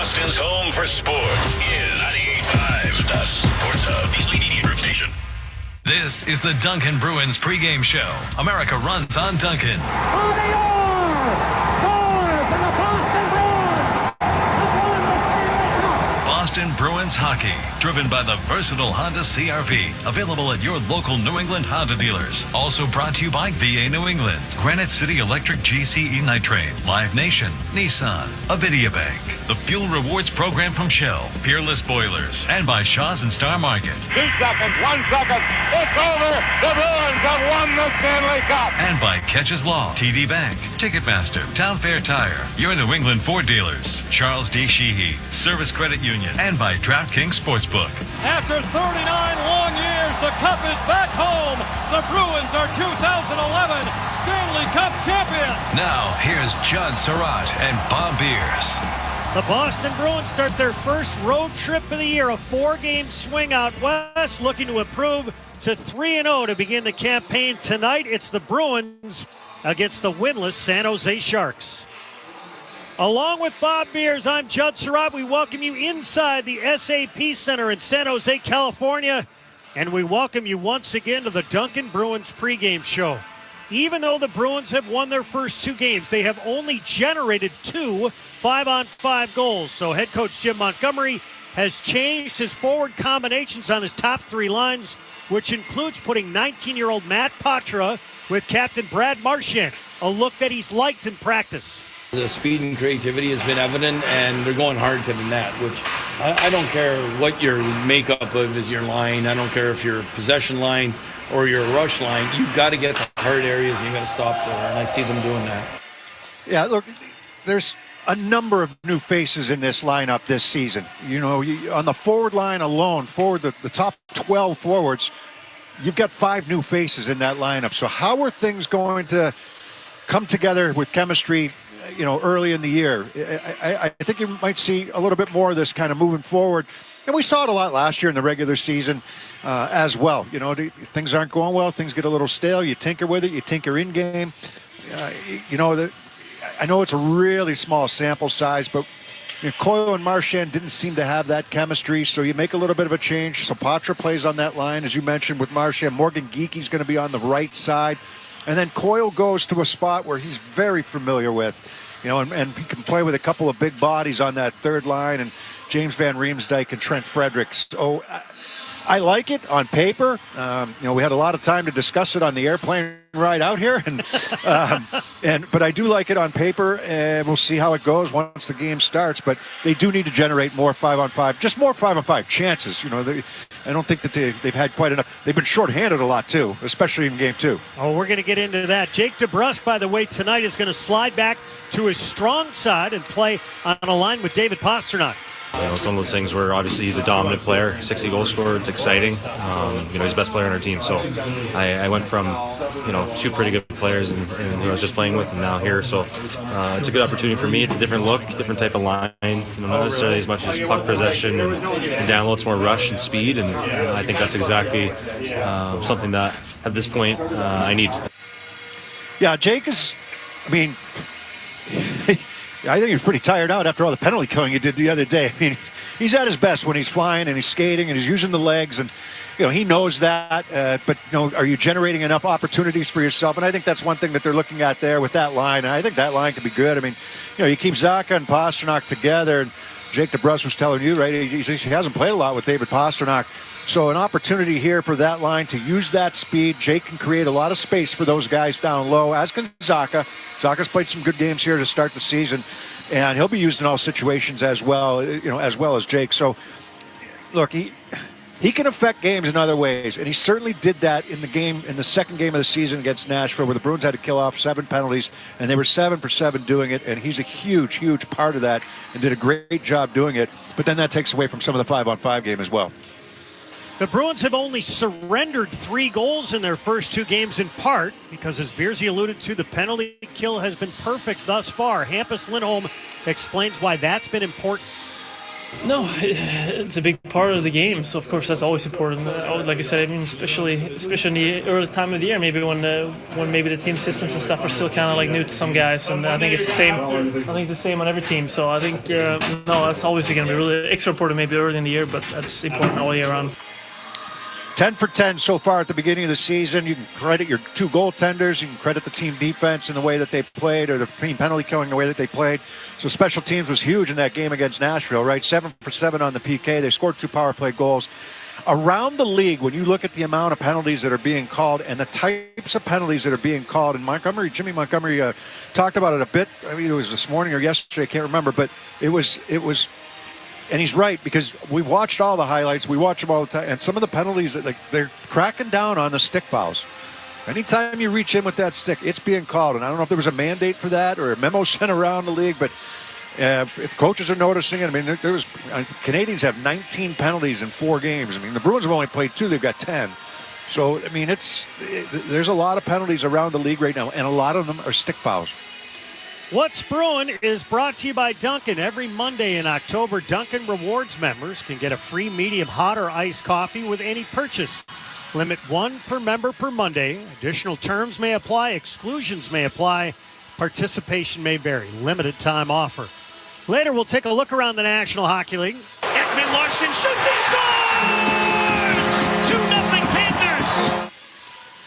Boston's home for sports is 98.5, the Sports Hub, East Leading Group Station. This is the Duncan Bruins pregame show. America runs on Duncan. Boston Bruins hockey, driven by the versatile Honda CR-V, available at your local New England Honda dealers. Also brought to you by VA New England, Granite City Electric GCE Nitrate, Live Nation, Nissan, Avidia Bank, the Fuel Rewards Program from Shell, Peerless Boilers, and by Shaw's and Star Market. 2 seconds, 1 second, it's over! The Bruins have won the Stanley Cup! And by Catches Law, TD Bank, Ticketmaster, Town Fair Tire, your New England Ford dealers, Charles D. Sheehy, Service Credit Union, and by DraftKings Sportsbook. After 39 long years, the Cup is back home. The Bruins are 2011 Stanley Cup champion. Now, here's Judd Surratt and Bob Beers. The Boston Bruins start their first road trip of the year, a 4-game swing out west, looking to improve to 3-0 to begin the campaign. Tonight, it's the Bruins against the winless San Jose Sharks. Along with Bob Beers, I'm Judd Surratt. We welcome you inside the SAP Center in San Jose, California. And we welcome you once again to the Duncan Bruins pregame show. Even though the Bruins have won their first 2 games, they have only generated 2 5-on-5 goals. So head coach Jim Montgomery has changed his forward combinations on his top 3 lines, which includes putting 19-year-old Matt Patra with captain Brad Marchand, a look that he's liked in practice. The speed and creativity has been evident, and they're going hard to the net, which I don't care what your makeup of is your line. I don't care if you're a possession line or your rush line. You've got to get to hard areas, and you've got to stop there, and I see them doing that. Yeah, look, there's a number of new faces in this lineup this season. You know, on the forward line alone, the top 12 forwards, you've got 5 new faces in that lineup. So how are things going to come together with chemistry, you know, early in the year? I think you might see a little bit more of this kind of moving forward. And we saw it a lot last year in the regular season as well. You know, things aren't going well. Things get a little stale. You tinker with it. You tinker in game. I know it's a really small sample size, but Coyle and Marchand didn't seem to have that chemistry, so you make a little bit of a change. So Patra plays on that line, as you mentioned, with Marchand. Morgan Geeky's going to be on the right side. And then Coyle goes to a spot where he's very familiar with, you know, and he can play with a couple of big bodies on that third line, and James Van Riemsdyk and Trent Fredericks. So I like it on paper. We had a lot of time to discuss it on the airplane ride out here, but I do like it on paper, and we'll see how it goes once the game starts. But they do need to generate more 5-on-5, just more 5-on-5 chances. You know, I don't think that they've had quite enough. They've been shorthanded a lot too, especially in game 2. Oh, we're going to get into that. Jake DeBrusk, by the way, tonight is going to slide back to his strong side and play on a line with David Pastrnak. You know, it's one of those things where obviously he's a dominant player, 60 goal scorer. It's exciting. He's the best player on our team. So I went from, 2 pretty good players and I was just playing with and now here. So it's a good opportunity for me. It's a different look, different type of line. Not necessarily as much as puck possession and down low. It's more rush and speed. And I think that's exactly something that at this point I need. Yeah, Jake is, I think he's pretty tired out after all the penalty killing he did the other day. I mean, he's at his best when he's flying and he's skating and he's using the legs, and he knows that. But are you generating enough opportunities for yourself? And I think that's one thing that they're looking at there with that line. And I think that line could be good. I mean, you keep Zacha and Pastrnak together, and Jake DeBrusk was telling you, right? He hasn't played a lot with David Pastrnak. So an opportunity here for that line to use that speed. Jake can create a lot of space for those guys down low, as can Zacha. Zacha's played some good games here to start the season, and he'll be used in all situations as well, as well as Jake. So, look, he can affect games in other ways, and he certainly did that in the second game of the season against Nashville, where the Bruins had to kill off 7 penalties, and they were 7 for 7 doing it, and he's a huge, huge part of that and did a great job doing it. But then that takes away from some of the 5-on-5 game as well. The Bruins have only surrendered 3 goals in their first 2 games, in part because, as Beersy alluded to, the penalty kill has been perfect thus far. Hampus Lindholm explains why that's been important. No, it's a big part of the game, so of course that's always important. Like I said, I mean, especially in the early time of the year, maybe when maybe the team systems and stuff are still kind of like new to some guys, and I think it's the same. I think it's the same on every team. So I think no, that's always going to be really extra important maybe early in the year, but that's important all year round. 10 for 10 so far at the beginning of the season. You can credit your two goaltenders. You can credit the team defense in the way that they played, or the team penalty killing the way that they played. So special teams was huge in that game against Nashville, right? 7 for 7 on the PK. They scored 2 power play goals. Around the league, when you look at the amount of penalties that are being called and the types of penalties that are being called, and Jimmy Montgomery talked about it a bit. I mean, it was this morning or yesterday, I can't remember, but it was. And he's right, because we've watched all the highlights. We watch them all the time. And some of the penalties, they're cracking down on the stick fouls. Anytime you reach in with that stick, it's being called. And I don't know if there was a mandate for that or a memo sent around the league, but if coaches are noticing it, I mean, Canadians have 19 penalties in 4 games. I mean, the Bruins have only played 2. They've got 10. So, I mean, there's a lot of penalties around the league right now, and a lot of them are stick fouls. What's Bruin is brought to you by Dunkin'. Every Monday in October, Dunkin' Rewards members can get a free medium hot or iced coffee with any purchase. Limit 1 per member per Monday. Additional terms may apply. Exclusions may apply. Participation may vary. Limited time offer. Later, we'll take a look around the National Hockey League. Ekman Larson shoots and scores! 2-0 Panthers!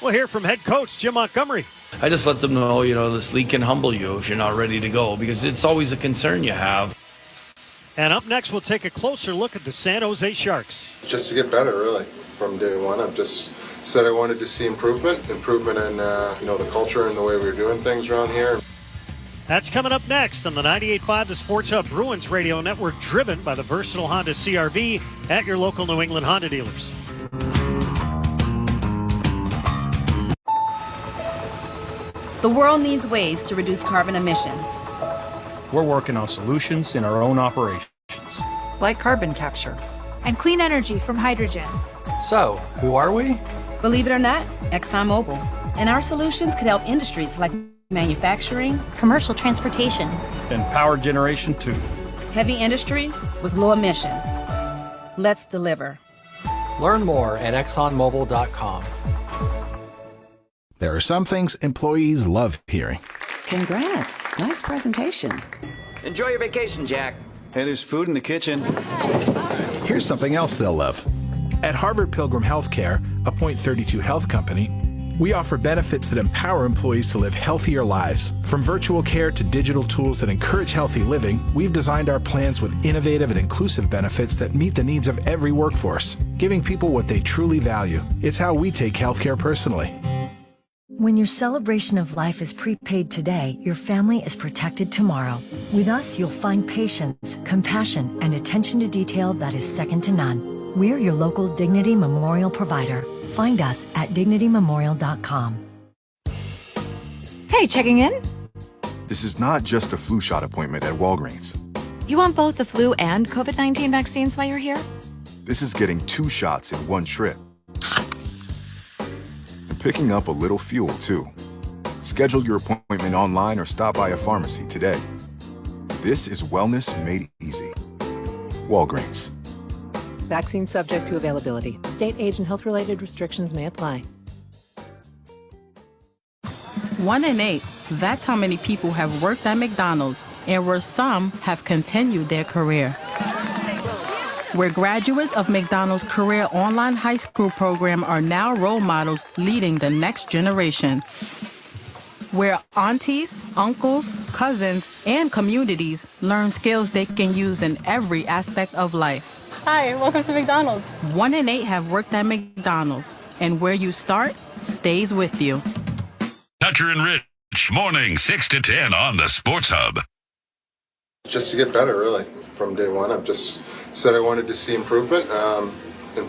We'll hear from head coach Jim Montgomery. I just let them know, this league can humble you if you're not ready to go, because it's always a concern you have. And up next, we'll take a closer look at the San Jose Sharks. Just to get better, really, from day one. I've just said I wanted to see improvement in the culture and the way we're doing things around here. That's coming up next on the 98.5 The Sports Hub Bruins Radio Network, driven by the versatile Honda CR-V at your local New England Honda dealers. The world needs ways to reduce carbon emissions. We're working on solutions in our own operations. Like carbon capture. And clean energy from hydrogen. So, who are we? Believe it or not, ExxonMobil. And our solutions could help industries like manufacturing, commercial transportation, and power generation too. Heavy industry with low emissions. Let's deliver. Learn more at ExxonMobil.com. There are some things employees love hearing. Congrats. Nice presentation. Enjoy your vacation, Jack. Hey, there's food in the kitchen. Here's something else they'll love. At Harvard Pilgrim Healthcare, a Point32 health company, we offer benefits that empower employees to live healthier lives. From virtual care to digital tools that encourage healthy living, we've designed our plans with innovative and inclusive benefits that meet the needs of every workforce, giving people what they truly value. It's how we take healthcare personally. When your celebration of life is prepaid today, your family is protected tomorrow. With us, you'll find patience, compassion, and attention to detail that is second to none. We're your local Dignity Memorial provider. Find us at dignitymemorial.com. Hey, checking in? This is not just a flu shot appointment at Walgreens. You want both the flu and COVID-19 vaccines while you're here? This is getting 2 shots in one trip. Picking up a little fuel, too. Schedule your appointment online or stop by a pharmacy today. This is wellness made easy. Walgreens. Vaccine subject to availability. State, age, and health-related restrictions may apply. 1 in 8. That's how many people have worked at McDonald's, and where some have continued their career. Where graduates of McDonald's Career Online High School program are now role models leading the next generation. Where aunties, uncles, cousins, and communities learn skills they can use in every aspect of life. Hi, welcome to McDonald's. 1 in 8 have worked at McDonald's, and where you start stays with you. Tucker and Rich, morning 6 to 10 on the Sports Hub. Just to get better, really, from day one. I've just said I wanted to see improvement in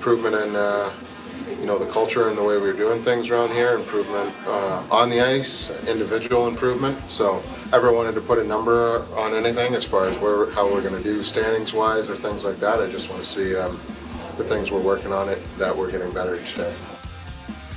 the culture and the way we're doing things around here. Improvement on the ice, individual improvement. So I never wanted to put a number on anything as far as how we're going to do standings wise or things like that. I just want to see the things we're working on that we're getting better each day.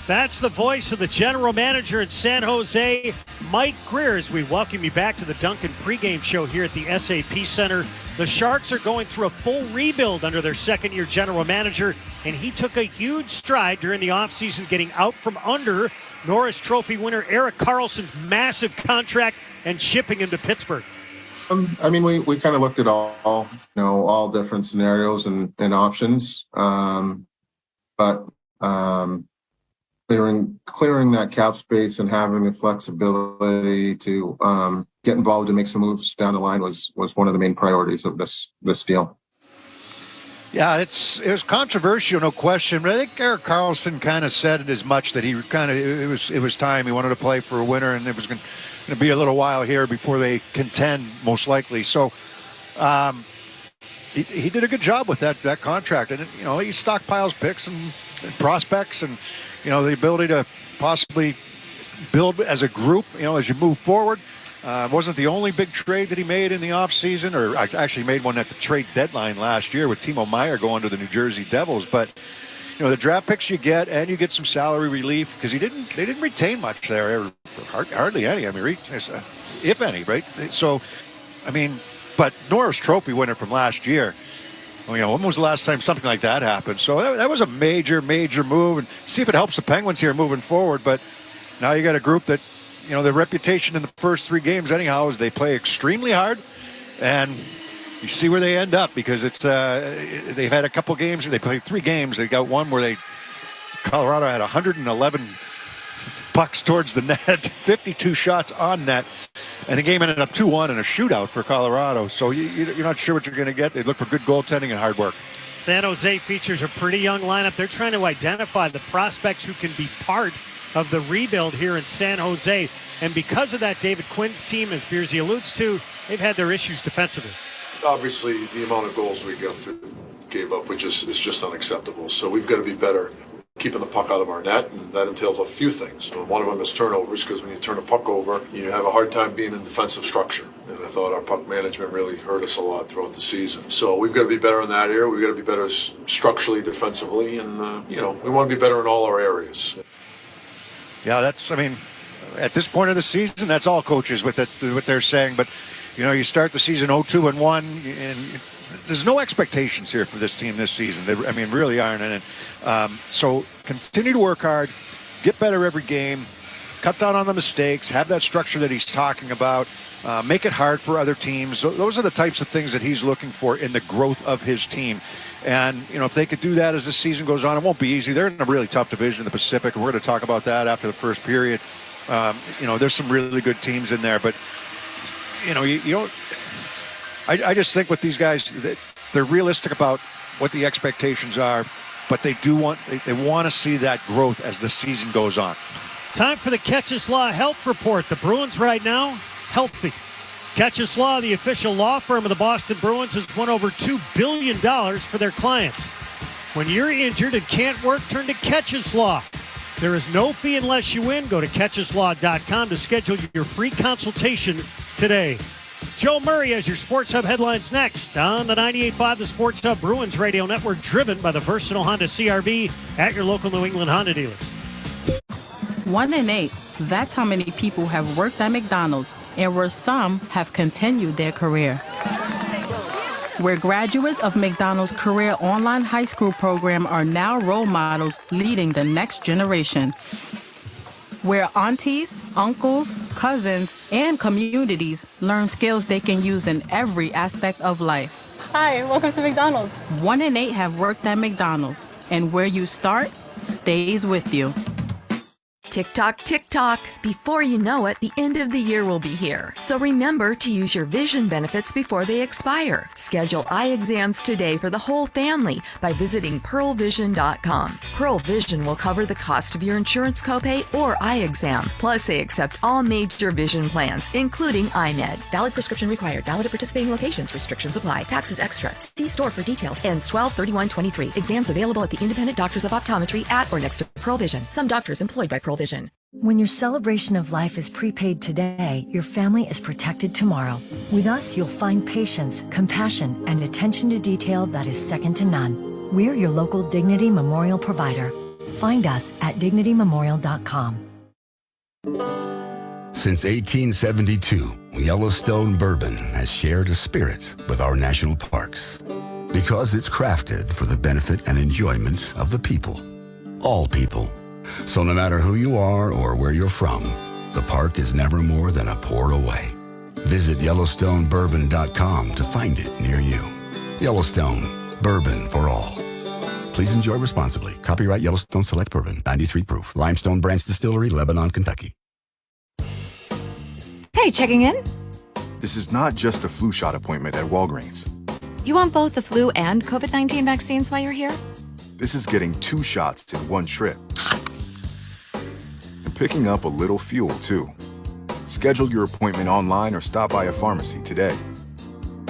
That's the voice of the general manager in San Jose, Mike Greer as we welcome you back to the Duncan pregame show here at the SAP Center. The Sharks are going through a full rebuild under their second-year general manager, and he took a huge stride during the offseason getting out from under Norris Trophy winner Erik Karlsson's massive contract and shipping him to Pittsburgh. I mean, we kind of looked at all different scenarios and options, but clearing that cap space and having the flexibility to get involved and make some moves down the line was one of the main priorities of this deal. Yeah, it was controversial, no question. But I think Erik Karlsson kind of said it as much that it was time. He wanted to play for a winner, and it was going to be a little while here before they contend, most likely. So he did a good job with that contract, and he stockpiles picks and prospects, and the ability to possibly build as a group. As you move forward. Wasn't the only big trade that he made in the offseason, or actually made one at the trade deadline last year with Timo Meier going to the New Jersey Devils. But the draft picks you get, and you get some salary relief because they didn't retain much there, hardly any. I mean, if any, right? So, but Norris Trophy winner from last year. When was the last time something like that happened? So that was a major move, and see if it helps the Penguins here moving forward. But now you got a group that. Their reputation in the first 3 games anyhow is they play extremely hard, and you see where they end up because it's they've had a couple games. They played 3 games. They got one where Colorado had 111 pucks towards the net, 52 shots on net, and the game ended up 2-1 in a shootout for Colorado. So you're not sure what you're going to get. They look for good goaltending and hard work. San Jose features a pretty young lineup. They're trying to identify the prospects who can be part of the rebuild here in San Jose. And because of that, David Quinn's team, as Beersy alludes to, they've had their issues defensively. Obviously, the amount of goals we gave up, which is just unacceptable. So we've got to be better keeping the puck out of our net, and that entails a few things. One of them is turnovers, because when you turn a puck over, you have a hard time being in defensive structure. And I thought our puck management really hurt us a lot throughout the season. So we've got to be better in that area. We've got to be better structurally, defensively, and we want to be better in all our areas. Yeah, at this point of the season, that's all coaches what they're saying. But, you start the season 0-2-1, and there's no expectations here for this team this season. They really aren't. And so continue to work hard, get better every game, cut down on the mistakes, have that structure that he's talking about, make it hard for other teams. Those are the types of things that he's looking for in the growth of his team. And, if they could do that as the season goes on, it won't be easy. They're in a really tough division in the Pacific, and we're going to talk about that after the first period. There's some really good teams in there. But, you don't... I just think with these guys, they're realistic about what the expectations are, but they want to see that growth as the season goes on. Time for the Catches Law Health Report. The Bruins right now, healthy. Catches Law, the official law firm of the Boston Bruins, has won over $2 billion for their clients. When you're injured and can't work, turn to Catches Law. There is no fee unless you win. Go to catcheslaw.com to schedule your free consultation today. Joe Murray has your Sports Hub headlines next on the 98.5 The Sports Hub Bruins Radio Network, driven by the versatile Honda CR-V at your local New England Honda dealers. 1 in 8. That's how many people have worked at McDonald's, and where some have continued their career. Where graduates of McDonald's Career Online High School program are now role models leading the next generation. Where aunties, uncles, cousins, and communities learn skills they can use in every aspect of life. Hi, welcome to McDonald's. 1 in 8 have worked at McDonald's, and where you start stays with you. Tick tock, tick tock. Before you know it, the end of the year will be here. So remember to use your vision benefits before they expire. Schedule eye exams today for the whole family by visiting pearlvision.com. Pearl Vision will cover the cost of your insurance copay or eye exam. Plus, they accept all major vision plans, including iMed. Valid prescription required. Valid at participating locations. Restrictions apply. Taxes extra. See store for details. Ends 12/31/23. Exams available at the Independent Doctors of Optometry at or next to Pearl Vision. Some doctors employed by Pearl Vision. When your celebration of life is prepaid today, your family is protected tomorrow. With us, you'll find patience, compassion, and attention to detail that is second to none. We're your local Dignity Memorial provider. Find us at dignitymemorial.com. Since 1872, Yellowstone Bourbon has shared a spirit with our national parks because it's crafted for the benefit and enjoyment of the people, all people. So no matter who you are or where you're from, the park is never more than a pour away. Visit YellowstoneBourbon.com to find it near you. Yellowstone, bourbon for all. Please enjoy responsibly. Copyright Yellowstone Select Bourbon, 93 proof. Limestone Branch Distillery, Lebanon, Kentucky. Hey, checking in? This is not just a flu shot appointment at Walgreens. You want both the flu and COVID-19 vaccines while you're here? This is getting 2 shots in one trip. And picking up a little fuel, too. Schedule your appointment online or stop by a pharmacy today.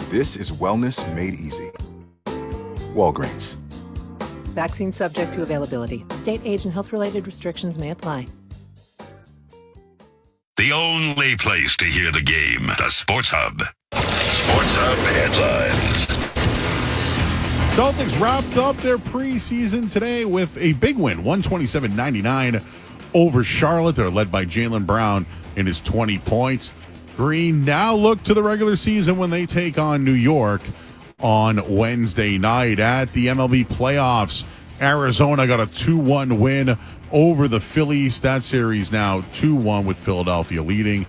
This is wellness made easy. Walgreens. Vaccine subject to availability. State, age, and health-related restrictions may apply. The only place to hear the game, the Sports Hub. Sports Hub headlines. Celtics wrapped up their preseason today with a big win, 127-99 over Charlotte. They're led by Jaylen Brown in his 20 points. Green now look to the regular season when they take on New York on Wednesday night at the MLB playoffs. Arizona got a 2-1 win over the Phillies. That series now 2-1 with Philadelphia leading.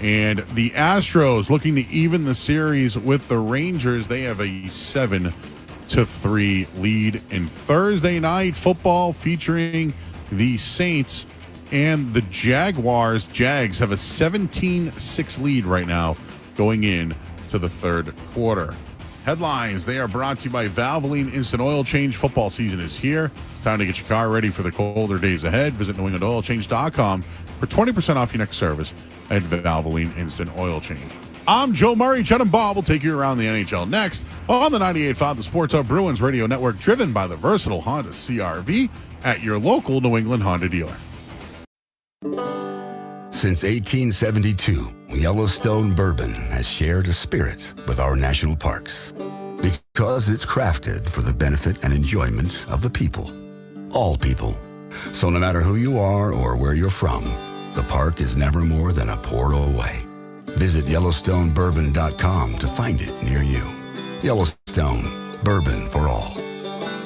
And the Astros looking to even the series with the Rangers. They have a 7-3 lead. In Thursday night football featuring the Saints and the Jaguars. Jags have a 17-6 lead right now going in to the third quarter. Headlines, they are brought to you by Valvoline Instant Oil Change. Football season is here. Time to get your car ready for the colder days ahead. Visit NewEnglandOilChange.com for 20% off your next service at Valvoline Instant Oil Change. I'm Joe Murray. Judd and Bob will take you around the NHL next on the 98.5 The Sports Hub Bruins Radio Network, driven by the versatile Honda CR-V at your local New England Honda dealer. Since 1872, Yellowstone Bourbon has shared a spirit with our national parks because it's crafted for the benefit and enjoyment of the people, all people. So no matter who you are or where you're from, the park is never more than a pour away. Visit YellowstoneBourbon.com to find it near you. Yellowstone, bourbon for all.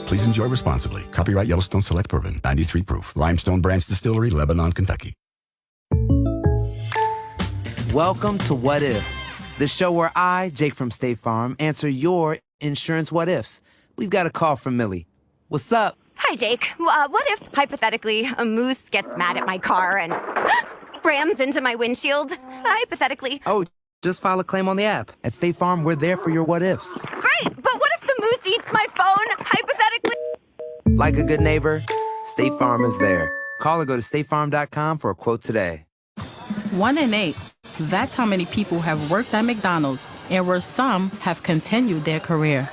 Please enjoy responsibly. Copyright Yellowstone Select Bourbon, 93 proof. Limestone Branch Distillery, Lebanon, Kentucky. Welcome to What If, the show where I, Jake from State Farm, answer your insurance what ifs. We've got a call from Millie. What's up? Hi, Jake. What if, hypothetically, a moose gets mad at my car and rams into my windshield? Hypothetically. Oh, just file a claim on the app. At State Farm, we're there for your what ifs. Great, but what if the moose eats my phone, hypothetically? Like a good neighbor, State Farm is there. Call or go to statefarm.com for a quote today. 1 in 8. That's how many people have worked at McDonald's and where some have continued their career.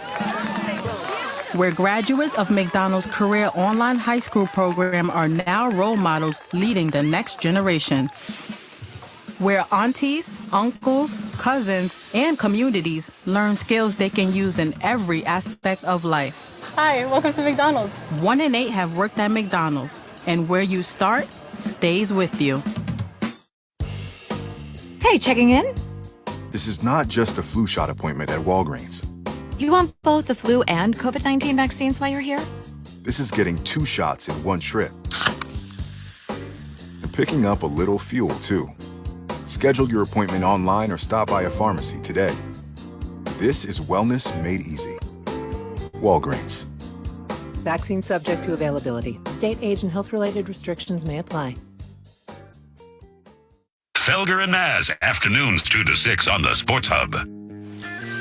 Where graduates of McDonald's Career Online High School program are now role models leading the next generation. Where aunties, uncles, cousins, and communities learn skills they can use in every aspect of life. Hi, welcome to McDonald's. 1 in 8 have worked at McDonald's, and where you start stays with you. Hey, checking in? This is not just a flu shot appointment at Walgreens. You want both the flu and COVID-19 vaccines while you're here? This is getting 2 shots in one trip. And picking up a little fuel, too. Schedule your appointment online or stop by a pharmacy today. This is wellness made easy. Walgreens. Vaccine subject to availability. State, age, and health-related restrictions may apply. Felger and Maz, afternoons 2 to 6 on the Sports Hub.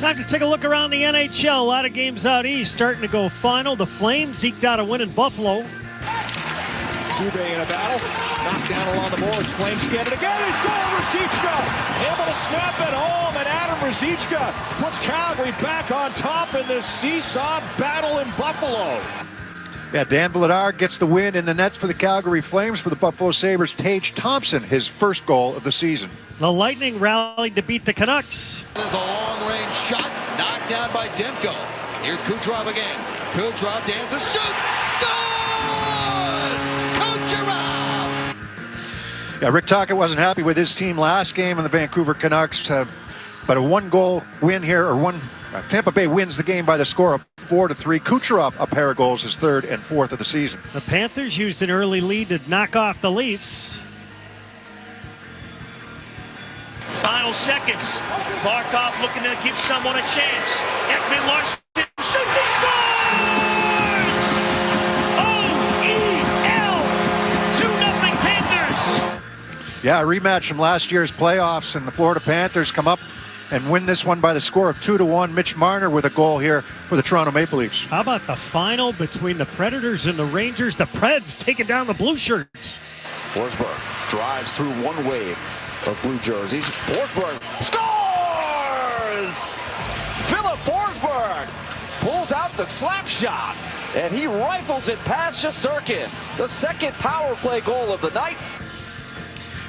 Time to take a look around the NHL. A lot of games out east starting to go final. The Flames eked out a win in Buffalo. Dubé in a battle, knocked down along the boards. Flames get it again. They score. Ruzicka able to snap it home, and Adam Ruzicka puts Calgary back on top in this seesaw battle in Buffalo. Yeah, Dan Vladar gets the win in the nets for the Calgary Flames. For the Buffalo Sabres, Tage Thompson, his first goal of the season. The Lightning rallied to beat the Canucks. There's a long-range shot, knocked down by Demko. Here's Kucherov again. Kucherov dances, shoots, scores! Kucherov! Yeah, Rick Tocchet wasn't happy with his team last game in the Vancouver Canucks, but a one-goal win here, Tampa Bay wins the game by the score of 4-3. Kucherov, a pair of goals, his third and fourth of the season. The Panthers used an early lead to knock off the Leafs. Final seconds. Barkov looking to give someone a chance. Ekman Larson shoots and scores! O-E-L! 2-0 Panthers! Yeah, a rematch from last year's playoffs, and the Florida Panthers come up and win this one by the score of 2-1. Mitch Marner with a goal here for the Toronto Maple Leafs. How about the final between the Predators and the Rangers? The Preds taking down the Blue Shirts. Forsberg drives through one wave of blue jerseys. Forsberg scores! Philip Forsberg pulls out the slap shot, and he rifles it past Shesterkin. The second power play goal of the night.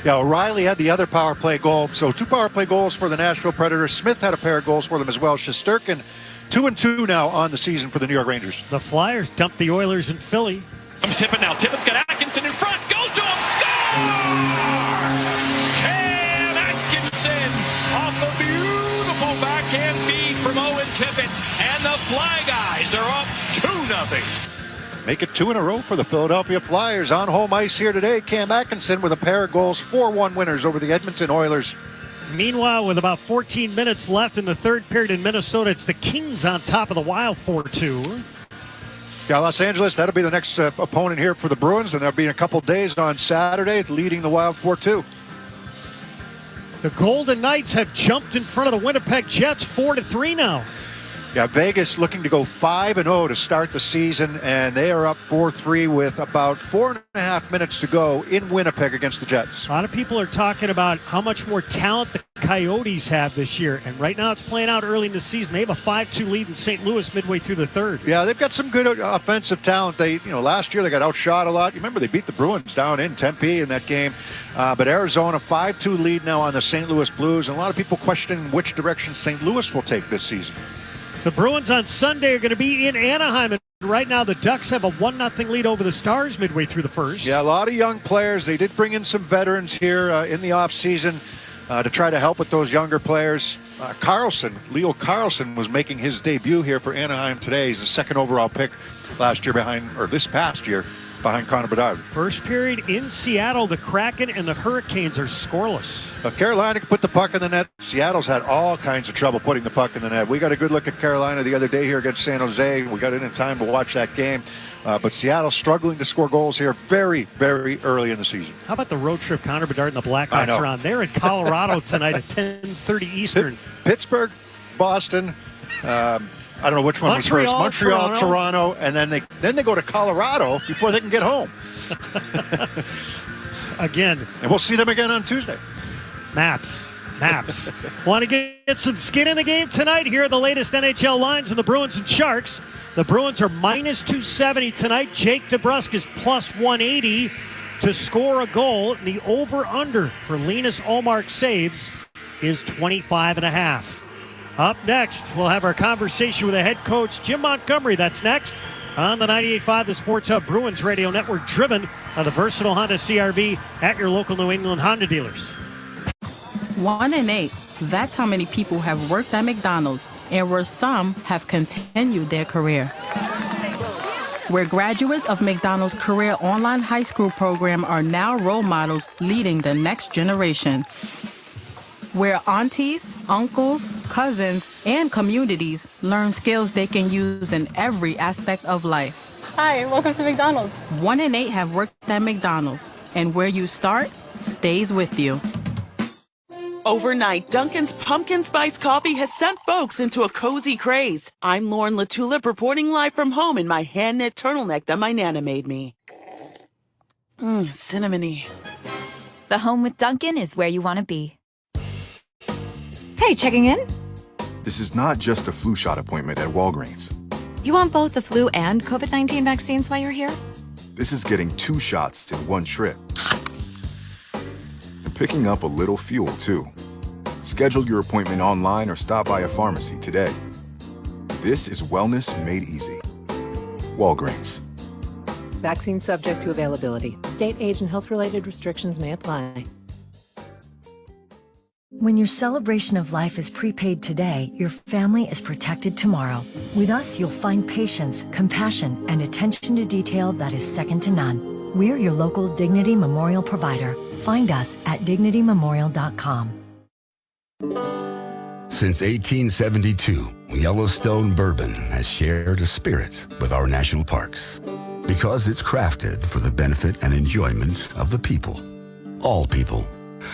Yeah, O'Reilly had the other power play goal. So 2 power play goals for the Nashville Predators. Smith had a pair of goals for them as well. Shesterkin 2-2 now on the season for the New York Rangers. The Flyers dumped the Oilers in Philly. Comes Tippett now. Tippett's got Atkinson in front. Goes to him. Score! Cam Atkinson off a beautiful backhand feed from Owen Tippett. And the Fly Guys are up 2-0. Make it 2 in a row for the Philadelphia Flyers. On home ice here today, Cam Atkinson with a pair of goals, 4-1 winners over the Edmonton Oilers. Meanwhile, with about 14 minutes left in the third period in Minnesota, it's the Kings on top of the Wild 4-2. Yeah, Los Angeles, that'll be the next opponent here for the Bruins, and they'll be in a couple days on Saturday, leading the Wild 4-2. The Golden Knights have jumped in front of the Winnipeg Jets 4-3 now. Yeah, Vegas looking to go 5-0 to start the season, and they are up 4-3 with about 4.5 minutes to go in Winnipeg against the Jets. A lot of people are talking about how much more talent the Coyotes have this year, and right now it's playing out early in the season. They have a 5-2 lead in St. Louis midway through the third. Yeah, they've got some good offensive talent. Last year they got outshot a lot. You remember they beat the Bruins down in Tempe in that game. But Arizona 5-2 lead now on the St. Louis Blues, and a lot of people questioning which direction St. Louis will take this season. The Bruins on Sunday are going to be in Anaheim. And right now, the Ducks have a 1-0 lead over the Stars midway through the first. Yeah, a lot of young players. They did bring in some veterans here in the offseason to try to help with those younger players. Leo Carlson was making his debut here for Anaheim today. He's the second overall pick this past year behind Connor Bedard. First period in Seattle, the Kraken and the Hurricanes are scoreless. Carolina can put the puck in the net. Seattle's had all kinds of trouble putting the puck in the net. We got a good look at Carolina the other day here against San Jose. We got in time to watch that game. But Seattle's struggling to score goals here very, very early in the season. How about the road trip Connor Bedard and the Blackhawks are on? They're in Colorado tonight at 10:30 Eastern. Pittsburgh, Boston, I don't know which one was first. Montreal, Toronto, and then they go to Colorado before they can get home. Again. And we'll see them again on Tuesday. Maps. Want to get some skin in the game tonight? Here are the latest NHL lines on the Bruins and Sharks. The Bruins are minus 270 tonight. Jake DeBrusk is plus 180 to score a goal. And the over-under for Linus Ullmark saves is 25.5. Up next, we'll have our conversation with the head coach, Jim Montgomery. That's next on the 98.5 The Sports Hub Bruins Radio Network, driven by the versatile Honda CR-V at your local New England Honda dealers. 1 in 8. That's how many people have worked at McDonald's, and where some have continued their career. Where graduates of McDonald's Career Online High School program are now role models leading the next generation. Where aunties, uncles, cousins, and communities learn skills they can use in every aspect of life. Hi, welcome to McDonald's. 1 in 8 have worked at McDonald's, and where you start stays with you. Overnight, Dunkin's Pumpkin Spice Coffee has sent folks into a cozy craze. I'm Lauren LaTulip reporting live from home in my hand-knit turtleneck that my Nana made me. Cinnamony. The home with Dunkin' is where you want to be. Hey, checking in? This is not just a flu shot appointment at Walgreens. You want both the flu and COVID-19 vaccines while you're here? This is getting 2 shots in one trip. And picking up a little fuel, too. Schedule your appointment online or stop by a pharmacy today. This is wellness made easy. Walgreens. Vaccine subject to availability. State, age, and health-related restrictions may apply. When your celebration of life is prepaid today, your family is protected tomorrow. With us, you'll find patience, compassion, and attention to detail that is second to none. We're your local Dignity Memorial provider. Find us at dignitymemorial.com. Since 1872, Yellowstone Bourbon has shared a spirit with our national parks because it's crafted for the benefit and enjoyment of the people, all people.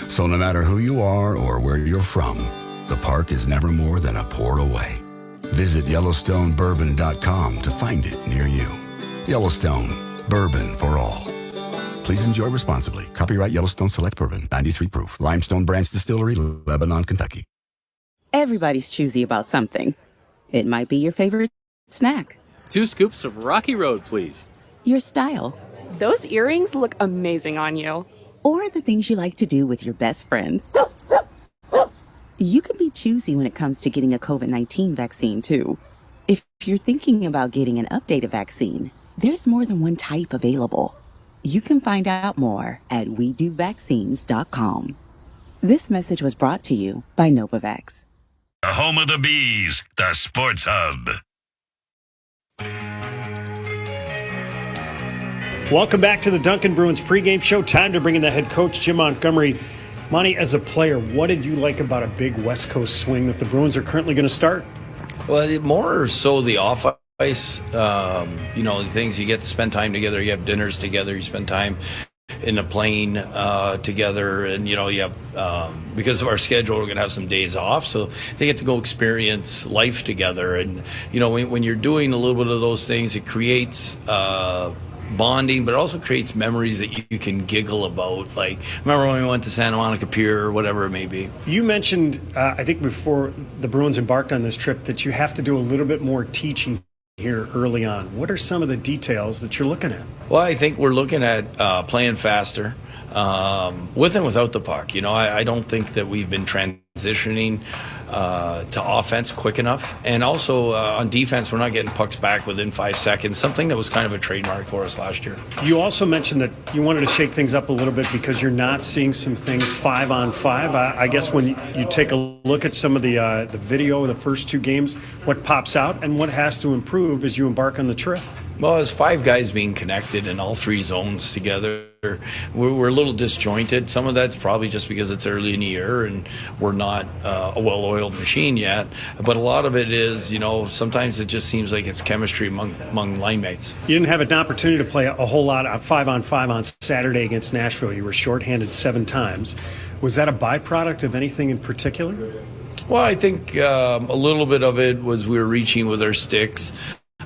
So no matter who you are or where you're from, the park is never more than a pour away. Visit YellowstoneBourbon.com to find it near you. Yellowstone, bourbon for all. Please enjoy responsibly. Copyright Yellowstone Select Bourbon, 93 proof. Limestone Branch Distillery, Lebanon, Kentucky. Everybody's choosy about something. It might be your favorite snack. 2 scoops of Rocky Road, please. Your style. Those earrings look amazing on you. Or the things you like to do with your best friend. You can be choosy when it comes to getting a COVID-19 vaccine, too. If you're thinking about getting an updated vaccine, there's more than one type available. You can find out more at WeDoVaccines.com. This message was brought to you by Novavax. The home of the Bees, the Sports Hub. Welcome back to the Duncan Bruins pregame show. Time to bring in the head coach, Jim Montgomery. Monty, as a player, what did you like about a big West Coast swing that the Bruins are currently going to start? Well, more so the off-ice, the things you get to spend time together. You have dinners together. You spend time in a plane together, and you have because of our schedule, we're going to have some days off, so they get to go experience life together. And when you're doing a little bit of those things, it creates bonding, but it also creates memories that you can giggle about. Like, remember when we went to Santa Monica Pier or whatever it may be. You mentioned, I think before the Bruins embarked on this trip, that you have to do a little bit more teaching here early on. What are some of the details that you're looking at? Well, I think we're looking at playing faster with and without the puck. I don't think that we've been transitioning to offense quick enough. And also on defense, we're not getting pucks back within 5 seconds, something that was kind of a trademark for us last year. You also mentioned that you wanted to shake things up a little bit because you're not seeing some things 5-on-5. I guess when you take a look at some of the video of the first 2 games, what pops out and what has to improve as you embark on the trip? Well, as 5 guys being connected in all 3 zones together, we're a little disjointed. Some of that's probably just because it's early in the year and we're not a well-oiled machine yet. But a lot of it is, sometimes it just seems like it's chemistry among line mates. You didn't have an opportunity to play a whole lot of 5-on-5 on Saturday against Nashville. You were shorthanded 7 times. Was that a byproduct of anything in particular? Well, I think a little bit of it was we were reaching with our sticks.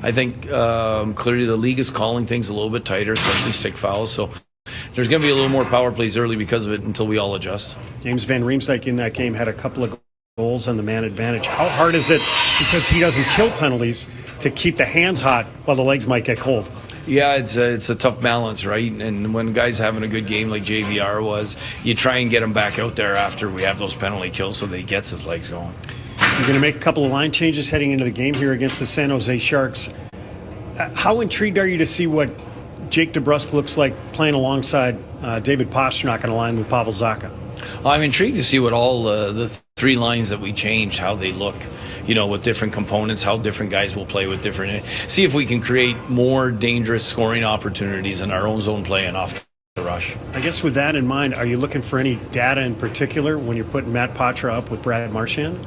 I think clearly the league is calling things a little bit tighter, especially stick fouls. So there's going to be a little more power plays early because of it until we all adjust. James Van Riemsdyk in that game had a couple of goals on the man advantage. How hard is it, because he doesn't kill penalties, to keep the hands hot while the legs might get cold? Yeah, it's a tough balance, right? And when guys having a good game like JVR was, you try and get him back out there after we have those penalty kills so that he gets his legs going. You're going to make a couple of line changes heading into the game here against the San Jose Sharks. How intrigued are you to see what Jake DeBrusk looks like playing alongside David Pastrnak on a line with Pavel Zacha? I'm intrigued to see what all the 3 lines that we changed, how they look, with different components, how different guys will play with different. See if we can create more dangerous scoring opportunities in our own zone play and off the rush. I guess with that in mind, are you looking for any data in particular when you're putting Matt Patra up with Brad Marchand?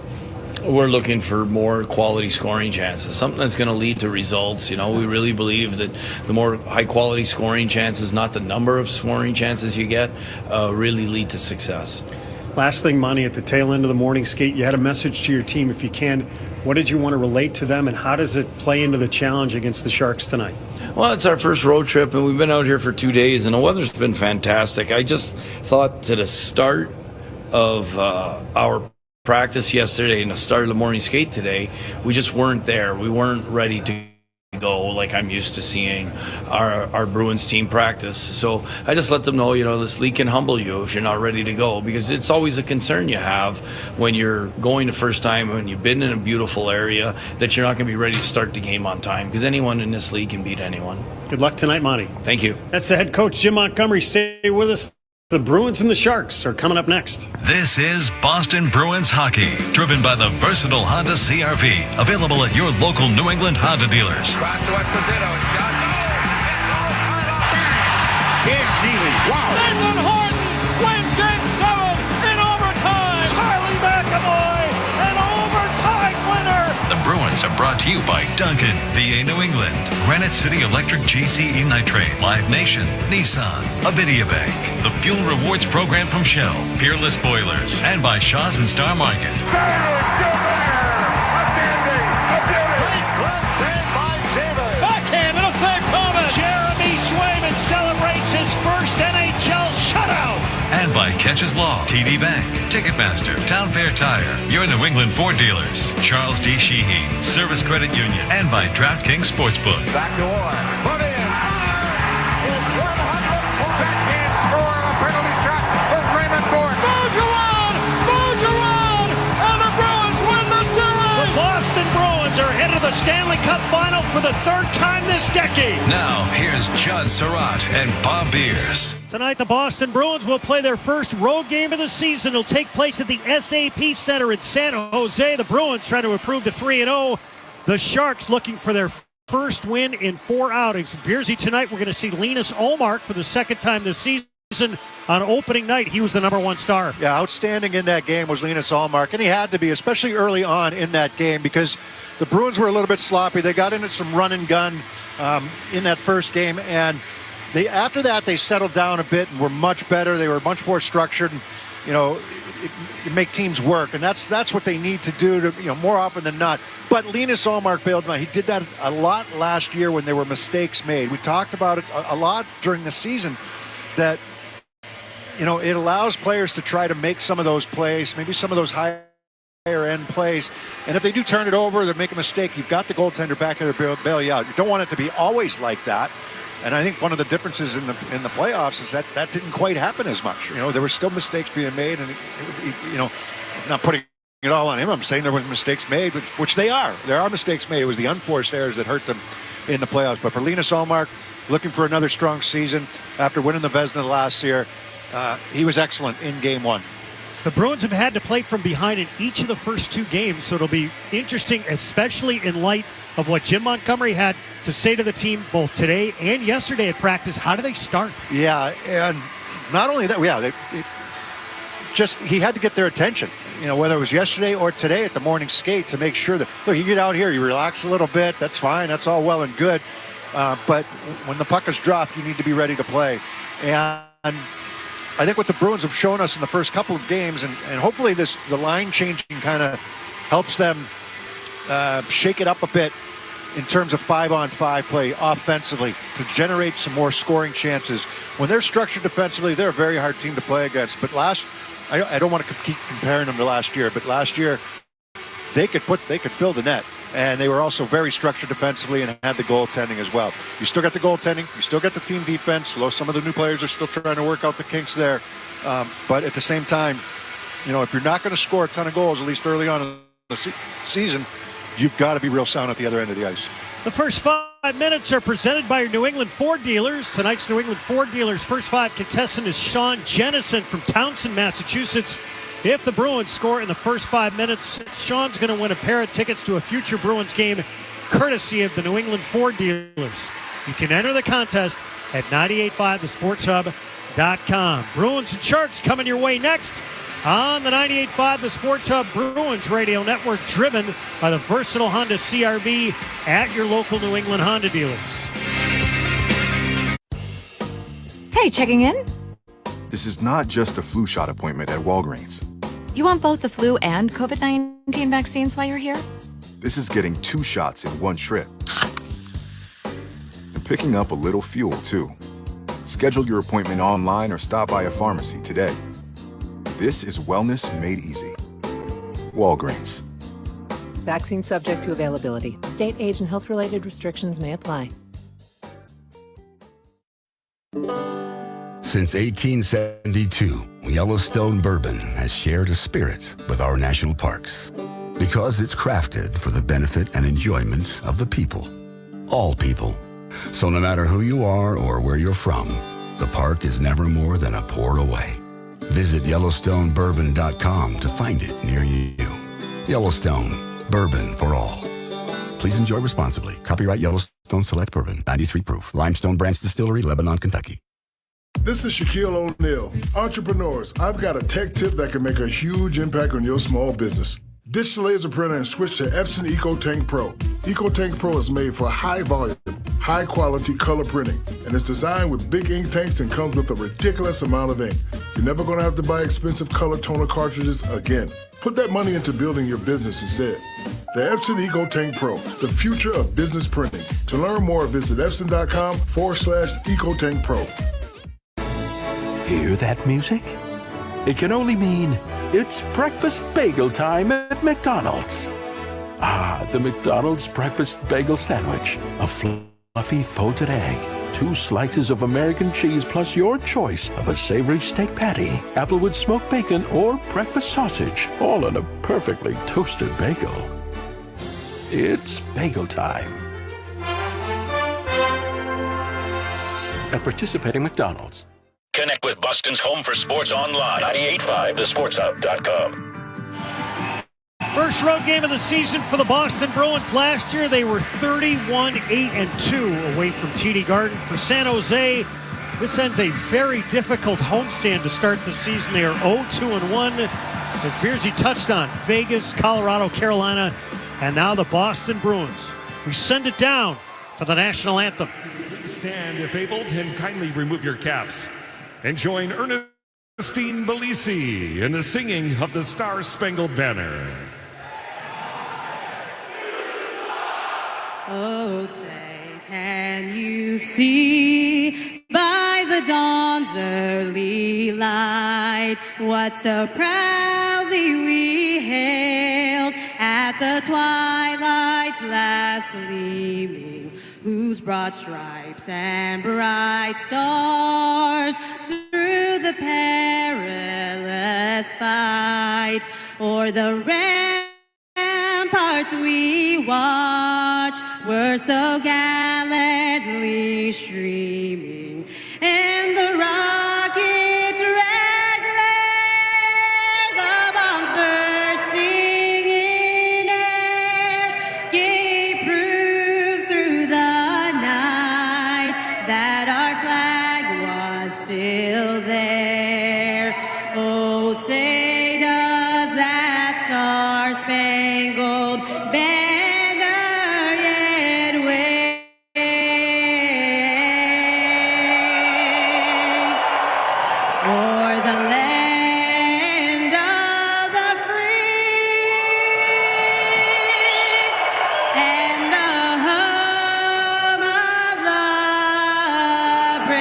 We're looking for more quality scoring chances, something that's going to lead to results. We really believe that the more high-quality scoring chances, not the number of scoring chances you get, really lead to success. Last thing, Monty, at the tail end of the morning skate, you had a message to your team, if you can. What did you want to relate to them, and how does it play into the challenge against the Sharks tonight? Well, it's our first road trip, and we've been out here for 2 days, and the weather's been fantastic. I just thought to the start of our practice yesterday and the start of the morning skate today, we just weren't there. We weren't ready to go like I'm used to seeing our Bruins team practice. So I just let them know, this league can humble you if you're not ready to go, because it's always a concern you have when you're going the first time and you've been in a beautiful area that you're not going to be ready to start the game on time, because anyone in this league can beat anyone. Good luck tonight, Monty. Thank you. That's the head coach, Jim Montgomery. Stay with us. The Bruins and the Sharks are coming up next. This is Boston Bruins hockey, driven by the versatile Honda CR-V, available at your local New England Honda dealers. Cross to Esposito. Shot. Neely. Wow. Nathan Horton wins Game 7 in overtime. Charlie McAvoy, an overtime winner. The Bruins are brought to you by Duncan, VA New England, Granite City Electric GCE Nitrate, Live Nation, Nissan, Avidia Bank, the Fuel Rewards Program from Shell, Peerless Boilers, and by Shaw's and Star Market. Backhand, it'll save Thomas. Jeremy Swayman celebrates his first NHL shutout. And by Catches Law, TD Bank, Ticketmaster, Town Fair Tire, your New England Ford dealers, Charles D. Sheehy, Service Credit Union, and by DraftKings Sportsbook. Back to Orr. Put in. His 100th backhand score on a penalty shot with Raymond Gordon. Moves around, and the Bruins win the series. The Boston Bruins are headed to the Stanley Cup Final for the third time this decade. Now, here's John Surratt and Bob Beers. Tonight, the Boston Bruins will play their first road game of the season. It'll take place at the SAP Center in San Jose. The Bruins trying to improve to 3-0. The Sharks looking for their first win in 4 outings. Beersy, tonight we're going to see Linus Ullmark for the second time this season. On opening night, he was the number 1 star. Yeah, outstanding in that game was Linus Ullmark, and he had to be, especially early on in that game, because the Bruins were a little bit sloppy. They got into some run and gun in that first game, and after that they settled down a bit and were much better. They were much more structured, and you make teams work, and that's what they need to do to, more often than not. But Linus Ullmark bailed him out. He did that a lot last year when there were mistakes made. We talked about it a lot during the season, that it allows players to try to make some of those plays, maybe some of those higher end plays. And if they do turn it over, they make a mistake, you've got the goaltender back there to bail you out. You don't want it to be always like that. And I think one of the differences in the playoffs is that didn't quite happen as much. There were still mistakes being made, and not putting it all on him. I'm saying there were mistakes made, which they are. There are mistakes made. It was the unforced errors that hurt them in the playoffs. But for Linus Ullmark, looking for another strong season after winning the Vezina last year, he was excellent in Game 1. The Bruins have had to play from behind in each of the first 2 games, so it'll be interesting, especially in light of what Jim Montgomery had to say to the team both today and yesterday at practice. How do they start? Yeah, and not only that, he had to get their attention, whether it was yesterday or today at the morning skate, to make sure that, look, you get out here, you relax a little bit, that's fine, that's all well and good, but when the puck is dropped, you need to be ready to play. And I think what the Bruins have shown us in the first couple of games, and hopefully the line changing kind of helps them shake it up a bit in terms of 5-on-5 play offensively to generate some more scoring chances. When they're structured defensively, they're a very hard team to play against. But I don't want to keep comparing them to last year, but last year they could fill the net. And they were also very structured defensively and had the goaltending as well. You still got the goaltending. You still got the team defense. Although some of the new players are still trying to work out the kinks there. But at the same time, if you're not going to score a ton of goals, at least early on in the season, you've got to be real sound at the other end of the ice. The first 5 minutes are presented by your New England Ford dealers. Tonight's New England Ford dealers' first 5 contestant is Sean Jennison from Townsend, Massachusetts. If the Bruins score in the first 5 minutes, Sean's going to win a pair of tickets to a future Bruins game, courtesy of the New England Ford dealers. You can enter the contest at 985thesportshub.com. Bruins and Sharks coming your way next on the 98.5 The Sports Hub Bruins Radio Network, driven by the versatile Honda CR-V at your local New England Honda dealers. Hey, checking in? This is not just a flu shot appointment at Walgreens. You want both the flu and COVID-19 vaccines while you're here? This is getting 2 shots in one trip. And picking up a little fuel, too. Schedule your appointment online or stop by a pharmacy today. This is wellness made easy. Walgreens. Vaccine subject to availability. State, age, and health-related restrictions may apply. Since 1872, Yellowstone Bourbon has shared a spirit with our national parks because it's crafted for the benefit and enjoyment of the people, all people. So no matter who you are or where you're from, the park is never more than a pour away. Visit YellowstoneBourbon.com to find it near you. Yellowstone, bourbon for all. Please enjoy responsibly. Copyright Yellowstone Select Bourbon, 93 proof. Limestone Branch Distillery, Lebanon, Kentucky. This is Shaquille O'Neal. Entrepreneurs, I've got a tech tip that can make a huge impact on your small business. Ditch the laser printer and switch to Epson EcoTank Pro. EcoTank Pro is made for high volume, high quality color printing, and it's designed with big ink tanks and comes with a ridiculous amount of ink. You're never going to have to buy expensive color toner cartridges again. Put that money into building your business instead. The Epson EcoTank Pro, the future of business printing. To learn more, visit Epson.com/EcoTank Pro. Hear that music? It can only mean it's breakfast bagel time at McDonald's. Ah, the McDonald's breakfast bagel sandwich. A fluffy folded egg, 2 slices of American cheese plus your choice of a savory steak patty, applewood smoked bacon, or breakfast sausage, all on a perfectly toasted bagel. It's bagel time. At participating McDonald's. Connect with Boston's home for sports online. 98.5thesportshub.com. First road game of the season for the Boston Bruins. Last year, they were 31-8-2 away from TD Garden. For San Jose, this ends a very difficult homestand to start the season. They are 0-2-1. As Beersy touched on, Vegas, Colorado, Carolina, and now the Boston Bruins. We send it down for the national anthem. Please stand if able and kindly remove your caps. And join Ernestine Belisi in the singing of the Star-Spangled Banner. Oh, say, can you see by the dawn's early light what so proudly we hailed at the twilight's last gleaming, whose broad stripes and bright stars through the perilous fight o'er the ramparts we watched were so gallantly streaming, and the rockets' red glare, the bombs bursting in air, gave proof through the night that our flag was still there. Oh, say does that star-spangled banner yet wave o'er the land of the free and the home of the brave.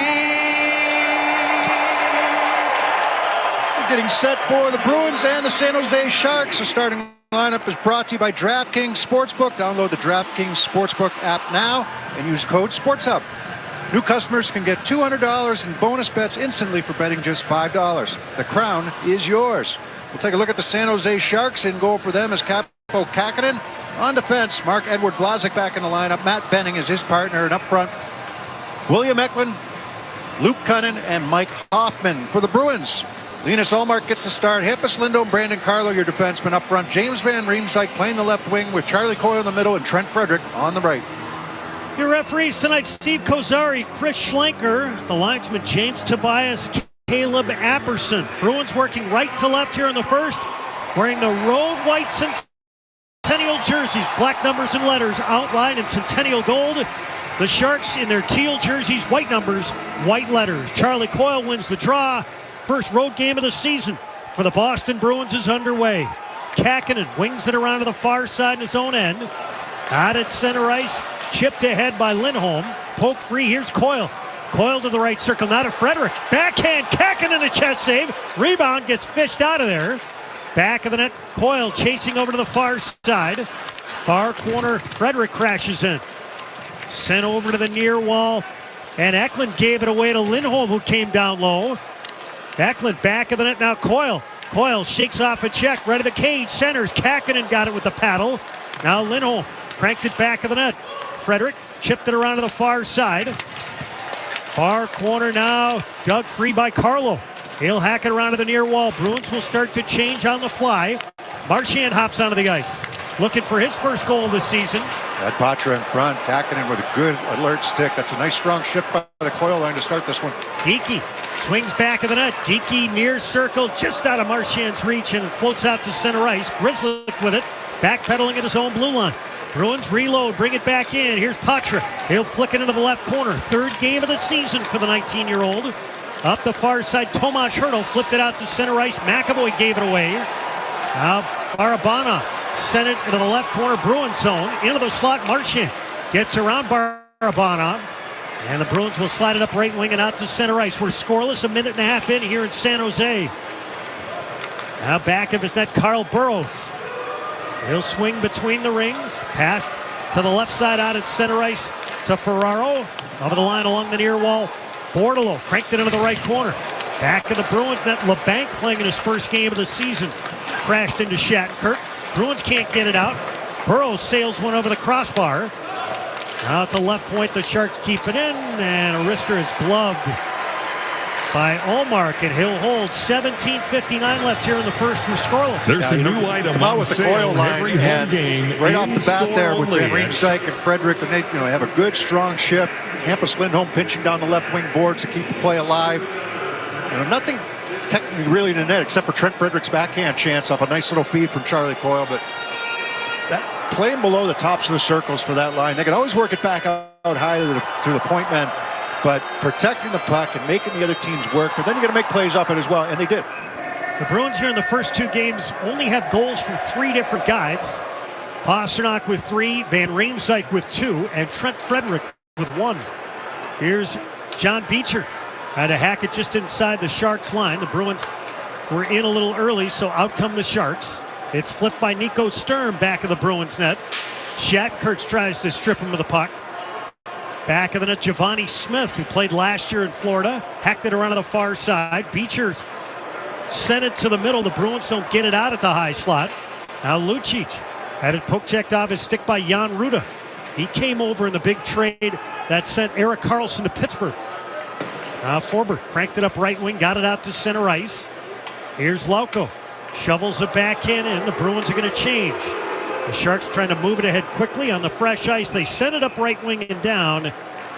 Getting set for the Bruins and the San Jose Sharks. The starting lineup is brought to you by DraftKings Sportsbook. Download the DraftKings Sportsbook app now and use code SportsHub. New customers can get $200 in bonus bets instantly for betting just $5. The crown is yours. We'll take a look at the San Jose Sharks. In goal for them is Capo Kakkonen. On defense, Mark-Edward Vlasic back in the lineup. Matt Benning is his partner. And up front, William Eklund, Luke Cunnin, and Mike Hoffman. For the Bruins, Linus Ullmark gets the start. Hampus Lindholm, Brandon Carlo, your defenseman up front. James Van Riemsdyk playing the left wing with Charlie Coyle in the middle and Trent Frederick on the right. Your referees tonight, Steve Kozari, Chris Schlenker, the linesman James Tobias, Caleb Apperson. Bruins working right to left here in the first, wearing the road white Centennial jerseys, black numbers and letters outlined in Centennial gold. The Sharks in their teal jerseys, white numbers, white letters. Charlie Coyle wins the draw. First road game of the season for the Boston Bruins is underway. Kakkonen wings it around to the far side in his own end. Out at center ice, chipped ahead by Lindholm. Poke free, here's Coyle. Coyle to the right circle, now to Frederick. Backhand, Kakkonen a chest save. Rebound gets fished out of there. Back of the net, Coyle chasing over to the far side. Far corner, Frederick crashes in. Sent over to the near wall, and Eklund gave it away to Lindholm, who came down low. Eklund back of the net now. Coyle shakes off a check right of the cage. Centers. Kakkonen got it with the paddle. Now Lindholm cranked it back of the net. Frederick chipped it around to the far side. Far corner now. Dug free by Carlo. He'll hack it around to the near wall. Bruins will start to change on the fly. Marchand hops onto the ice, looking for his first goal of the season. Got Patra in front. Kakkonen with a good alert stick. That's a nice strong shift by the Coyle line to start this one. Geekie swings back of the net. Geekie near circle, just out of Marchand's reach, and it floats out to center ice. Grzelcyk with it, backpedaling at his own blue line. Bruins reload, bring it back in. Here's Patra. He'll flick it into the left corner. Third game of the season for the 19-year-old. Up the far side, Tomas Hertl flipped it out to center ice. McAvoy gave it away. Now Barabanov sent it into the left corner Bruins zone. Into the slot, Marchand gets around Barabanov. And the Bruins will slide it up right wing and out to center ice. We're scoreless, a minute and a half in here in San Jose. Now back of his net, Carl Burrows. He'll swing between the rings. Pass to the left side out at center ice to Ferraro. Over the line along the near wall. Bordalo cranked it into the right corner. Back to the Bruins net. LeBanc playing in his first game of the season. Crashed into Shattenkirk. Bruins can't get it out. Burrows sails one over the crossbar. Now at the left point, the Sharks keep it in, and Arister is gloved by Ullmark, and he'll hold. 17:59 left here in the first. We're scoreless. There's a new item come out on with the sale Coyle line every home and game. right off the bat there with only. Van Riemsdyk and Frederick, and they have a good strong shift. Hampus Lindholm pinching down the left wing boards to keep the play alive. Nothing technically really in the net except for Trent Frederick's backhand chance off a nice little feed from Charlie Coyle, but that playing below the tops of the circles for that line. They can always work it back out high to the point men, but protecting the puck and making the other teams work, but then you got to make plays off it as well, and they did. The Bruins here in the first two games only have goals from three different guys. Pastrnak with 3, Van Riemsdyk with 2, and Trent Frederick with 1. Here's John Beecher. Had to hack it just inside the Sharks line. The Bruins were in a little early, so out come the Sharks. It's flipped by Nico Sturm back of the Bruins net. Shattenkirk tries to strip him of the puck. Back of the net, Giovanni Smith, who played last year in Florida, hacked it around to the far side. Beecher sent it to the middle. The Bruins don't get it out at the high slot. Now Lucic had it poke checked off his stick by Jan Ruda. He came over in the big trade that sent Erik Karlsson to Pittsburgh. Now Forbert cranked it up right wing, got it out to center ice. Here's Lauko. Shovels it back in, and the Bruins are going to change. The Sharks trying to move it ahead quickly on the fresh ice. They send it up right wing and down,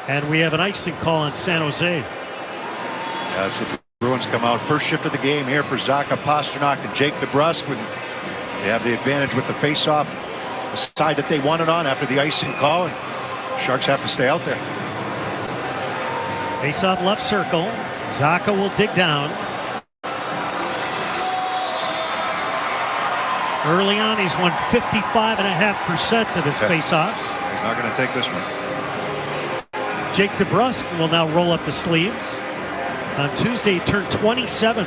and we have an icing call on San Jose. Yeah, so the Bruins come out. First shift of the game here for Zacha Pastrnak and Jake DeBrusk. They have the advantage with the face-off, the side that they wanted on after the icing call, and Sharks have to stay out there. Face-off left circle. Zacha will dig down. Early on, he's won 55.5% of his face-offs. He's not going to take this one. Jake DeBrusk will now roll up the sleeves. On Tuesday, he turned 27.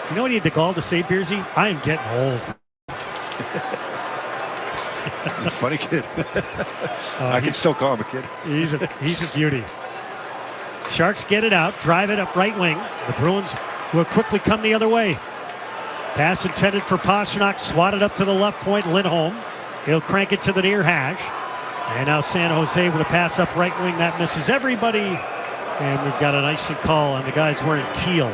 You know what he had the gall to say, Beersy? I am getting old. Funny kid. I can still call him a kid. He's a beauty. Sharks get it out, drive it up right wing. The Bruins will quickly come the other way. Pass intended for Pastrnak, swatted up to the left point, Lindholm. He'll crank it to the near hash. And now San Jose with a pass up right wing. That misses everybody. And we've got an icing call on the guys wearing teal.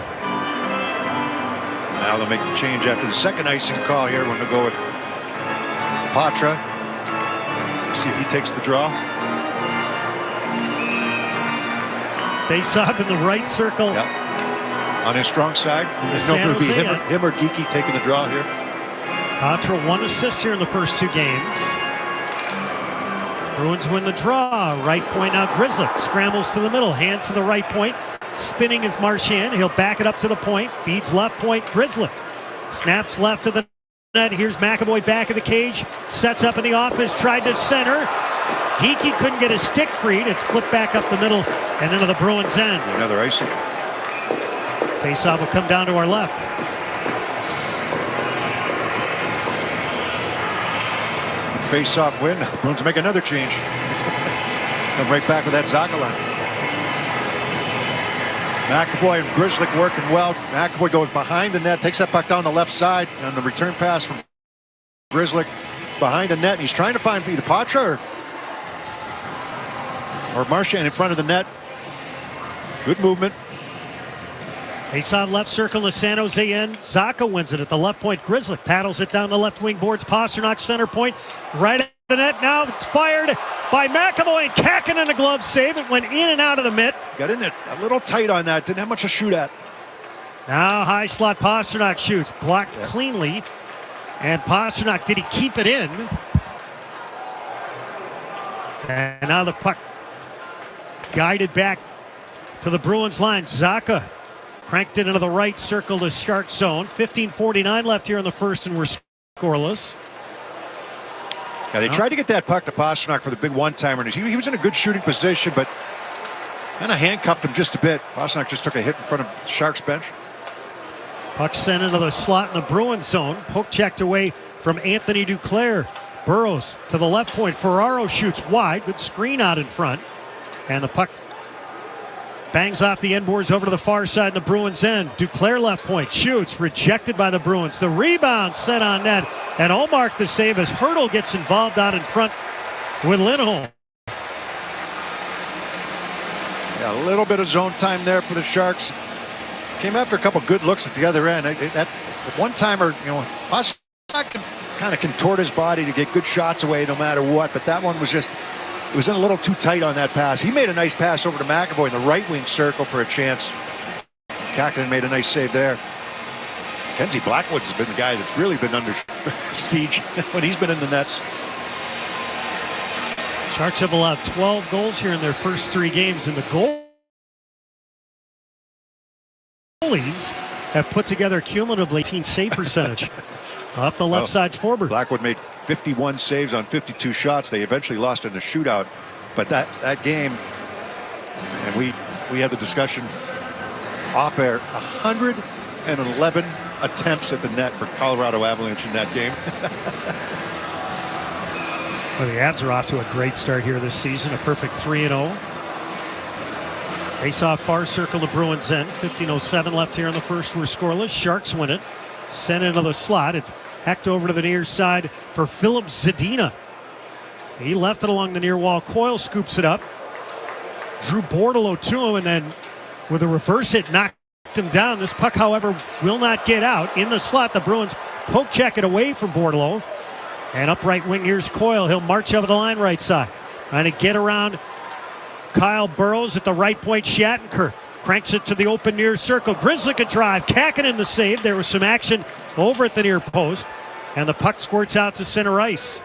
Now they'll make the change after the second icing call here when they'll go with Patra. See if he takes the draw. Face off in the right circle. Yep. On his strong side. I don't know if it would be him or Geekie taking the draw here. Patra 1 assist here in the first 2 games. Bruins win the draw. Right point now. Grzelcyk scrambles to the middle. Hands to the right point. Spinning is Marchand. He'll back it up to the point. Feeds left point. Grzelcyk snaps left to the net. Here's McAvoy back of the cage. Sets up in the office. Tried to center. Geekie couldn't get his stick freed. It's flipped back up the middle and into the Bruins end. Another icing. Faceoff will come down to our left. face-off win. Bruins make another change. Come right back with that Zacha line. McAvoy and Grzelcyk working well. McAvoy goes behind the net, takes that puck down the left side, and the return pass from Grzelcyk behind the net. And he's trying to find either Patra or Marchand in front of the net. Good movement. Face on left circle in the San Jose end. Zacha wins it at the left point. Grzelcyk paddles it down the left wing boards. Pastrnak center point. Right at the net. Now it's fired by McAvoy, and Kakkonen a glove save. It went in and out of the mitt. Got in it a little tight on that. Didn't have much to shoot at. Now high slot Pastrnak shoots. Blocked cleanly. And Pastrnak, did he keep it in? And now the puck guided back to the Bruins line. Zacha cranked it into the right circle to Shark zone. 15:49 left here in the first, and we're scoreless. Yeah, they tried to get that puck to Pastrnak for the big one-timer. He was in a good shooting position, but kind of handcuffed him just a bit. Pastrnak just took a hit in front of the Sharks bench. Puck sent into the slot in the Bruins zone. Poke checked away from Anthony Duclair. Burrows to the left point. Ferraro shoots wide. Good screen out in front. And the puck bangs off the end boards over to the far side in the Bruins end. Duclair left point shoots, rejected by the Bruins. The rebound set on net, and Ullmark the save as Hertl gets involved out in front with Lindholm. Yeah, a little bit of zone time there for the Sharks. Came after a couple good looks at the other end. That one-timer, Pastrnak can kind of contort his body to get good shots away no matter what, but that one was just, it was in a little too tight on that pass. He made a nice pass over to McAvoy in the right wing circle for a chance. Kakkonen made a nice save there. Kenzie Blackwood's been the guy that's really been under siege when he's been in the nets. Sharks have allowed 12 goals here in their first 3 games, and the goalies have put together cumulatively 18 save percentage. Up the left side forward. Blackwood made 51 saves on 52 shots. They eventually lost in a shootout. But that game, and we had the discussion off air, 111 attempts at the net for Colorado Avalanche in that game. Well, the Avs are off to a great start here this season. A perfect 3-0. Face-off far circle, the Bruins end. 15:07 left here in the first. We're scoreless. Sharks win it. Sent into the slot. It's hacked over to the near side for Philip Zadina. He left it along the near wall. Coyle scoops it up. Drew Bordelot to him, and then with a reverse hit, knocked him down. This puck, however, will not get out. In the slot, the Bruins poke check it away from Bordelot. And up right wing, here's Coyle. He'll march over the line right side. Trying to get around Kyle Burrows at the right point. Shattenkirk cranks it to the open near circle. Grzelcyk a drive. Kakkonen the save. There was some action over at the near post. And the puck squirts out to center ice.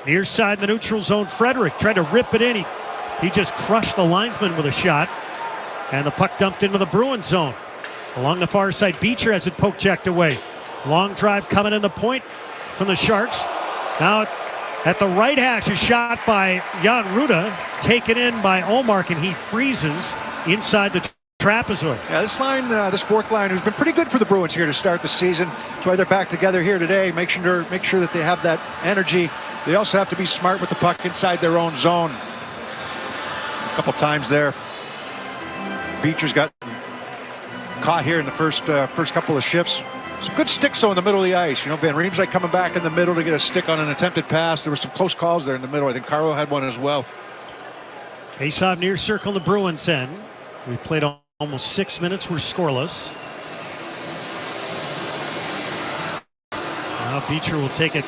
Near side in the neutral zone, Frederick tried to rip it in. He just crushed the linesman with a shot. And the puck dumped into the Bruins zone. Along the far side, Beecher has it poke checked away. Long drive coming in the point from the Sharks. Now at the right hash, a shot by Jan Ruda, taken in by Ullmark, and he freezes inside the trapezoid. Yeah, this line, this fourth line, has been pretty good for the Bruins here to start the season. That's why they're back together here today. Make sure that they have that energy. They also have to be smart with the puck inside their own zone. A couple times there, Beecher's got caught here in the first couple of shifts. Some good sticks though in the middle of the ice. Van Riemsdyk coming back in the middle to get a stick on an attempted pass. There were some close calls there in the middle. I think Carlo had one as well. Face-off near circle in the Bruins end. We played almost 6 minutes. We're scoreless. Now Beecher will take it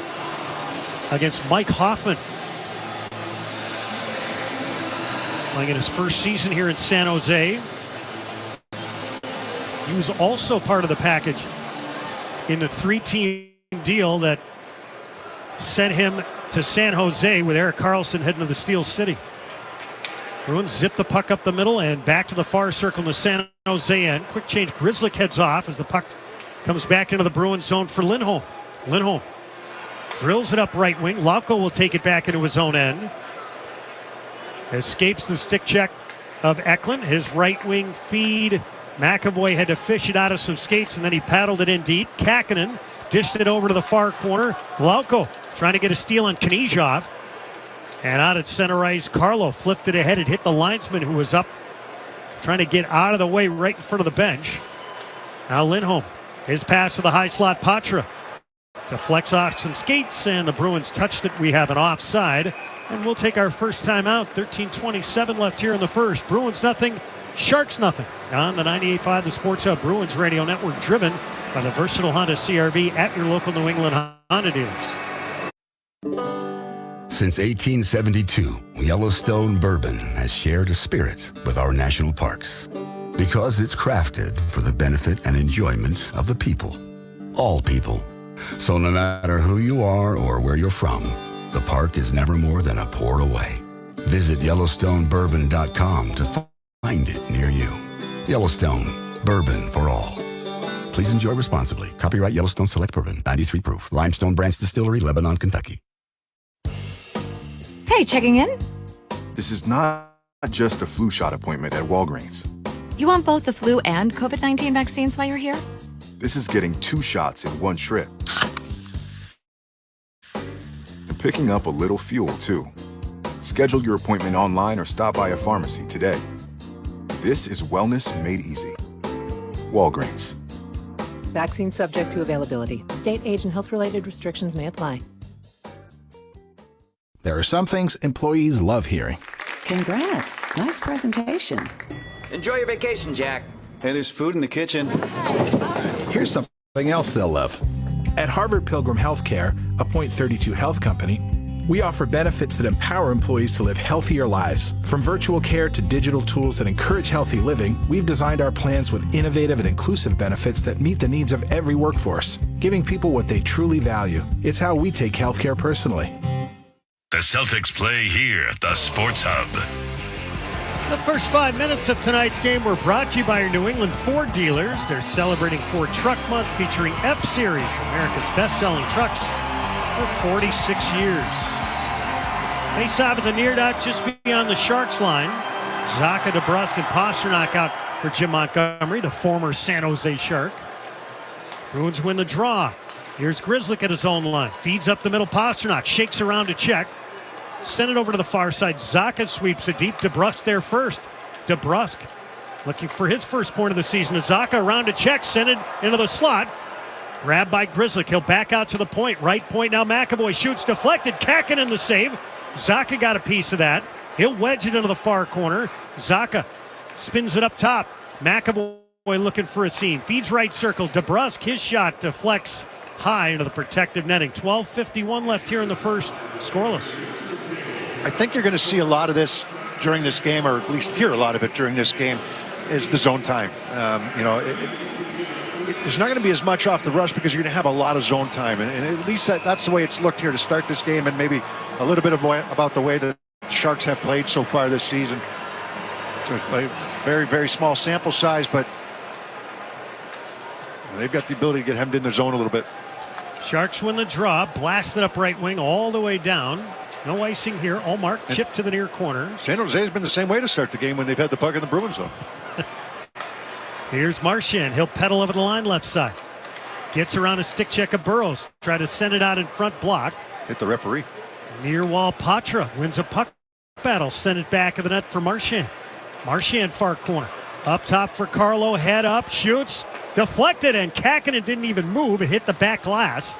against Mike Hoffman. Playing in his first season here in San Jose. He was also part of the package in the 3-team deal that sent him to San Jose with Erik Karlsson heading to the Steel City. Bruins zip the puck up the middle and back to the far circle in the San Jose end. Quick change. Grzelcyk heads off as the puck comes back into the Bruins zone for Lindholm. Lindholm drills it up right wing. Lauko will take it back into his own end. Escapes the stick check of Eklund. His right wing feed. McAvoy had to fish it out of some skates, and then he paddled it in deep. Kakkonen dished it over to the far corner. Lauko trying to get a steal on Knyzhov. And out at center ice, Carlo flipped it ahead. It hit the linesman who was up, trying to get out of the way right in front of the bench. Now Lindholm, his pass to the high slot, Patra deflects off some skates, and the Bruins touched it. We have an offside, and we'll take our first time out. 13:27 left here in the first. Bruins nothing, Sharks nothing. On the 98.5 The Sports Hub Bruins Radio Network, driven by the versatile Honda CRV at your local New England Honda dealers. Since 1872, Yellowstone Bourbon has shared a spirit with our national parks because it's crafted for the benefit and enjoyment of the people, all people. So no matter who you are or where you're from, the park is never more than a pour away. Visit YellowstoneBourbon.com to find it near you. Yellowstone, bourbon for all. Please enjoy responsibly. Copyright Yellowstone Select Bourbon, 93 proof. Limestone Branch Distillery, Lebanon, Kentucky. Hey, checking in? This is not just a flu shot appointment at Walgreens. You want both the flu and COVID-19 vaccines while you're here? This is getting 2 shots in one trip. And picking up a little fuel, too. Schedule your appointment online or stop by a pharmacy today. This is wellness made easy. Walgreens. Vaccine subject to availability. State, age, and health-related restrictions may apply. There are some things employees love hearing. Congrats. Nice presentation. Enjoy your vacation, Jack. Hey, there's food in the kitchen. Here's something else they'll love. At Harvard Pilgrim Healthcare, a Point 32 health company, we offer benefits that empower employees to live healthier lives. From virtual care to digital tools that encourage healthy living, we've designed our plans with innovative and inclusive benefits that meet the needs of every workforce, giving people what they truly value. It's how we take healthcare personally. The Celtics play here at the Sports Hub. The first 5 minutes of tonight's game were brought to you by your New England Ford dealers. They're celebrating Ford Truck Month, featuring F-Series, America's best-selling trucks, for 46 years. Face off at the near dot just beyond the Sharks line. Zacha, DeBrusk, and Pasternak out for Jim Montgomery, the former San Jose Shark. Bruins win the draw. Here's Grzelcyk at his own line. Feeds up the middle. Pasternak shakes around to check. Send it over to the far side. Zacha sweeps it deep. DeBrusk there first. DeBrusk looking for his first point of the season. Zacha around to check. Send it into the slot. Grabbed by Grzelcyk. He'll back out to the point. Right point now. McAvoy shoots deflected. Kakinen the save. Zacha got a piece of that. He'll wedge it into the far corner. Zacha spins it up top. McAvoy looking for a seam. Feeds right circle. DeBrusk, his shot deflects high into the protective netting. 12:51 left here in the first. Scoreless. I think you're going to see a lot of this during this game, or at least hear a lot of it during this game, is the zone time. There's not going to be as much off the rush because you're going to have a lot of zone time. And at least that's the way it's looked here to start this game, and maybe a little bit about the way the Sharks have played so far this season. It's a very, very small sample size, but they've got the ability to get hemmed in their zone a little bit. Sharks win the draw. Blasted up right wing all the way down. No icing here. Allmark chipped to the near corner. San Jose has been the same way to start the game when they've had the puck in the Bruins zone. Here's Marchand. He'll pedal over the line left side. Gets around a stick check of Burrows. Try to send it out in front, block. Hit the referee. Near wall, Patra wins a puck battle. Send it back of the net for Marchand. Marchand far corner. Up top for Carlo. Head up. Shoots. Deflected, and Kakinen didn't even move. It hit the back glass.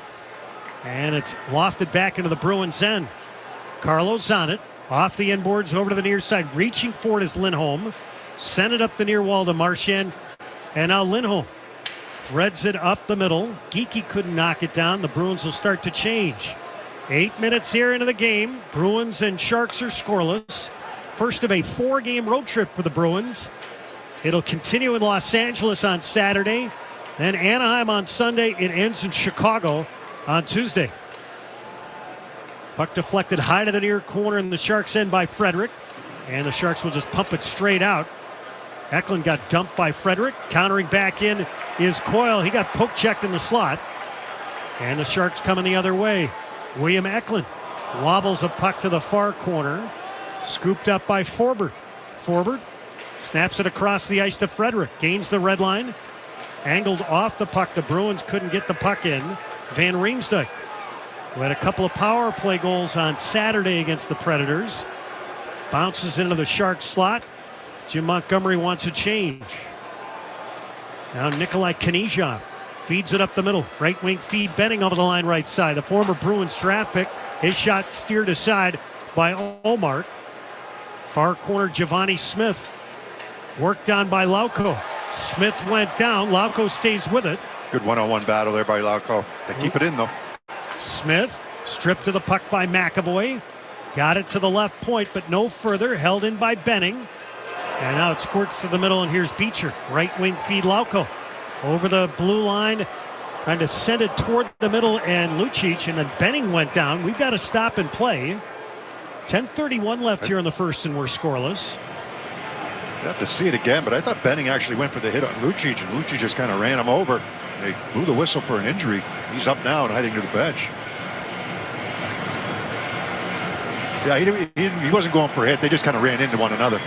And it's lofted back into the Bruins' end. Carlo's on it. Off the inboards over to the near side. Reaching for it is Lindholm. Send it up the near wall to Marchand. And now Lindholm threads it up the middle. Geekie couldn't knock it down. The Bruins will start to change. 8 minutes here into the game. Bruins and Sharks are scoreless. First of a 4-game road trip for the Bruins. It'll continue in Los Angeles on Saturday. Then Anaheim on Sunday. It ends in Chicago on Tuesday. Puck deflected high to the near corner in the Sharks' end by Frederick. And the Sharks will just pump it straight out. Eklund got dumped by Frederick. Countering back in is Coyle. He got poke checked in the slot. And the Sharks coming the other way. William Eklund wobbles a puck to the far corner. Scooped up by Forbert. Forbert snaps it across the ice to Frederick. Gains the red line. Angled off the puck. The Bruins couldn't get the puck in. Van Riemsdyk who had a couple of power play goals on Saturday against the Predators. Bounces into the Sharks slot. Jim Montgomery wants a change. Now Nikolai Knizia feeds it up the middle. Right wing feed, Benning over the line right side. The former Bruins draft pick. His shot steered aside by Olmark. Far corner, Giovanni Smith. Worked on by Lauko. Smith went down. Lauko stays with it. Good one-on-one battle there by Lauko. They keep it in, though. Smith stripped to the puck by McAvoy. Got it to the left point, but no further. Held in by Benning. And now it squirts to the middle, and here's Beecher. Right wing feed, Lauko. Over the blue line, trying to send it toward the middle, and Lucic, and then Benning went down. We've got to stop and play. 10:31 left here in the first, and we're scoreless. You have to see it again, but I thought Benning actually went for the hit on Lucic, and Lucic just kind of ran him over. They blew the whistle for an injury. He's up now and heading to the bench. Yeah, he wasn't going for a hit. They just kind of ran into one another.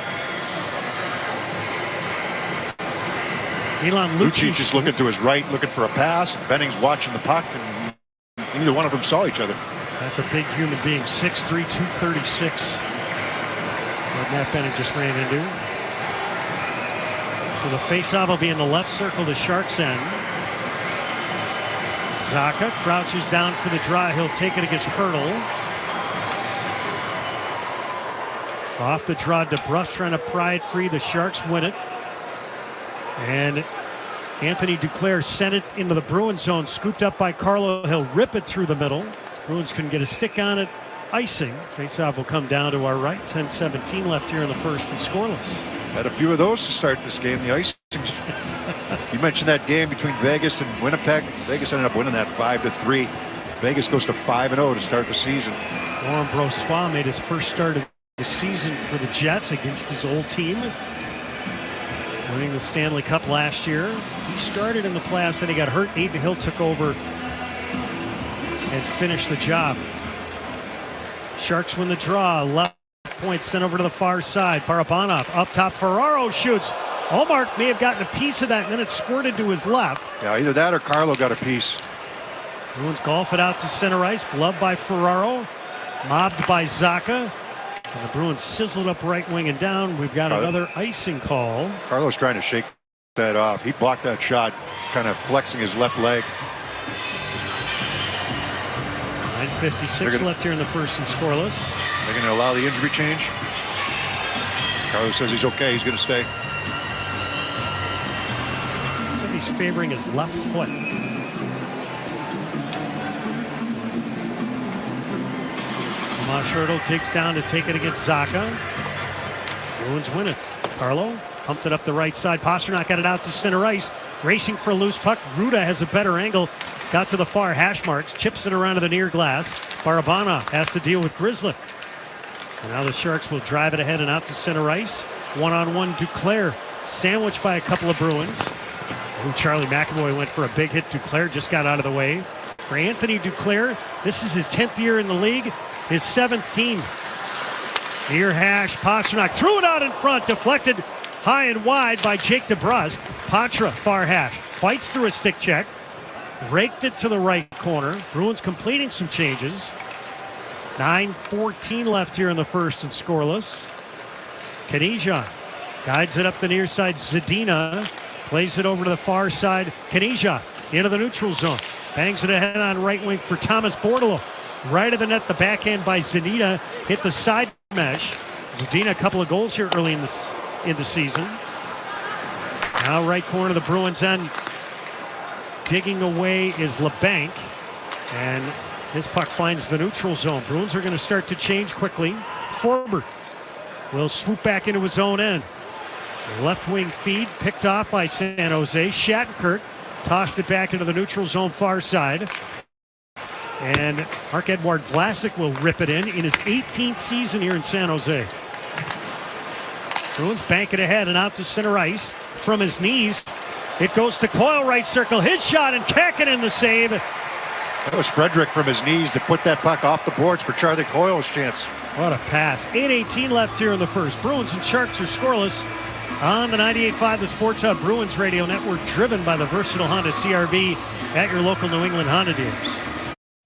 Milan Lucic is looking to his right, looking for a pass. Benning's watching the puck, and neither one of them saw each other. That's a big human being, 6'3", 236. What Matt Benning just ran into. So the faceoff will be in the left circle to Sharks end. Zacha crouches down for the draw. He'll take it against Hurdle. Off the draw, DeBrusk trying to pry it free. The Sharks win it. And Anthony Duclair sent it into the Bruins zone, scooped up by Carlo. He'll rip it through the middle. Bruins couldn't get a stick on it. Icing. Faceoff will come down to our right. 10:17 left here in the first and scoreless. Had a few of those to start this game. The icings. You mentioned that game between Vegas and Winnipeg. Vegas ended up winning that 5-3. Vegas goes to 5-0 to start the season. Laurent Brossoit made his first start of the season for the Jets against his old team, winning the Stanley Cup last year. He started in the playoffs and he got hurt. Aiden Hill took over and finished the job. Sharks win the draw. Left point sent over to the far side. Barabanov up top. Ferraro shoots. Olmark may have gotten a piece of that, and then it squirted to his left. Yeah, either that or Carlo got a piece. Bruins golf it out to center ice. Glove by Ferraro. Mobbed by Zacha. And the Bruins sizzled up right wing and down. We've got another icing call. Carlo's trying to shake that off. He blocked that shot, kind of flexing his left leg. 9:56 left here in the first and scoreless. They're going to allow the injury change. Carlo says he's okay. He's going to stay. He's favoring his left foot. Tomas Hertl digs down to take it against Zacha. Bruins win it. Carlo pumped it up the right side. Pasternak got it out to center ice. Racing for a loose puck. Ruda has a better angle. Got to the far hash marks. Chips it around to the near glass. Barabanov has to deal with Grizzly. And now the Sharks will drive it ahead and out to center ice. One-on-one Duclair. Sandwiched by a couple of Bruins. Charlie McAvoy went for a big hit. Duclair just got out of the way. For Anthony Duclair, this is his 10th year in the league, his 17th. Near hash, Pasternak threw it out in front, deflected high and wide by Jake DeBrusk. Patra, far hash, fights through a stick check, raked it to the right corner. Bruins completing some changes. 9:14 left here in the first and scoreless. Knizia guides it up the near side. Zadina plays it over to the far side. Knizia into the neutral zone. Bangs it ahead on right wing for Thomas Bordalo. Right of the net, the backhand by Zanita. Hit the side mesh. Zadina, a couple of goals here early in the season. Now right corner, the Bruins end. Digging away is LeBanc. And his puck finds the neutral zone. Bruins are going to start to change quickly. Forbert will swoop back into his own end. Left wing feed picked off by San Jose. Shattenkirk tossed it back into the neutral zone far side. And Marc-Edouard Vlasic will rip it in his 18th season here in San Jose. Bruins bank it ahead and out to center ice. From his knees, it goes to Coyle, right circle. His shot, and Kakinen the save. That was Frederick from his knees that put that puck off the boards for Charlie Coyle's chance. What a pass. 8:18 left here in the first. Bruins and Sharks are scoreless on the 98.5 The Sports Hub Bruins Radio Network, driven by the versatile Honda CR-V at your local New England Honda dealers.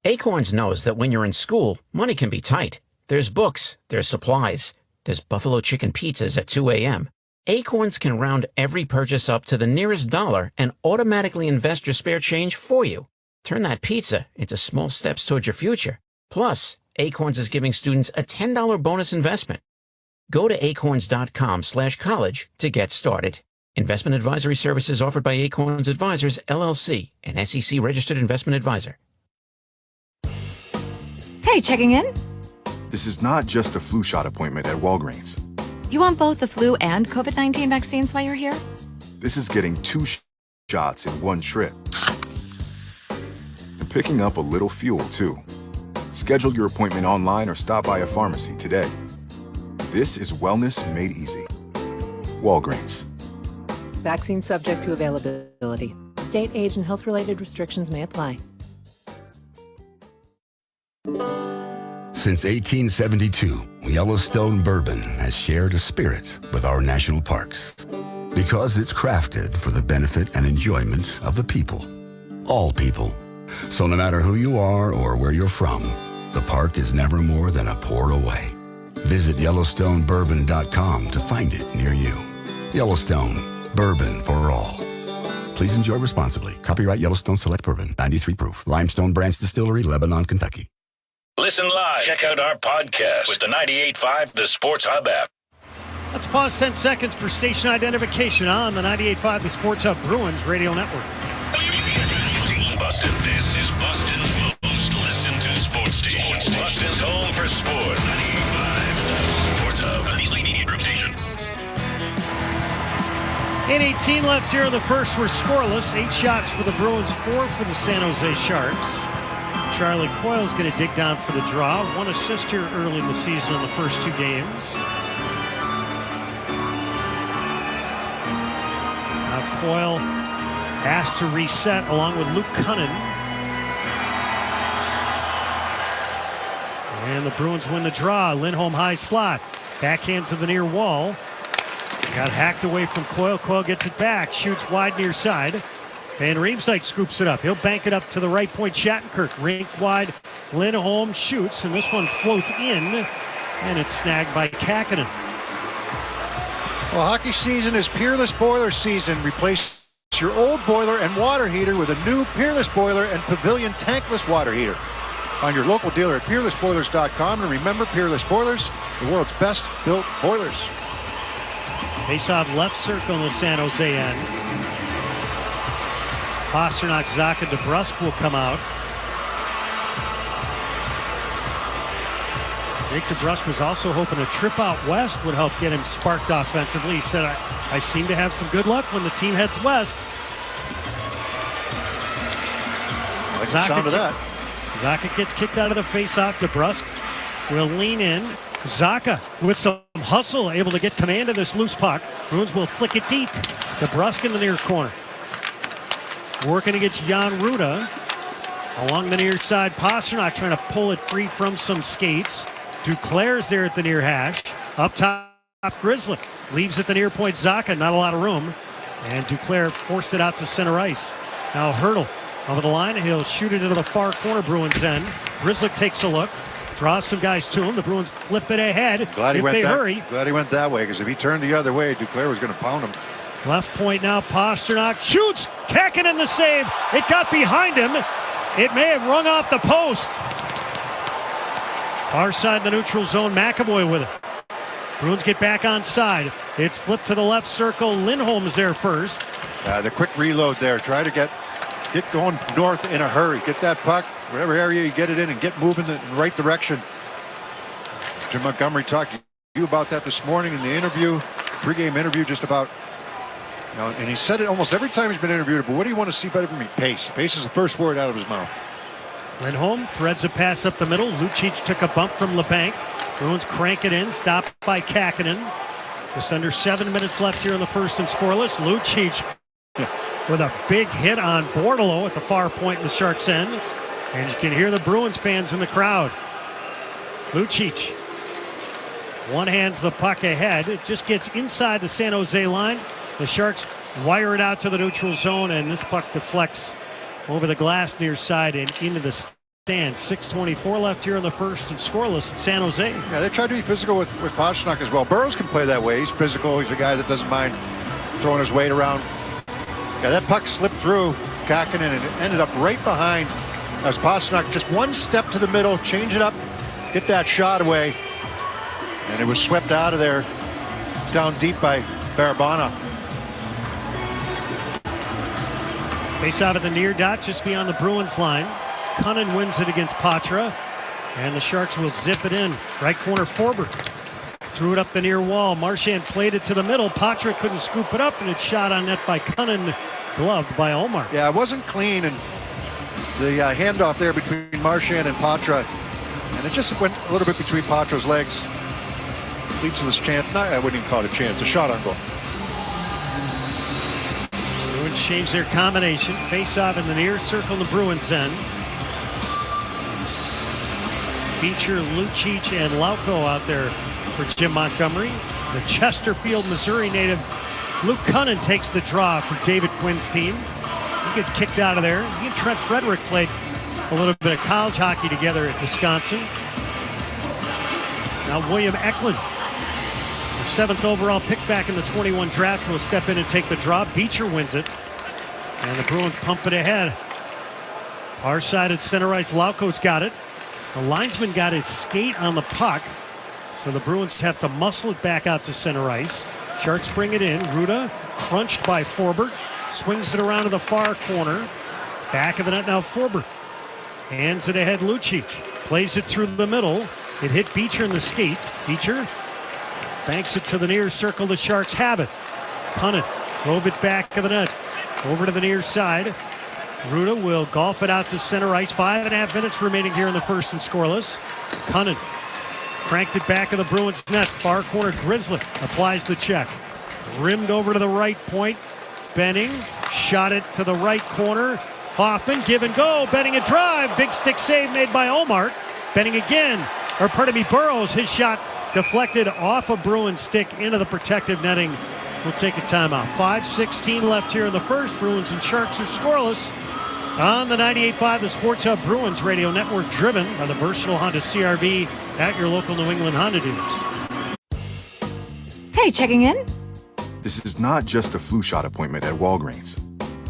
Acorns knows that when you're in school, money can be tight. There's books, there's supplies, there's buffalo chicken pizzas at 2 a.m. Acorns can round every purchase up to the nearest dollar and automatically invest your spare change for you. Turn that pizza into small steps towards your future. Plus, Acorns is giving students a $10 bonus investment. Go to acorns.com/college to get started. Investment advisory services offered by Acorns Advisors, LLC, an SEC-registered investment advisor. Hey, checking in? This is not just a flu shot appointment at Walgreens. You want both the flu and COVID-19 vaccines while you're here? This is getting 2 shots in one trip. And picking up a little fuel, too. Schedule your appointment online or stop by a pharmacy today. This is wellness made easy. Walgreens. Vaccine subject to availability. State, age, and health-related restrictions may apply. Since 1872, Yellowstone bourbon has shared a spirit with our national parks because it's crafted for the benefit and enjoyment of the people, all people. So no matter who you are or where you're from, the park is never more than a pour away. Visit YellowstoneBourbon.com to find it near you. Yellowstone, bourbon for all. Please enjoy responsibly. Copyright Yellowstone Select Bourbon, 93 proof. Limestone Branch Distillery, Lebanon, Kentucky. Listen live. Check out our podcast with the 98.5 The Sports Hub app. Let's pause 10 seconds for station identification on the 98.5 The Sports Hub Bruins Radio Network. Boston, this is Boston's most listened to sports station. Boston's home for sports. 98.5 The Sports Hub. An easily media group station. 8:18 left here in the first. We're scoreless. 8 shots for the Bruins, 4 for the San Jose Sharks. Charlie Coyle's going to dig down for the draw. 1 assist here early in the season in the first 2 games. Now Coyle asked to reset along with Luke Cunnin. And the Bruins win the draw. Lindholm high slot. Backhands to the near wall. Got hacked away from Coyle. Coyle gets it back. Shoots wide near side. And Riemsdyk scoops it up. He'll bank it up to the right point. Shattenkirk rink wide. Lindholm shoots, and this one floats in, and it's snagged by Kakkonen. Well, hockey season is Peerless Boiler season. Replace your old boiler and water heater with a new Peerless Boiler and Pavilion tankless water heater. Find your local dealer at peerlessboilers.com, and remember, Peerless Boilers, the world's best built boilers. Face-off left circle in the San Jose end. Pasternak, Zacha, DeBrusk will come out. Nick DeBrusk was also hoping a trip out west would help get him sparked offensively. He said, I seem to have some good luck when the team heads west. I like the sound of that. Zacha gets kicked out of the face-off. DeBrusk will lean in. Zacha with some hustle, able to get command of this loose puck. Bruins will flick it deep. DeBrusk in the near corner. Working against Jan Ruda. Along the near side, Pasternak trying to pull it free from some skates. Duclair's there at the near hash. Up top, Grizzly. Leaves at the near point, Zacha, not a lot of room. And Duclair forced it out to center ice. Now Hurdle over the line. He'll shoot it into the far corner, Bruins end. Grizzly takes a look. Draws some guys to him. The Bruins flip it ahead if they hurry. Glad he went that way, because if he turned the other way, Duclair was going to pound him. Left point now, Pasternak shoots. Kakkonen the save. It got behind him. It may have rung off the post. Far side of the neutral zone, McAvoy with it. Bruins get back on side. It's flipped to the left circle. Lindholm's there first. The quick reload there. Try to get going north in a hurry. Get that puck, whatever area you get it in, and get moving in the right direction. Jim Montgomery talked to you about that this morning in the interview, pregame interview, just about, and he said it almost every time he's been interviewed, but what do you want to see better from me? Pace. Pace is the first word out of his mouth. Lindholm threads a pass up the middle. Lucic took a bump from LeBanc. Bruins crank it in, stopped by Kakkonen. Just under 7 minutes left here in the first and scoreless. Lucic with a big hit on Bordeleau at the far point in the Sharks' end. And you can hear the Bruins fans in the crowd. Lucic one hands the puck ahead. It just gets inside the San Jose line. The Sharks wire it out to the neutral zone, and this puck deflects over the glass near side and into the stand. 6:24 left here in the first and scoreless in San Jose. Yeah, they tried to be physical with Pastrnak as well. Burroughs can play that way. He's physical. He's a guy that doesn't mind throwing his weight around. Yeah, that puck slipped through Kakkonen and it ended up right behind as Pastrnak just one step to the middle, change it up, get that shot away, and it was swept out of there down deep by Barabanov. Face out of the near dot just beyond the Bruins line. Cunnin wins it against Patra, and the Sharks will zip it in. Right corner, Forbert threw it up the near wall. Marchand played it to the middle. Patra couldn't scoop it up, and it's shot on net by Cunnin, gloved by Olmark. Yeah, it wasn't clean, and the handoff there between Marchand and Patra, and it just went a little bit between Patra's legs. Leads to this chance. I wouldn't even call it a chance. A shot on goal. Bruins change their combination. Face off in the near circle, the Bruins end. Beecher, Lucic, and Lauko out there for Jim Montgomery. The Chesterfield, Missouri native Luke Cunnin takes the draw for David Quinn's team. He gets kicked out of there. He and Trent Frederick played a little bit of college hockey together at Wisconsin. Now William Eklund, the 7th overall pick back in the 21 draft, will step in and take the draw. Beecher wins it, and the Bruins pump it ahead. Far side at center ice, Lauko's got it. The linesman got his skate on the puck, so the Bruins have to muscle it back out to center ice. Sharks bring it in. Ruda crunched by Forbert. Swings it around to the far corner. Back of the net now, Forbert. Hands it ahead, Lucic. Plays it through the middle. It hit Beecher in the skate. Beecher banks it to the near circle. The Sharks have it. Cunnin drove it back of the net. Over to the near side. Ruda will golf it out to center ice. 5.5 minutes remaining here in the first and scoreless. Cunnin cranked it back of the Bruins net. Far corner, Grizzly applies the check. Rimmed over to the right point. Benning shot it to the right corner. Hoffman give and go. Benning a drive. Big stick save made by Olmark. Benning again. Or pardon me, Burroughs. His shot deflected off a Bruins stick into the protective netting. We'll take a timeout. 5:16 left here in the first. Bruins and Sharks are scoreless. On the 98.5, the Sports Hub Bruins Radio Network, driven by the versatile Honda CR-V at your local New England Honda dealers. Hey, checking in? This is not just a flu shot appointment at Walgreens.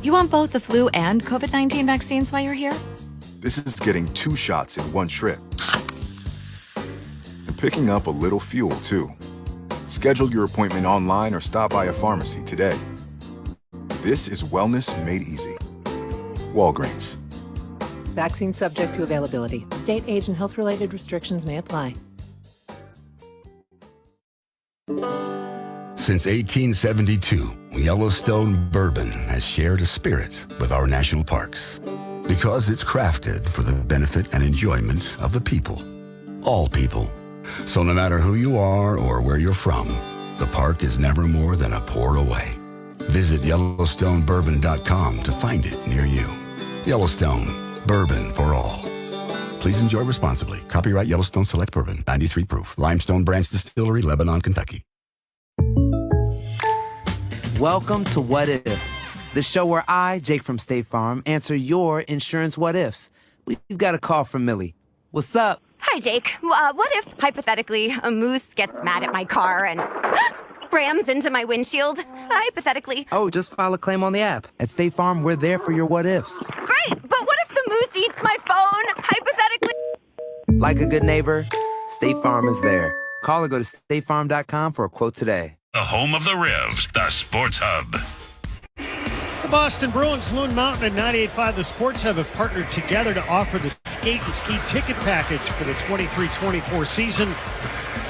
You want both the flu and COVID-19 vaccines while you're here? This is getting 2 shots in one trip. And picking up a little fuel, too. Schedule your appointment online or stop by a pharmacy today. This is wellness made easy. Walgreens. Vaccine subject to availability. State, age, and health-related restrictions may apply. Since 1872, Yellowstone Bourbon has shared a spirit with our national parks because it's crafted for the benefit and enjoyment of the people, all people. So no matter who you are or where you're from, the park is never more than a pour away. Visit YellowstoneBourbon.com to find it near you. Yellowstone, bourbon for all. Please enjoy responsibly. Copyright Yellowstone Select Bourbon, 93 proof. Limestone Branch Distillery, Lebanon, Kentucky. Welcome to What If, the show where I, Jake from State Farm, answer your insurance what ifs. We've got a call from Millie. What's up? Hi, Jake. What if, hypothetically, a moose gets mad at my car and rams into my windshield? Hypothetically. Oh, just file a claim on the app. At State Farm, we're there for your what ifs. Great, but what if the moose eats my phone? Hypothetically. Like a good neighbor, State Farm is there. Call or go to statefarm.com for a quote today. The home of the Revs, the Sports Hub. The Boston Bruins, Loon Mountain, and 98.5 The Sports Hub have partnered together to offer the Skate and Ski ticket package for the 23-24 season.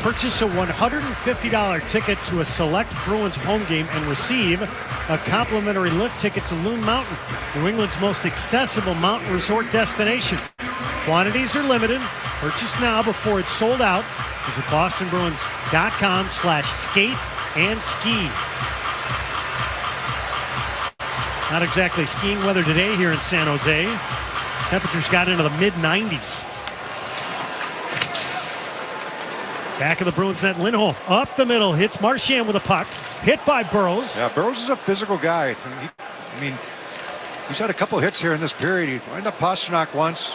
Purchase a $150 ticket to a select Bruins home game and receive a complimentary lift ticket to Loon Mountain, New England's most accessible mountain resort destination. Quantities are limited. Purchase now before it's sold out. Visit bostonbruins.com/skate and ski. Not exactly skiing weather today here in San Jose. Temperatures got into the mid-90s. Back of the Bruins net, Lindholm up the middle, hits Marchand with a puck, hit by Burroughs. Yeah, Burroughs is a physical guy. He's had a couple hits here in this period. He lined up Pastrnak once.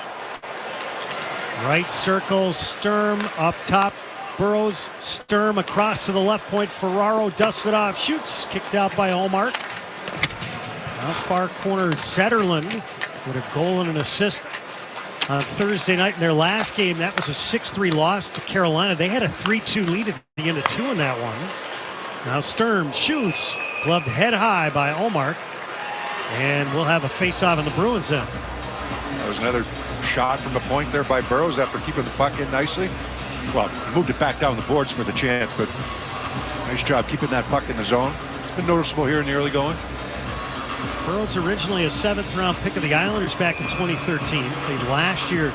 Right circle, Sturm up top. Burrows, Sturm across to the left point. Ferraro dusts it off, shoots, kicked out by Olmark. Out far corner, Zetterlund with a goal and an assist on Thursday night in their last game. That was a 6-3 loss to Carolina. They had a 3-2 lead at the end of 2 in that one. Now Sturm shoots, gloved head high by Olmark. And we'll have a face-off in the Bruins end. That was another shot from the point there by Burrows after keeping the puck in nicely. Well, he moved it back down the boards for the chance, but nice job keeping that puck in the zone. It's been noticeable here in the early going. Burrows originally a 7th-round pick of the Islanders back in 2013. Played last year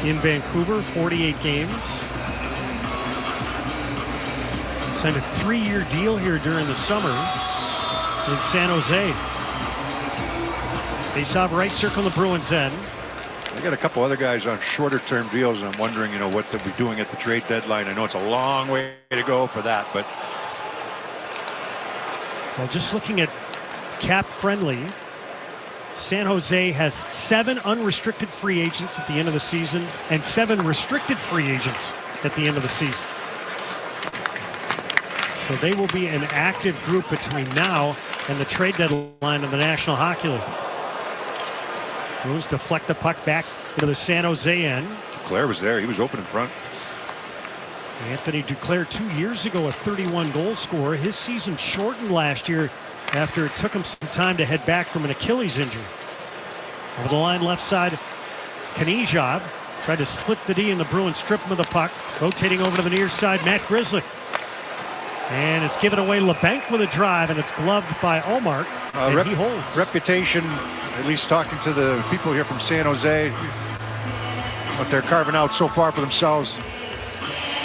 in Vancouver, 48 games. Signed a 3-year deal here during the summer in San Jose. Face-off right circle in the Bruins end. They got a couple other guys on shorter-term deals, and I'm wondering, what they'll be doing at the trade deadline. I know it's a long way to go for that, but well, just looking at cap friendly, San Jose has 7 unrestricted free agents at the end of the season and 7 restricted free agents at the end of the season. So they will be an active group between now and the trade deadline of the National Hockey League. Bruins deflect the puck back into the San Jose end. Duclair was there. He was open in front. Anthony Duclair, 2 years ago, a 31-goal scorer. His season shortened last year after it took him some time to head back from an Achilles injury. Over the line left side, Knizhov tried to split the D, and the Bruins strip him of the puck. Rotating over to the near side, Matt Grzelcyk. And it's given away. LeBanc with a drive, and it's gloved by Olmark, and he holds. Reputation, at least talking to the people here from San Jose, what they're carving out so far for themselves.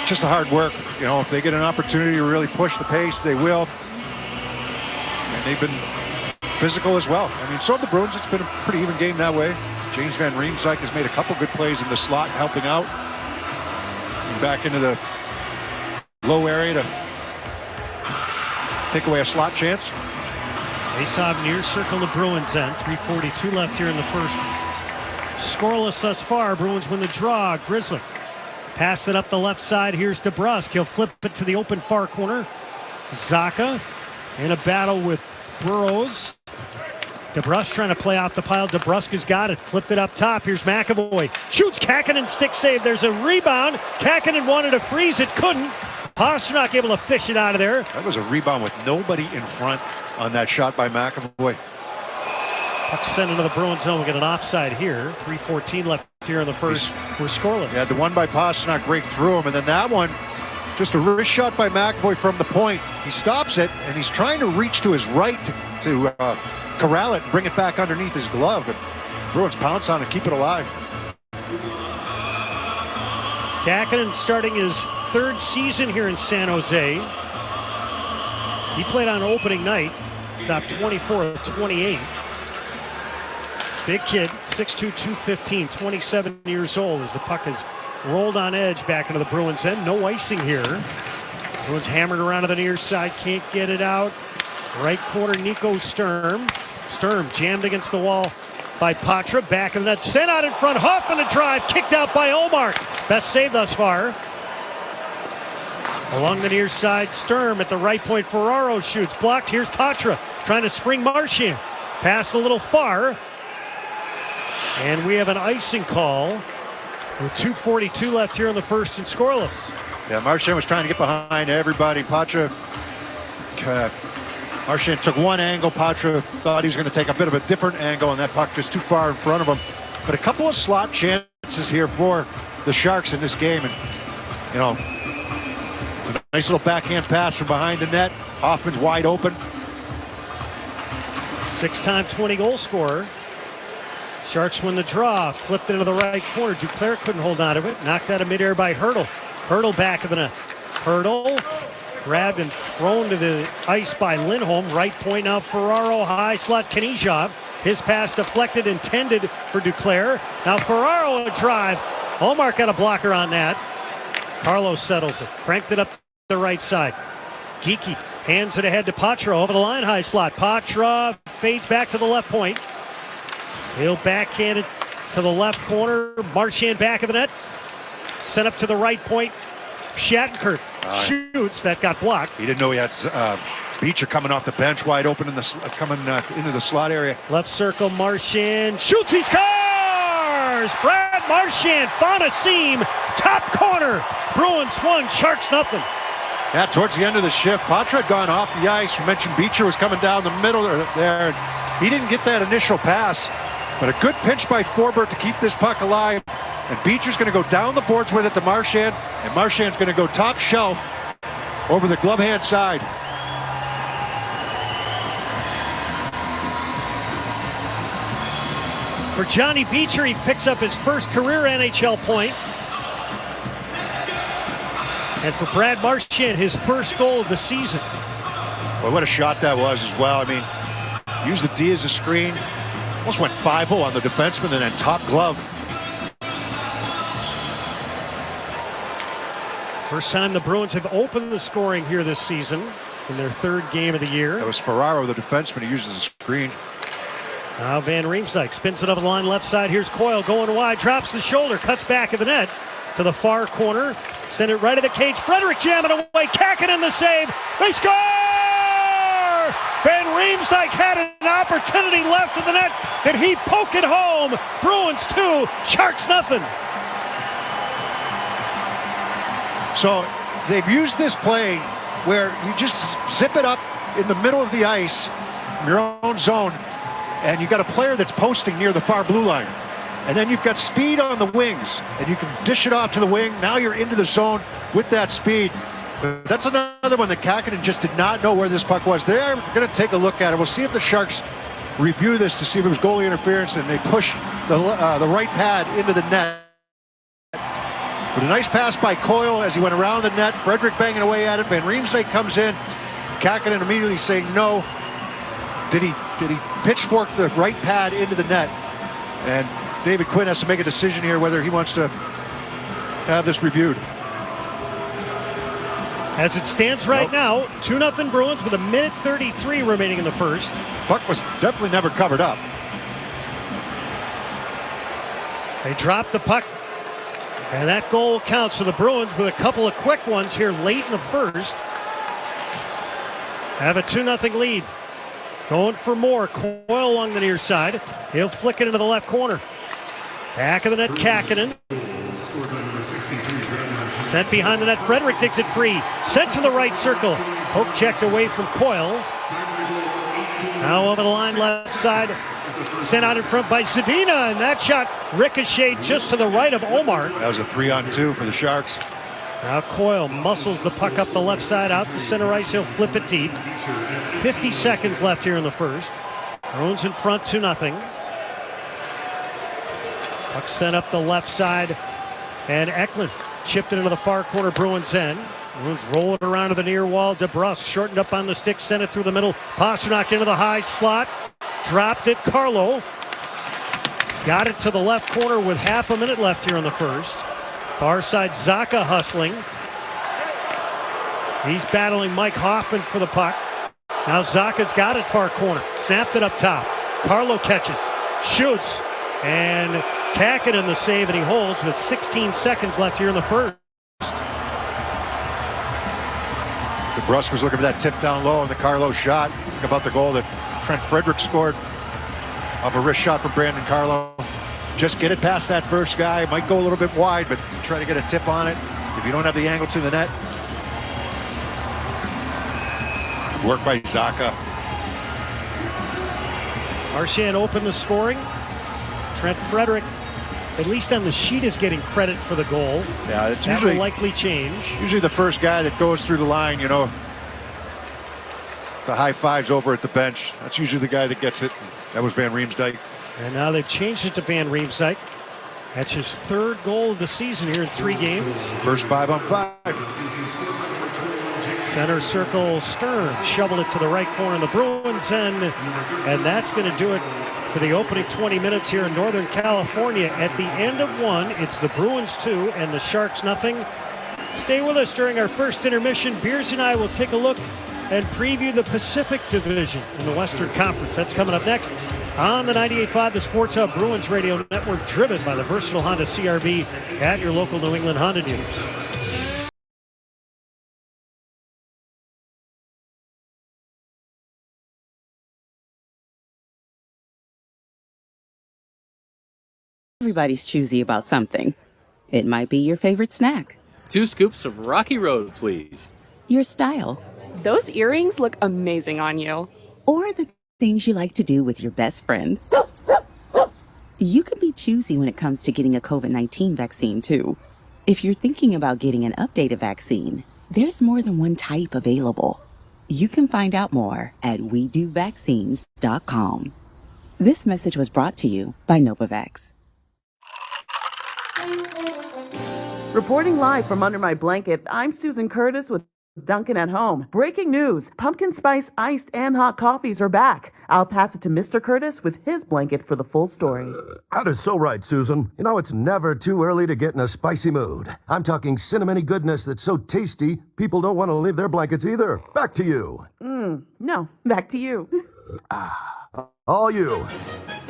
Just the hard work. If they get an opportunity to really push the pace, they will. And they've been physical as well. So have the Bruins. It's been a pretty even game that way. James Van Riemsdyk has made a couple good plays in the slot, helping out. And back into the low area to take away a slot chance. Face-off near circle, the Bruins end. 3:42 left here in the first. Scoreless thus far. Bruins win the draw. Grzelcyk pass it up the left side. Here's DeBrusk. He'll flip it to the open far corner. Zacha in a battle with Burrows. DeBrusk trying to play off the pile. DeBrusk has got it. Flipped it up top. Here's McAvoy. Shoots. Kähkönen stick save. There's a rebound. Kähkönen wanted to freeze it. Couldn't. Pastrnak able to fish it out of there. That was a rebound with nobody in front on that shot by McAvoy. Puck sent into the Bruins zone. We get an offside here. 3:14 left here in the first. We're scoreless. Yeah, the one by Pastrnak break through him, and then that one, just a wrist shot by McAvoy from the point. He stops it, and he's trying to reach to his right to corral it and bring it back underneath his glove. And Bruins pounce on it, keep it alive. Kähkönen starting his 3rd season here in San Jose. He played on opening night. Stopped 24 of 28. Big kid, 6'2", 215, 27 years old as the puck is rolled on edge back into the Bruins end. No icing here. Bruins hammered around to the near side, can't get it out. Right corner, Nico Sturm. Sturm jammed against the wall by Patra. Back of the net, sent out in front. Hoffman a drive, kicked out by Olmark. Best save thus far. Along the near side, Sturm at the right point. Ferraro shoots, blocked. Here's Patra trying to spring Marchand. Pass a little far. And we have an icing call with 2:42 left here in the first and scoreless. Yeah, Marchand was trying to get behind everybody. Marchand took one angle. Patra thought he was going to take a bit of a different angle, and that puck just too far in front of him. But a couple of slot chances here for the Sharks in this game. And, it's a nice little backhand pass from behind the net. Hoffman's wide open. 6-time 20-goal scorer. Sharks win the draw. Flipped into the right corner. Duclair couldn't hold on to it. Knocked out of midair by Hertl. Hertl back of the net. Hertl grabbed and thrown to the ice by Lindholm. Right point now. Ferraro high slot. Knizhov. His pass deflected, intended for Duclair. Now Ferraro a drive. Olmark got a blocker on that. Carlos settles it. Cranked it up the right side. Geekie hands it ahead to Patra over the line high slot. Patra fades back to the left point. He'll backhand it to the left corner. Marchand back of the net. Sent up to the right point. Shattenkirk shoots. That got blocked. He didn't know he had Beecher coming off the bench wide open in the coming into the slot area. Left circle, Marchand shoots. He scores! Brad Marchand found a seam. Top corner. Bruins 1, Sharks nothing. Yeah, towards the end of the shift, Patra had gone off the ice. We mentioned Beecher was coming down the middle there. He didn't get that initial pass, but a good pinch by Forbert to keep this puck alive. And Beecher's going to go down the boards with it to Marchand, and Marchand's going to go top shelf over the glove hand side. For Johnny Beecher, he picks up his first career NHL point. And for Brad Marchand, his first goal of the season. Well, what a shot that was as well. I mean, use the D as a screen. Almost went 5-0 on the defenseman and then top glove. First time the Bruins have opened the scoring here this season in their third game of the year. That was Ferraro, the defenseman, who uses the screen. Now Van Riemsdyk spins it up the line left side. Here's Coyle going wide, drops the shoulder, cuts back of the net to the far corner. Send it right to the cage. Frederick jamming away. Kakinen the save. They score! Van Riemsdyk had an opportunity left of the net. Did he poke it home? Bruins 2, Sharks nothing. So they've used this play where you just zip it up in the middle of the ice, your own zone, and you got a player that's posting near the far blue line. And then you've got speed on the wings, and you can dish it off to the wing. Now you're into the zone with that speed. But that's another one that Kakinen just did not know where this puck was. They're going to take a look at it. We'll see if the Sharks review this to see if it was goalie interference, and they push the right pad into the net. But a nice pass by Coyle as he went around the net. Frederick banging away at it. Van Riemsdyk comes in. Kakinen immediately saying no. Did he pitchfork the right pad into the net? And David Quinn has to make a decision here whether he wants to have this reviewed. As it stands right now, 2-0 Bruins with 1:33 remaining in the first. Puck was definitely never covered up. They dropped the puck, and that goal counts for the Bruins with a couple of quick ones here late in the first. Have a 2-0 lead. Going for more. Coyle along the near side. He'll flick it into the left corner. Back of the net, Kakinen. Sent behind the net. Frederick takes it free. Sent to the right circle. Poke checked away from Coyle. Now over the line left side. Sent out in front by Zadina, and that shot ricocheted just to the right of Omar. That was a 3-on-2 for the Sharks. Now Coyle muscles the puck up the left side out to center ice. He'll flip it deep. 50 seconds left here in the first. Bruins in front 2-0. Puck sent up the left side, and Eklund chipped it into the far corner Bruins end. Bruins roll it around to the near wall. DeBrusque shortened up on the stick, sent it through the middle. Pastrnak into the high slot. Dropped it. Carlo got it to the left corner with half a minute left here in the first. Far side, Zacha hustling. He's battling Mike Hoffman for the puck. Now Zacha's got it far corner. Snapped it up top. Carlo catches, shoots, and Kakinen the save, and he holds with 16 seconds left here in the first. DeBrusque was looking for that tip down low on the Carlo shot. Think about the goal that Trent Frederick scored off a wrist shot from Brandon Carlo. Just get it past that first guy. Might go a little bit wide, but try to get a tip on it if you don't have the angle to the net. Work by Zacha. Marchand opened the scoring. Trent Frederick, at least on the sheet, is getting credit for the goal. Yeah, it's that usually will likely change. Usually the first guy that goes through the line, you know, the high fives over at the bench. That's usually the guy that gets it. That was Van Riemsdyk. And now they've changed it to Van Riemsdyk. That's his third goal of the season here in 3 games. First 5-on-5. Center circle, Stern shoveled it to the right corner of the Bruins end. And that's going to do it for the opening 20 minutes here in Northern California. At the end of 1, it's the Bruins 2 and the Sharks nothing. Stay with us during our first intermission. Beers and I will take a look and preview the Pacific Division in the Western Conference. That's coming up next on the 98.5 The Sports Hub Bruins Radio Network, driven by the versatile Honda CR-V at your local New England Honda dealers. Everybody's choosy about something. It might be your favorite snack. 2 scoops of Rocky Road, please. Your style. Those earrings look amazing on you. Or the things you like to do with your best friend. You can be choosy when it comes to getting a COVID-19 vaccine, too. If you're thinking about getting an updated vaccine, there's more than one type available. You can find out more at WeDoVaccines.com. This message was brought to you by Novavax. Reporting live from under my blanket, I'm Susan Curtis with Dunkin' at Home. Breaking news, pumpkin spice iced and hot coffees are back. I'll pass it to Mr. Curtis with his blanket for the full story. That is so right, Susan. You know, it's never too early to get in a spicy mood. I'm talking cinnamony goodness that's so tasty, people don't want to leave their blankets either. Back to you. No, back to you. All you.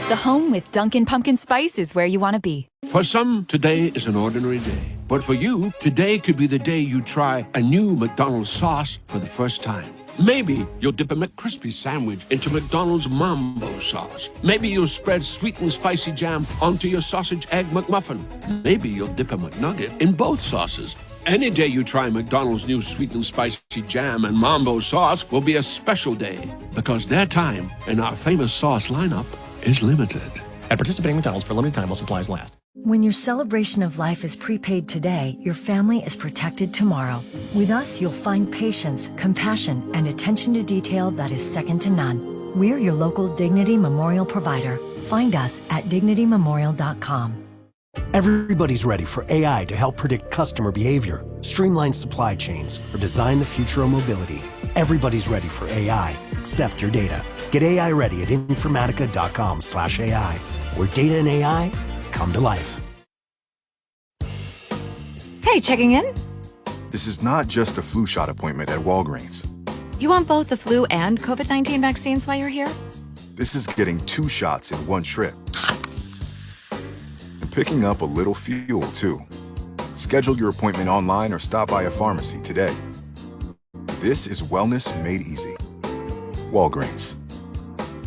The home with Dunkin' Pumpkin Spice is where you want to be. For some, today is an ordinary day. But for you, today could be the day you try a new McDonald's sauce for the first time. Maybe you'll dip a McCrispy sandwich into McDonald's Mambo sauce. Maybe you'll spread sweet and spicy jam onto your sausage egg McMuffin. Maybe you'll dip a McNugget in both sauces. Any day you try McDonald's new sweet and spicy jam and Mambo sauce will be a special day, because their time in our famous sauce lineup is limited. At participating McDonald's for a limited time while supplies last. When your celebration of life is prepaid today, your family is protected tomorrow. With us, you'll find patience, compassion, and attention to detail that is second to none. We're your local Dignity Memorial provider. Find us at dignitymemorial.com. Everybody's ready for AI to help predict customer behavior, streamline supply chains, or design the future of mobility. Everybody's ready for AI, except your data. Get AI ready at informatica.com/AI, where data and AI come to life. Hey, checking in? This is not just a flu shot appointment at Walgreens. You want both the flu and COVID-19 vaccines while you're here? This is getting 2 shots in one trip. And picking up a little fuel, too. Schedule your appointment online or stop by a pharmacy today. This is wellness made easy. Walgreens.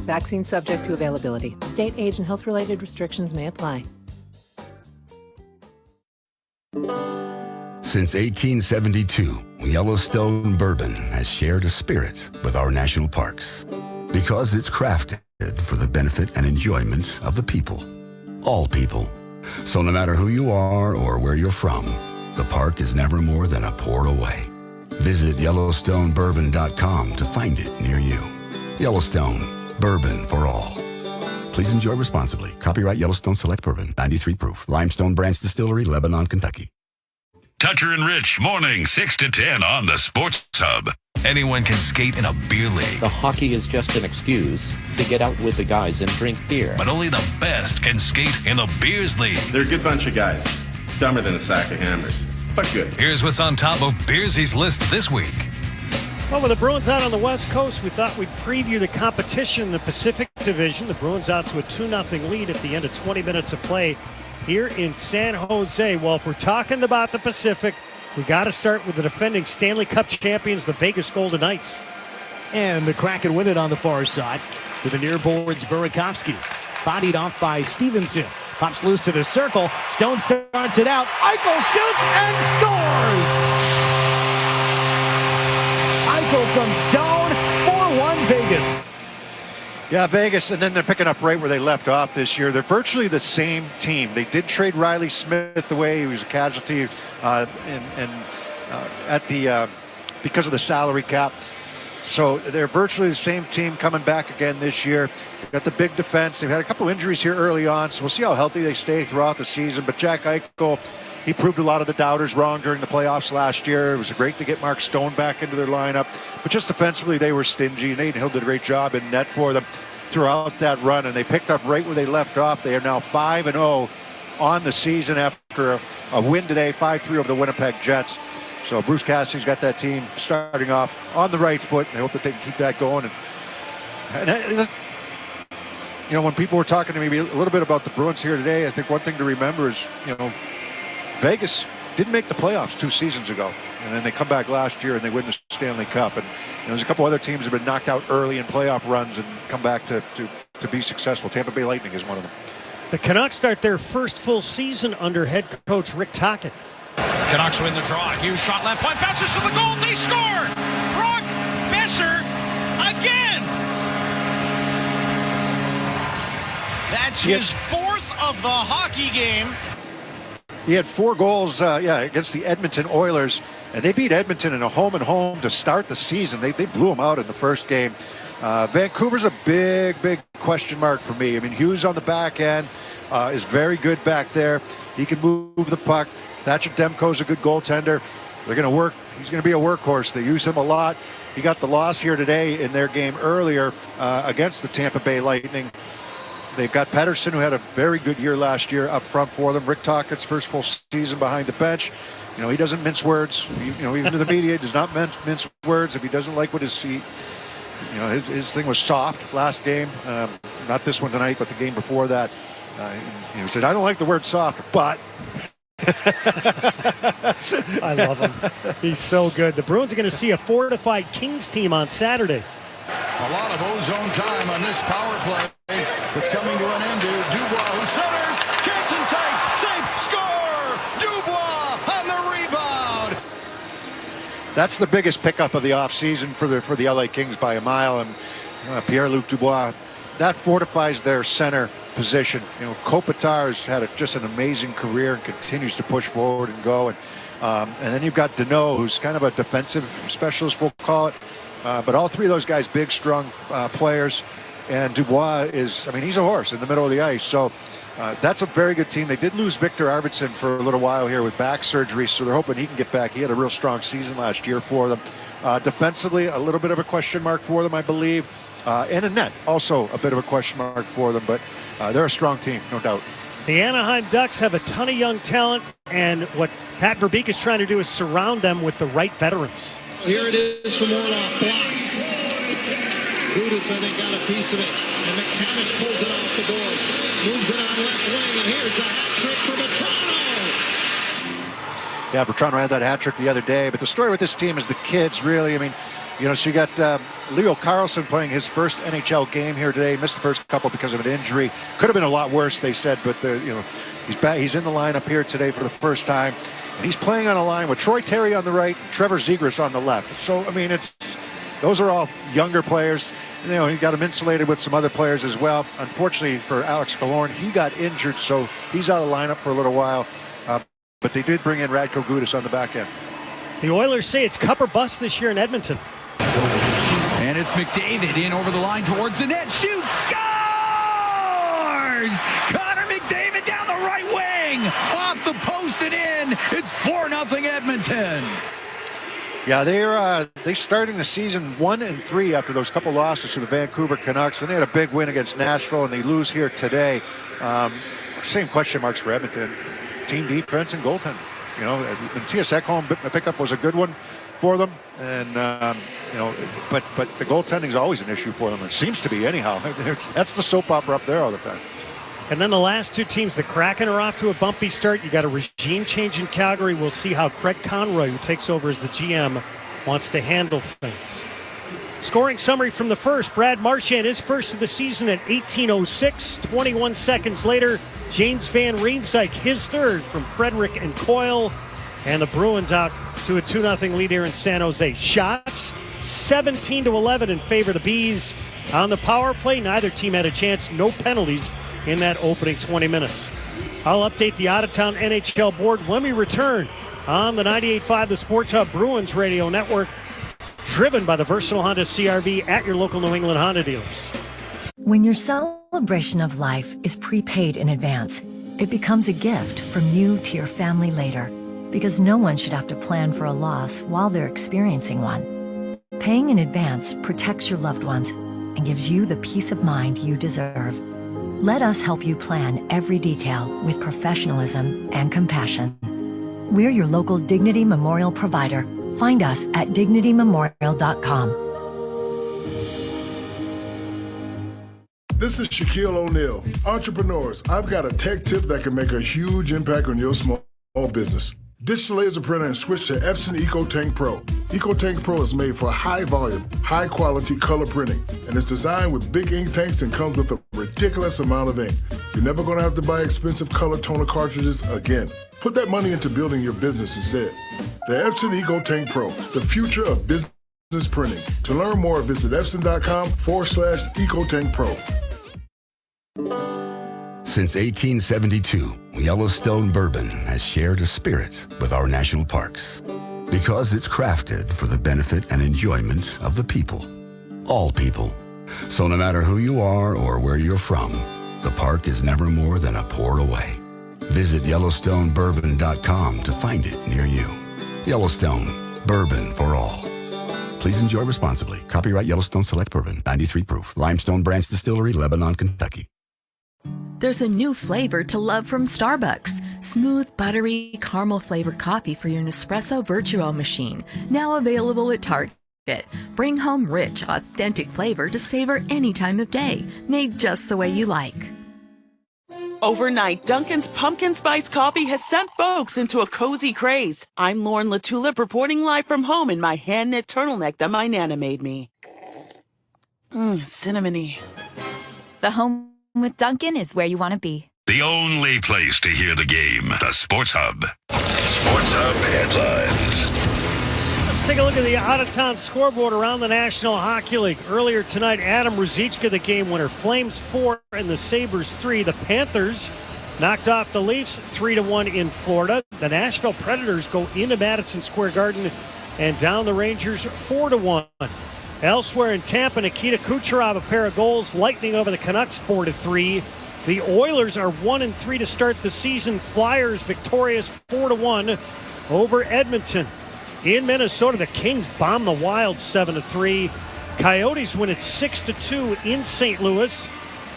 Vaccine subject to availability. State, age, and health-related restrictions may apply. Since 1872, Yellowstone Bourbon has shared a spirit with our national parks because it's crafted for the benefit and enjoyment of the people, all people. So no matter who you are or where you're from, the park is never more than a pour away. Visit YellowstoneBourbon.com to find it near you. Yellowstone, bourbon for all. Please enjoy responsibly. Copyright Yellowstone Select Bourbon, 93 proof. Limestone Branch Distillery, Lebanon, Kentucky. Tucker and Rich, morning 6 to 10 on the Sports Hub. Anyone can skate in a beer league. The hockey is just an excuse to get out with the guys and drink beer. But only the best can skate in the Beers League. They're a good bunch of guys. Dumber than a sack of hammers, but good. Here's what's on top of Beersy's list this week. Well, with the Bruins out on the West Coast, we thought we'd preview the competition in the Pacific Division. The Bruins out to a 2-0 lead at the end of 20 minutes of play here in San Jose. Well, if we're talking about the Pacific, we got to start with the defending Stanley Cup champions, the Vegas Golden Knights. And the Kraken win it on the far side. To the near boards, Burakovsky. Bodied off by Stevenson. Pops loose to the circle. Stone starts it out. Eichel shoots and scores! Eichel from Stone, 4-1 Vegas. Yeah, Vegas, and then they're picking up right where they left off this year. They're virtually the same team. They did trade Riley Smith away. He was a casualty because of the salary cap. So they're virtually the same team coming back again this year. They've got the big defense. They've had a couple injuries here early on, so we'll see how healthy they stay throughout the season. But Jack Eichel, he proved a lot of the doubters wrong during the playoffs last year. It was great to get Mark Stone back into their lineup. But just defensively, they were stingy. Nate Hill did a great job in net for them throughout that run, and they picked up right where they left off. They are now 5-0 on the season after a win today, 5-3 over the Winnipeg Jets. So Bruce Cassidy's got that team starting off on the right foot. They hope that they can keep that going. And when people were talking to me a little bit about the Bruins here today, I think one thing to remember is, Vegas didn't make the playoffs 2 seasons ago. And then they come back last year and they win the Stanley Cup. And there's a couple other teams that have been knocked out early in playoff runs and come back to be successful. Tampa Bay Lightning is one of them. The Canucks start their first full season under head coach Rick Tocchet. Canucks win the draw. Hughes shot left point, bounces to the goal. They score. Brock Besser again. That's his 4th of the hockey game. He had 4 goals, against the Edmonton Oilers, and they beat Edmonton in a home-and-home to start the season. They blew them out in the first game. Vancouver's a big question mark for me. I mean, Hughes on the back end is very good back there. He can move the puck. Thatcher Demko's a good goaltender. They're going to work. He's going to be a workhorse. They use him a lot. He got the loss here today in their game earlier against the Tampa Bay Lightning. They've got Pettersson, who had a very good year last year, up front for them. Rick Tocchet's first full season behind the bench. He doesn't mince words. Even to the media, he does not mince words. If he doesn't like what his thing was soft last game. Not this one tonight, but the game before that. He said, I don't like the word soft, but... I love him. He's so good. The Bruins are going to see a fortified Kings team on Saturday. A lot of ozone time on this power play. It's coming to an end to Dubois, who centers. Jansen tight. Safe. Score. Dubois on the rebound. That's the biggest pickup of the offseason for the LA Kings by a mile. And Pierre-Luc Dubois, that fortifies their center position. Kopitar's had just an amazing career and continues to push forward and go. And then you've got Deneau, who's kind of a defensive specialist, we'll call it. But all 3 of those guys, big, strong players. And Dubois he's a horse in the middle of the ice. So that's a very good team. They did lose Victor Arvidsson for a little while here with back surgery, so they're hoping he can get back. He had a real strong season last year for them. Defensively, a little bit of a question mark for them, I believe. And in net, also a bit of a question mark for them. But they're a strong team, no doubt. The Anaheim Ducks have a ton of young talent, and what Pat Verbeek is trying to do is surround them with the right veterans. Here it is from Orlov, blocked. Gudis, I think, got a piece of it. And McTavish pulls it off the boards. Moves it on left wing, and here's the hat trick for Vetrano. Yeah, Vetrano had that hat trick the other day. But the story with this team is the kids, really. So you got Leo Carlsson playing his first NHL game here today. Missed the first couple because of an injury. Could have been a lot worse, they said. But, he's back. He's in the lineup here today for the first time. And he's playing on a line with Troy Terry on the right, Trevor Zegras on the left. So, those are all younger players. He got him insulated with some other players as well. Unfortunately for Alex Killorn, he got injured, so he's out of lineup for a little while. But they did bring in Radko Gudas on the back end. The Oilers say it's cup or bust this year in Edmonton. And it's McDavid in over the line towards the net. Shoots! Scores! Connor McDavid down the right wing. Off the post and in. It's 4-0 Edmonton. Yeah, they're starting the season 1-3 after those couple losses to the Vancouver Canucks. And they had a big win against Nashville, and they lose here today. Same question marks for Edmonton. Team defense and goaltending. Matthias Ekholm pickup was a good one for them. And, but the goaltending is always an issue for them. It seems to be anyhow. That's the soap opera up there all the time. And then the last 2 teams, the Kraken are off to a bumpy start. You got a regime change in Calgary. We'll see how Craig Conroy, who takes over as the GM, wants to handle things. Scoring summary from the first. Brad Marchand, his first of the season at 18:06. 21 seconds later, James Van Riemsdyk, his third from Frederick and Coyle. And the Bruins out to a 2-0 lead here in San Jose. Shots, 17-11 in favor of the Bees. On the power play, neither team had a chance. No penalties in that opening 20 minutes. I'll update the out-of-town NHL board when we return on the 98.5 The Sports Hub Bruins Radio Network, driven by the versatile Honda CR-V at your local New England Honda dealers. When your celebration of life is prepaid in advance, it becomes a gift from you to your family later, because no one should have to plan for a loss while they're experiencing one. Paying in advance protects your loved ones and gives you the peace of mind you deserve. Let us help you plan every detail with professionalism and compassion. We're your local Dignity Memorial provider. Find us at dignitymemorial.com. This is Shaquille O'Neal. Entrepreneurs, I've got a tech tip that can make a huge impact on your small business. Ditch the laser printer and switch to Epson EcoTank Pro. EcoTank Pro is made for high volume, high quality color printing, and it's designed with big ink tanks and comes with a ridiculous amount of ink. You're never going to have to buy expensive color toner cartridges again. Put that money into building your business instead. The Epson EcoTank Pro, the future of business printing. To learn more, visit Epson.com/EcoTank Pro. Since 1872, Yellowstone Bourbon has shared a spirit with our national parks because it's crafted for the benefit and enjoyment of the people, all people. So no matter who you are or where you're from, the park is never more than a pour away. Visit YellowstoneBourbon.com to find it near you. Yellowstone, bourbon for all. Please enjoy responsibly. Copyright Yellowstone Select Bourbon, 93 proof. Limestone Branch Distillery, Lebanon, Kentucky. There's a new flavor to love from Starbucks. Smooth, buttery, caramel-flavored coffee for your Nespresso Virtuo machine. Now available at Target. Bring home rich, authentic flavor to savor any time of day. Made just the way you like. Overnight, Dunkin's pumpkin spice coffee has sent folks into a cozy craze. I'm Lauren LaTulip reporting live from home in my hand-knit turtleneck that my Nana made me. Cinnamony. The home with Dunkin' is where you want to be. The only place to hear the game. The Sports Hub. Sports Hub headlines. Let's take a look at the out-of-town scoreboard around the National Hockey League. Earlier tonight, Adam Ruzicka, the game winner. Flames 4 and the Sabres 3. The Panthers knocked off the Leafs 3-1 in Florida. The Nashville Predators go into Madison Square Garden and down the Rangers 4-1. Elsewhere in Tampa, Nikita Kucherov, a pair of goals. Lightning over the Canucks 4-3. The Oilers are 1-3 to start the season. Flyers victorious 4-1 over Edmonton. In Minnesota, the Kings bomb the Wild 7-3. Coyotes win it 6-2 in St. Louis.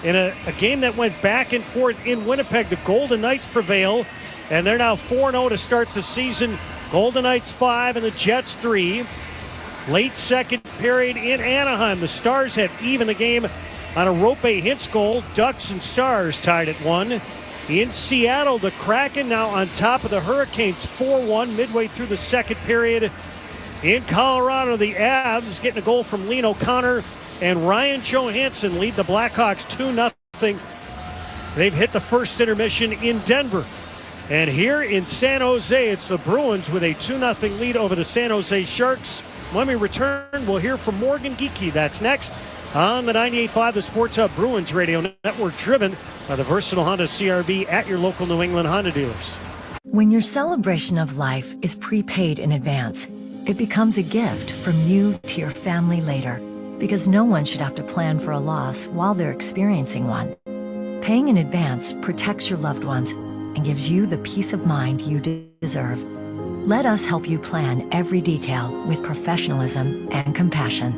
In a game that went back and forth in Winnipeg, the Golden Knights prevail, and they're now 4-0 to start the season. Golden Knights 5 and the Jets 3. Late second period in Anaheim, the Stars have evened the game on a Rope Hintz goal. Ducks and Stars tied at 1. In Seattle, the Kraken now on top of the Hurricanes 4-1 midway through the second period. In Colorado, the Avs getting a goal from Lean O'Connor and Ryan Johansson lead the Blackhawks 2-0. They've hit the first intermission in Denver. And here in San Jose, it's the Bruins with a 2-0 lead over the San Jose Sharks. When we return, we'll hear from Morgan Geekie. That's next on the 98.5 The Sports Hub Bruins Radio Network, driven by the versatile Honda CR-V at your local New England Honda dealers. When your celebration of life is prepaid in advance, it becomes a gift from you to your family later, because no one should have to plan for a loss while they're experiencing one. Paying in advance protects your loved ones and gives you the peace of mind you deserve. Let us help you plan every detail with professionalism and compassion.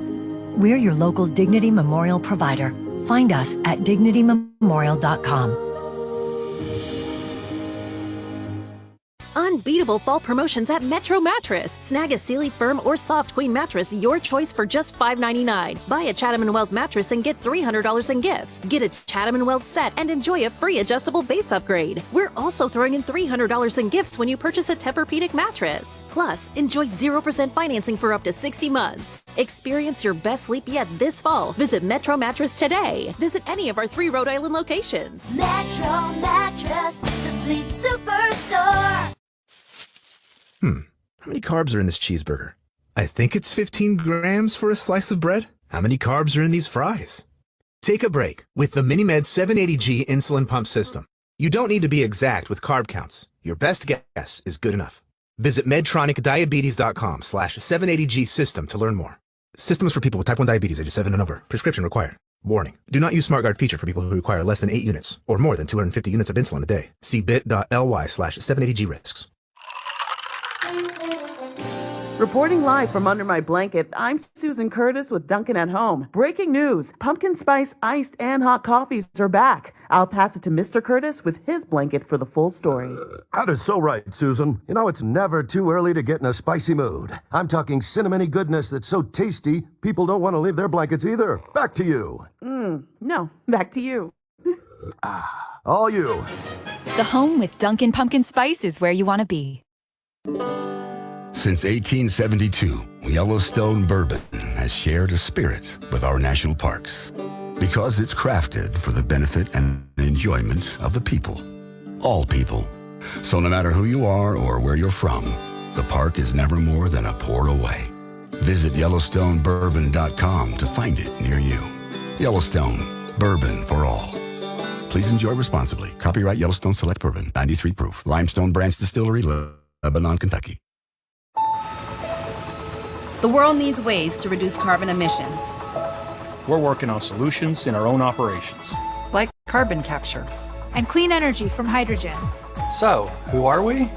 We're your local Dignity Memorial provider. Find us at dignitymemorial.com. Unbeatable fall promotions at Metro Mattress. Snag a Sealy Firm or Soft Queen mattress, your choice for just $5.99. Buy a Chatham & Wells mattress and get $300 in gifts. Get a Chatham & Wells set and enjoy a free adjustable base upgrade. We're also throwing in $300 in gifts when you purchase a Tempur-Pedic mattress. Plus, enjoy 0% financing for up to 60 months. Experience your best sleep yet this fall. Visit Metro Mattress today. Visit any of our 3 Rhode Island locations. Metro Mattress, the sleep superstore. How many carbs are in this cheeseburger? I think it's 15 grams for a slice of bread. How many carbs are in these fries? Take a break with the MiniMed 780G insulin pump system. You don't need to be exact with carb counts. Your best guess is good enough. Visit medtronicdiabetes.com/780G system to learn more. Systems for people with type 1 diabetes, ages 7 and over. Prescription required. Warning. Do not use SmartGuard feature for people who require less than 8 units or more than 250 units of insulin a day. See bit.ly/780G risks. Reporting live from under my blanket, I'm Susan Curtis with Dunkin' at Home. Breaking news, pumpkin spice iced and hot coffees are back. I'll pass it to Mr. Curtis with his blanket for the full story. That is so right, Susan. You know, it's never too early to get in a spicy mood. I'm talking cinnamony goodness that's so tasty, people don't want to leave their blankets either. Back to you. No, back to you. All you. The home with Dunkin' Pumpkin Spice is where you want to be. Since 1872, Yellowstone Bourbon has shared a spirit with our national parks because it's crafted for the benefit and enjoyment of the people. All people. So no matter who you are or where you're from, the park is never more than a pour away. Visit YellowstoneBourbon.com to find it near you. Yellowstone, bourbon for all. Please enjoy responsibly. Copyright Yellowstone Select Bourbon, 93 proof. Limestone Branch Distillery, Lebanon, Kentucky. The world needs ways to reduce carbon emissions. We're working on solutions in our own operations. Like carbon capture. And clean energy from hydrogen. So, who are we?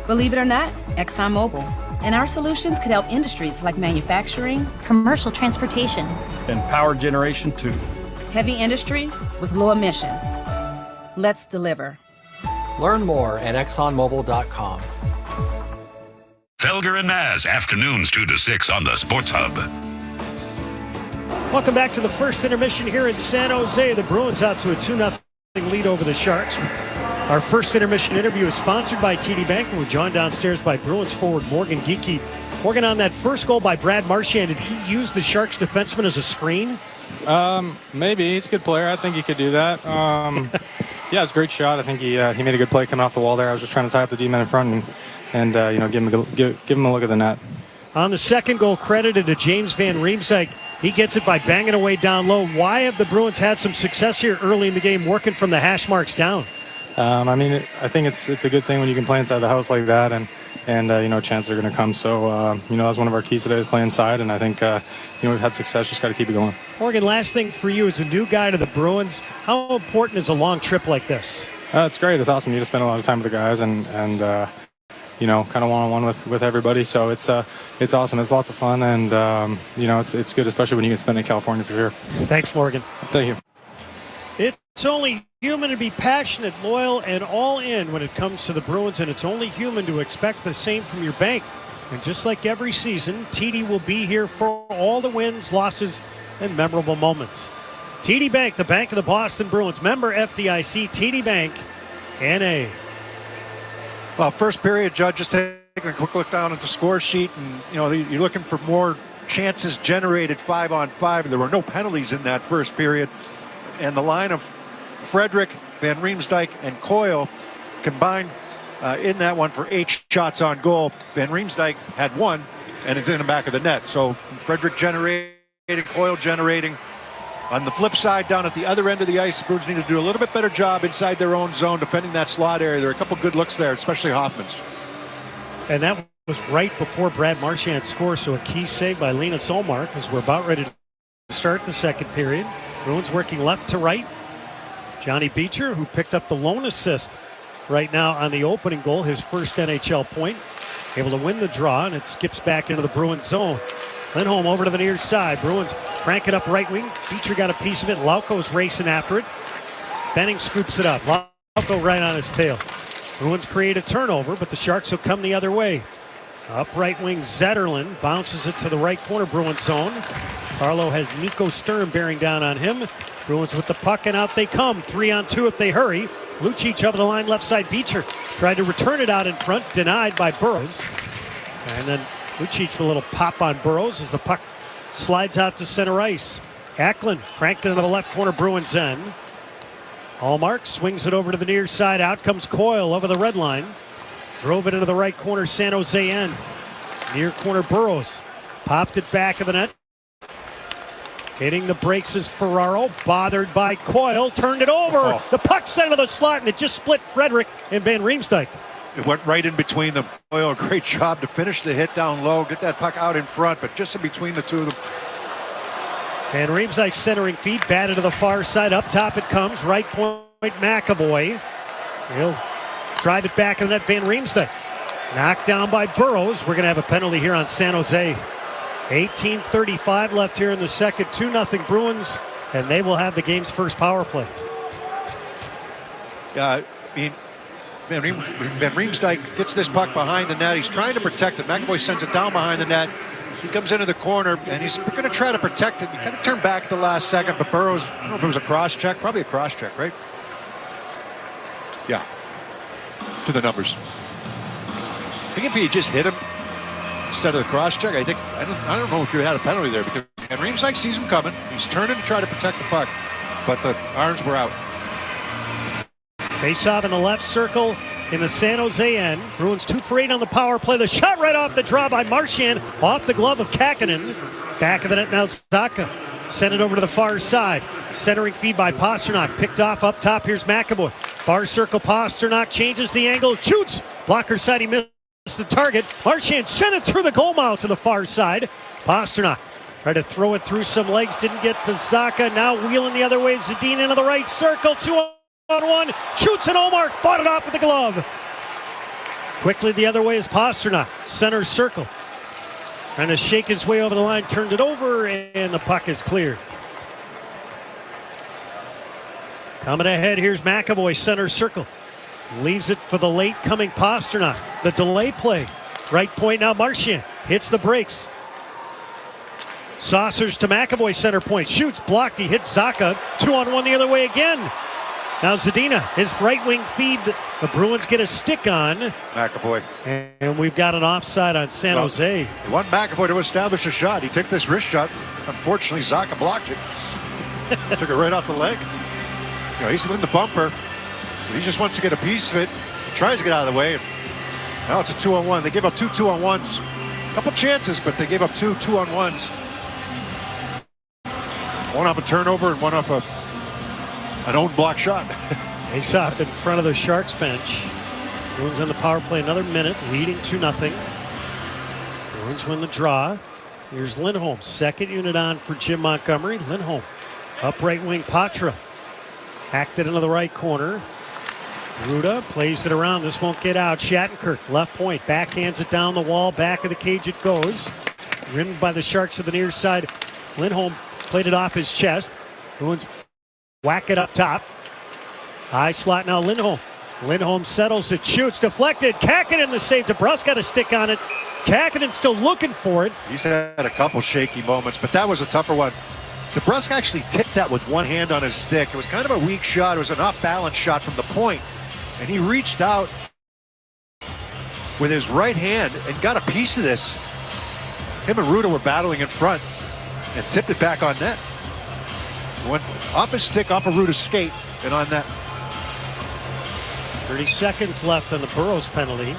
Believe it or not, ExxonMobil. And our solutions could help industries like manufacturing, commercial transportation, and power generation too. Heavy industry with low emissions. Let's deliver. Learn more at ExxonMobil.com. Felger and Maz, afternoons 2 to 6 on the Sports Hub. Welcome back to the first intermission here in San Jose. The Bruins out to a 2-0 lead over the Sharks. Our first intermission interview is sponsored by TD Bank, and we're joined downstairs by Bruins forward Morgan Geekie. Morgan, on that first goal by Brad Marchand, did he use the Sharks defenseman as a screen? Maybe. He's a good player. I think he could do that. Yeah, it's a great shot. I think he made a good play coming off the wall there. I was just trying to tie up the D-man in front and give him a look at the net. On the second goal, credited to James Van Riemsdyk. He gets it by banging away down low. Why have the Bruins had some success here early in the game, working from the hash marks down? I think it's a good thing when you can play inside the house like that, and chances are going to come. So, that's one of our keys today is play inside, and I think, we've had success. Just got to keep it going. Morgan, last thing for you as a new guy to the Bruins, how important is a long trip like this? It's great. It's awesome. You get to spend a lot of time with the guys and kind of one-on-one with everybody. So it's awesome. It's lots of fun, and, it's good, especially when you can spend it in California for sure. Thanks, Morgan. Thank you. It's only human to be passionate, loyal, and all in when it comes to the Bruins, and it's only human to expect the same from your bank. And just like every season, TD will be here for all the wins, losses, and memorable moments. TD Bank, the bank of the Boston Bruins. Member FDIC, TD Bank, N.A. Well, first period, Judd, just taking a quick look down at the score sheet, and, you're looking for more chances generated 5-on-5. There were no penalties in that first period. And the line of Frederick, Van Riemsdyk, and Coyle combined in that one for 8 shots on goal. Van Riemsdyk had 1, and it's in the back of the net. So Frederick generated, Coyle generating. On the flip side, down at the other end of the ice, the Bruins need to do a little bit better job inside their own zone, defending that slot area. There are a couple good looks there, especially Hoffman's. And that was right before Brad Marchand scored, so a key save by Linus Ullmark as we're about ready to start the second period. Bruins working left to right. Johnny Beecher, who picked up the lone assist right now on the opening goal, his first NHL point, able to win the draw, and it skips back into the Bruins zone. Lindholm over to the near side. Bruins crank it up right wing. Beecher got a piece of it. Lauko's racing after it. Benning scoops it up. Lauko right on his tail. Bruins create a turnover, but the Sharks will come the other way. Up right wing, Zetterlund bounces it to the right corner Bruins zone. Carlo has Nico Sturm bearing down on him. Bruins with the puck, and out they come. 3-on-2 if they hurry. Lucic over the line, left side. Beecher tried to return it out in front, denied by Burrows. And then Lucic with a little pop on Burrows as the puck slides out to center ice. Acklin cranked it into the left corner, Bruins end. Ullmark swings it over to the near side. Out comes Coyle over the red line. Drove it into the right corner, San Jose end. Near corner, Burrows. Popped it back of the net. Hitting the brakes is Ferraro, bothered by Coyle, turned it over. Oh. The puck sent into the slot, and it just split Frederick and Van Riemsdyk. It went right in between them. Coyle, great job to finish the hit down low, get that puck out in front, but just in between the two of them. Van Riemsdyk centering feet, batted to the far side. Up top it comes, right point McAvoy. He'll drive it back in the net, Van Riemsdyk. Knocked down by Burrows. We're going to have a penalty here on San Jose. 18:35 left here in the second. 2-0 Bruins, and they will have the game's first power play. Van Riemsdyk gets this puck behind the net. He's trying to protect it. McAvoy sends it down behind the net. He comes into the corner, and he's going to try to protect it. He kind of turned back at the last second, but Burrows, I don't know if it was a cross check, probably a cross check, right? Yeah. To the numbers. I think if he just hit him instead of the cross check, I don't know if you had a penalty there, because Reeves like sees him coming. He's turning to try to protect the puck, but the arms were out. Face off in the left circle in the San Jose end. Bruins 2 for 8 on the power play. The shot right off the draw by Marchand, off the glove of Kakkonen. Back of the net now, Zacha. Send it over to the far side. Centering feed by Pasternak. Picked off up top. Here's McAvoy. Far circle, Pasternak changes the angle, shoots. Blocker side, he missed the target. Marchand sent it through the goal mouth to the far side. Pasternak tried to throw it through some legs, didn't get to Zacha. Now wheeling the other way, Zadina into the right circle. 2-on-1, shoots, and Omar fought it off with the glove. Quickly the other way is Pasternak, center circle. Trying to shake his way over the line, turned it over, and the puck is cleared. Coming ahead, here's McAvoy, center circle. Leaves it for the late coming Pasternak. The delay play. Right point now, Marchand hits the brakes. Saucers to McAvoy, center point. Shoots, blocked, he hits Zacha. 2-on-1 the other way again. Now Zadina, his right wing feed. The Bruins get a stick on McAvoy. And we've got an offside on San Jose. He want McAvoy to establish a shot. He took this wrist shot. Unfortunately, Zacha blocked it. Took it right off the leg. You know, he's in the bumper. So he just wants to get a piece of it. He tries to get out of the way. And now it's a 2-on-1. They gave up 2 2-on-1s. A couple chances, but they gave up 2 2-on-1s. One off a turnover and one off an own block shot. Face off in front of the Sharks bench. Bruins on the power play another minute, leading 2-0. Bruins win the draw. Here's Lindholm, second unit on for Jim Montgomery. Lindholm, up right wing, Patra. Hacked it into the right corner. Ruda plays it around. This won't get out. Shattenkirk, left point, backhands it down the wall. Back of the cage it goes. Rimmed by the Sharks to the near side. Lindholm played it off his chest. Bruins whack it up top. High slot now, Lindholm. Lindholm settles it, shoots, deflected. Kakkonen the save. DeBrusk got a stick on it. Kakkonen still looking for it. He's had a couple shaky moments, but that was a tougher one. DeBrusk actually tipped that with one hand on his stick. It was kind of a weak shot. It was an off-balance shot from the point. And he reached out with his right hand and got a piece of this. Him and Ruda were battling in front and tipped it back on net. Went off his stick, off of Ruda's skate, and on net. 30 seconds left on the Burrows penalty.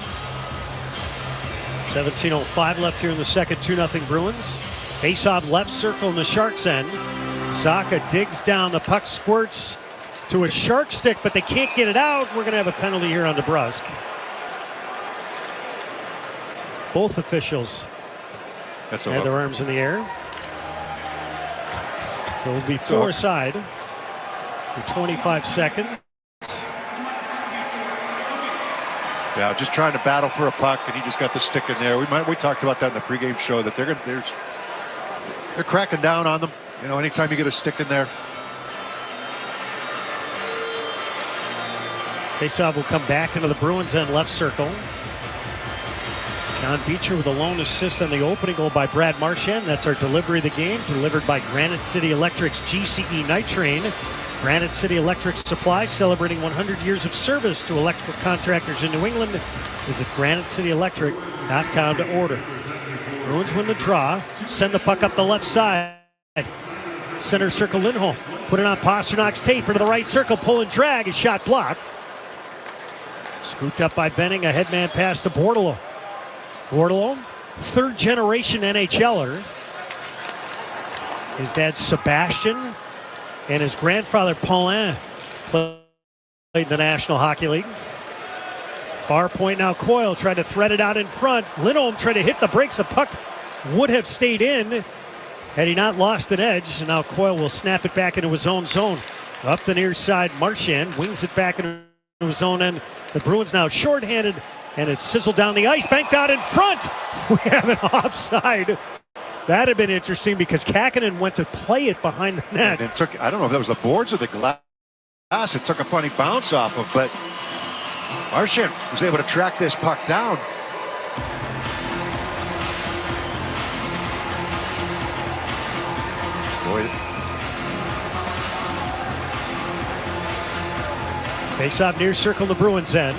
17:05 left here in the second. 2-0 Bruins. Face-off left circle in the Sharks' end. Zacha digs down. The puck squirts to a Shark stick, but they can't get it out. We're going to have a penalty here on DeBrusk. Both officials had their arms in the air. So it will be four-side for 25 seconds. Yeah, just trying to battle for a puck, and he just got the stick in there. We talked about that in the pregame show, that they're cracking down on them. You know, anytime you get a stick in there. Faceoff will come back into the Bruins end left circle. John Beecher with a lone assist on the opening goal by Brad Marchand. That's our delivery of the game, delivered by Granite City Electric's GCE Night Train. Granite City Electric Supply, celebrating 100 years of service to electrical contractors in New England. Visit granitecityelectric.com to order. Bruins win the draw. Send the puck up the left side. Center circle Lindholm. Put it on Pasternak's tape into the right circle. Pull and drag. His shot blocked. Scooped up by Benning. A headman pass to Bordalo. Bordalo, third generation NHLer. His dad Sebastian and his grandfather Paulin played in the National Hockey League. Far point now, Coyle tried to thread it out in front. Lindholm tried to hit the brakes. The puck would have stayed in had he not lost an edge. And now Coyle will snap it back into his own zone. Up the near side, Marchand wings it back into his own end. The Bruins now shorthanded, and it's sizzled down the ice, banked out in front. We have an offside. That had been interesting because Kakkonen went to play it behind the net. And it took, I don't know if that was the boards or the glass. It took a funny bounce off of, but Marchand was able to track this puck down. Boy. Face-off near circle, the Bruins end.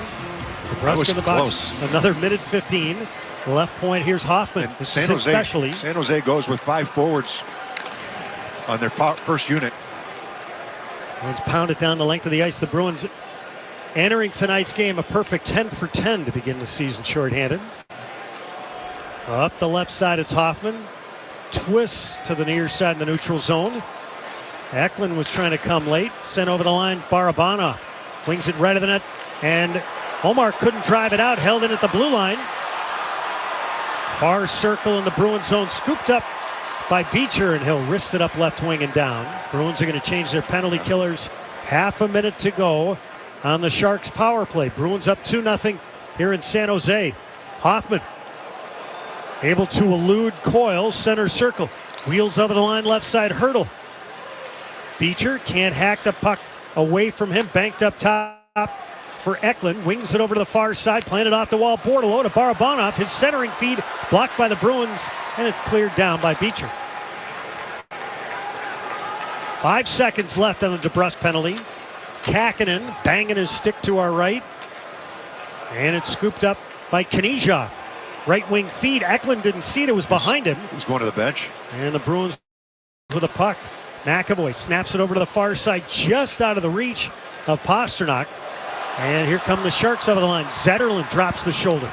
DeBrusk in the box. Close. Another minute 15. The left point, here's Hoffman. This San is his Jose, specialty. San Jose goes with 5 forwards on their first unit. Bruins pound it down the length of the ice. The Bruins entering tonight's game a perfect 10 for 10 to begin the season shorthanded. Up the left side, it's Hoffman. Twists to the near side in the neutral zone. Eklund was trying to come late. Sent over the line, Barabanov. Wings it right of the net. And Omar couldn't drive it out. Held in at the blue line. Far circle in the Bruins zone. Scooped up by Beecher, and he'll wrist it up left wing and down. Bruins are going to change their penalty killers. Half a minute to go on the Sharks power play. Bruins up 2-0 here in San Jose. Hoffman able to elude Coyle, center circle. Wheels over the line, left side, Hurdle. Beecher can't hack the puck away from him. Banked up top for Eklund. Wings it over to the far side, planted off the wall. Bordelot to Barabanov. His centering feed blocked by the Bruins, and it's cleared down by Beecher. 5 seconds left on the DeBrusk penalty. Kakinen banging his stick to our right. And it's scooped up by Knizia. Right wing feed. Eklund didn't see it. It was behind him. He's going to the bench. And the Bruins with a puck. McAvoy snaps it over to the far side, just out of the reach of Pasternak. And here come the Sharks over the line. Zetterlund drops the shoulder.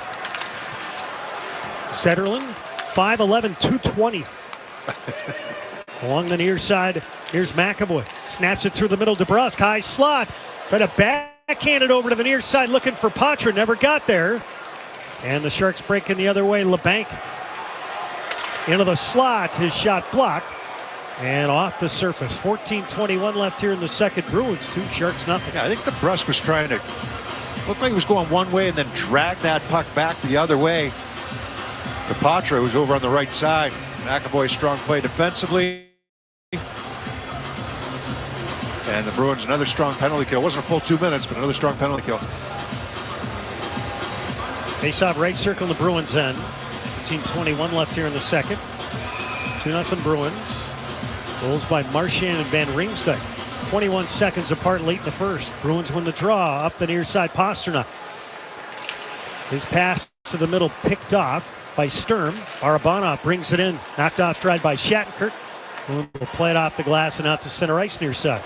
Zetterlund, 5'11", 220. Along the near side, here's McAvoy. Snaps it through the middle. DeBrusk, high slot. Try to backhand it over to the near side, looking for Patra. Never got there. And the Sharks breaking the other way. LeBanc into the slot. His shot blocked. And off the surface. 14:21 left here in the second. Bruins 2, Sharks nothing. Yeah, I think DeBrusk was trying to look like he was going one way and then drag that puck back the other way to Patra, who's over on the right side. McAvoy strong play defensively. And the Bruins another strong penalty kill. It wasn't a full 2 minutes, but another strong penalty kill. Face-off right circle in the Bruins end. 15:21 left here in the second. 2-0 Bruins. Goals by Marchand and Van Riemsdyk. 21 seconds apart late in the first. Bruins win the draw. Up the near side, Pasternak. His pass to the middle picked off by Sturm. Barabanov brings it in. Knocked off stride by Shattenkirk. Will play it off the glass and out to center ice near side.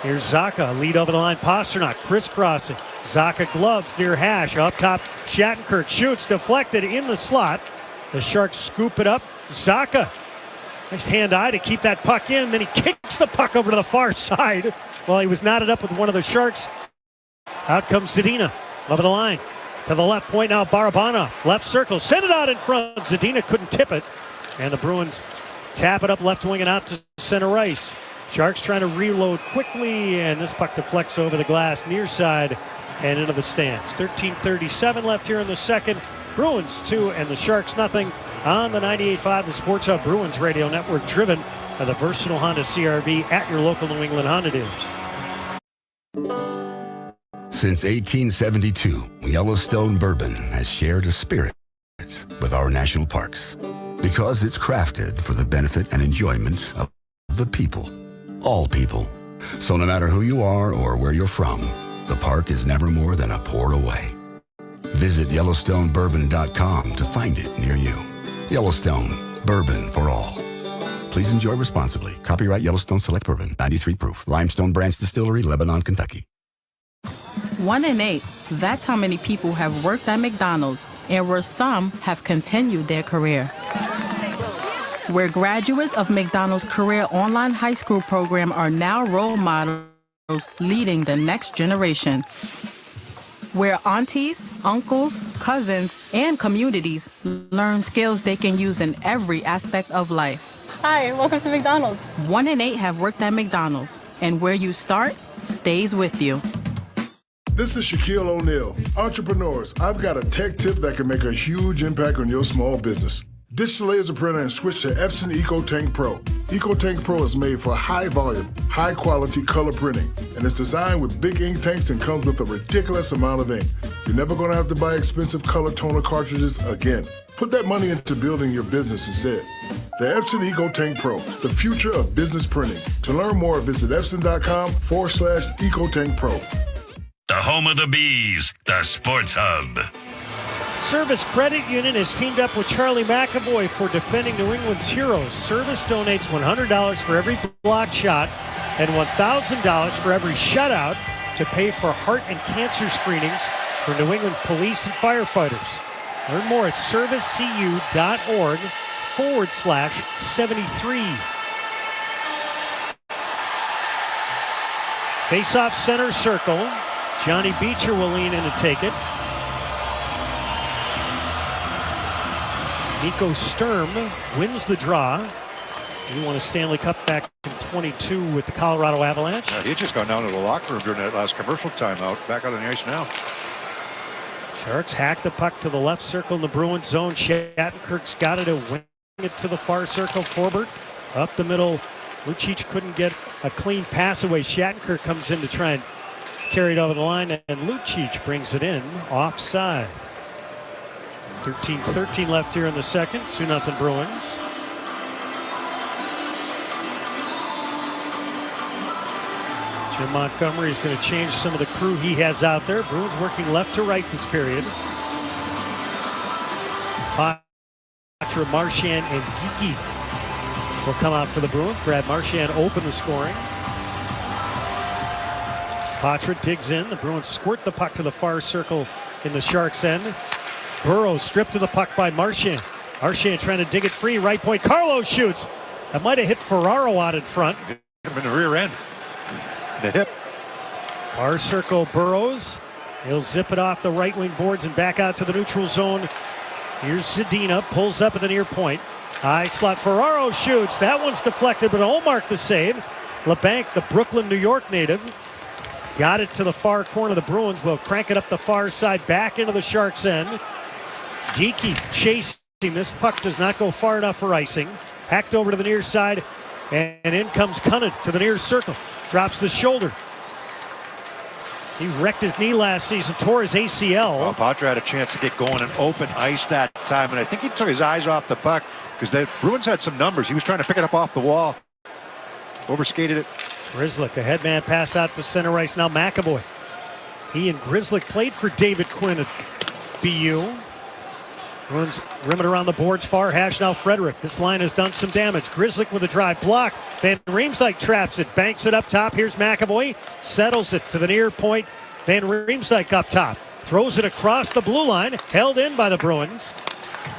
Here's Zacha. Lead over the line. Pasternak crisscrossing. Zacha gloves near hash. Up top, Shattenkirk shoots. Deflected in the slot. The Sharks scoop it up. Zacha. Nice hand-eye to keep that puck in. Then he kicks the puck over to the far side while he was knotted up with one of the Sharks. Out comes Zadina over the line. To the left point now, Barabanov. Left circle. Send it out in front. Zadina couldn't tip it. And the Bruins tap it up left wing and out to center ice. Sharks trying to reload quickly, and this puck deflects over the glass near side and into the stands. 13:37 left here in the second. Bruins 2 and the Sharks nothing. On the 98.5, the Sports Hub Bruins Radio Network, driven by the versatile Honda CR-V at your local New England Honda dealers. Since 1872, Yellowstone Bourbon has shared a spirit with our national parks because it's crafted for the benefit and enjoyment of the people, all people. So no matter who you are or where you're from, the park is never more than a pour away. Visit YellowstoneBourbon.com to find it near you. Yellowstone, bourbon for all. Please enjoy responsibly. Copyright Yellowstone Select Bourbon, 93 proof. Limestone Branch Distillery, Lebanon, Kentucky. 1 in 8. That's how many people have worked at McDonald's, and where some have continued their career. Where graduates of McDonald's Career Online High School program are now role models leading the next generation. Where aunties, uncles, cousins, and communities learn skills they can use in every aspect of life. Hi, welcome to McDonald's. 1 in 8 have worked at McDonald's, and where you start stays with you. This is Shaquille O'Neal. Entrepreneurs, I've got a tech tip that can make a huge impact on your small business. Ditch the laser printer and switch to Epson EcoTank Pro. EcoTank Pro is made for high volume, high quality color printing, and it's designed with big ink tanks and comes with a ridiculous amount of ink. You're never going to have to buy expensive color toner cartridges again. Put that money into building your business instead. The Epson EcoTank Pro, the future of business printing. To learn more, visit Epson.com/EcoTank Pro. The home of the Bees, the Sports Hub. Service Credit Union has teamed up with Charlie McAvoy for defending New England's heroes. Service donates $100 for every blocked shot and $1,000 for every shutout to pay for heart and cancer screenings for New England police and firefighters. Learn more at servicecu.org/73. Face-off center circle. Johnny Beecher will lean in and take it. Nico Sturm wins the draw. He won a Stanley Cup back in 22 with the Colorado Avalanche. Yeah, he had just gone down to the locker room during that last commercial timeout. Back out on the ice now. Sharks hack the puck to the left circle in the Bruins zone. Shattenkirk's got it to wing it to the far circle. Forbert up the middle. Lucic couldn't get a clean pass away. Shattenkirk comes in to try and carry it over the line, and Lucic brings it in offside. 13-13 left here in the second. 2-0 Bruins. Jim Montgomery is going to change some of the crew he has out there. Bruins working left to right this period. Patra, Marchand, and Geeky will come out for the Bruins. Brad Marchand open the scoring. Patra digs in. The Bruins squirt the puck to the far circle in the Sharks' end. Burrows stripped to the puck by Marchand. Marchand trying to dig it free. Right point. Carlos shoots. That might have hit Ferraro out in front. Hit him in the rear end. The hip. Far circle Burrows. He'll zip it off the right wing boards and back out to the neutral zone. Here's Zadina. Pulls up at the near point. High slot. Ferraro shoots. That one's deflected, but Olmark the save. LeBanc, the Brooklyn, New York native, got it to the far corner. The Bruins will crank it up the far side, back into the Sharks' end. Geeky chasing. This puck does not go far enough for icing. Hacked over to the near side, and in comes Cunnin to the near circle. Drops the shoulder. He wrecked his knee last season, tore his ACL. Well, Patra had a chance to get going and open ice that time, and I think he took his eyes off the puck because the Bruins had some numbers. He was trying to pick it up off the wall. Overskated it. Grzelcyk, a headman pass out to center ice. Now McAvoy. He and Grzelcyk played for David Quinn at BU. Bruins rim it around the boards, far hash. Now Frederick. This line has done some damage. Grzelcyk with a drive block. Van Riemsdyk traps it, banks it up top. Here's McAvoy, settles it to the near point. Van Riemsdyk up top, throws it across the blue line, held in by the Bruins.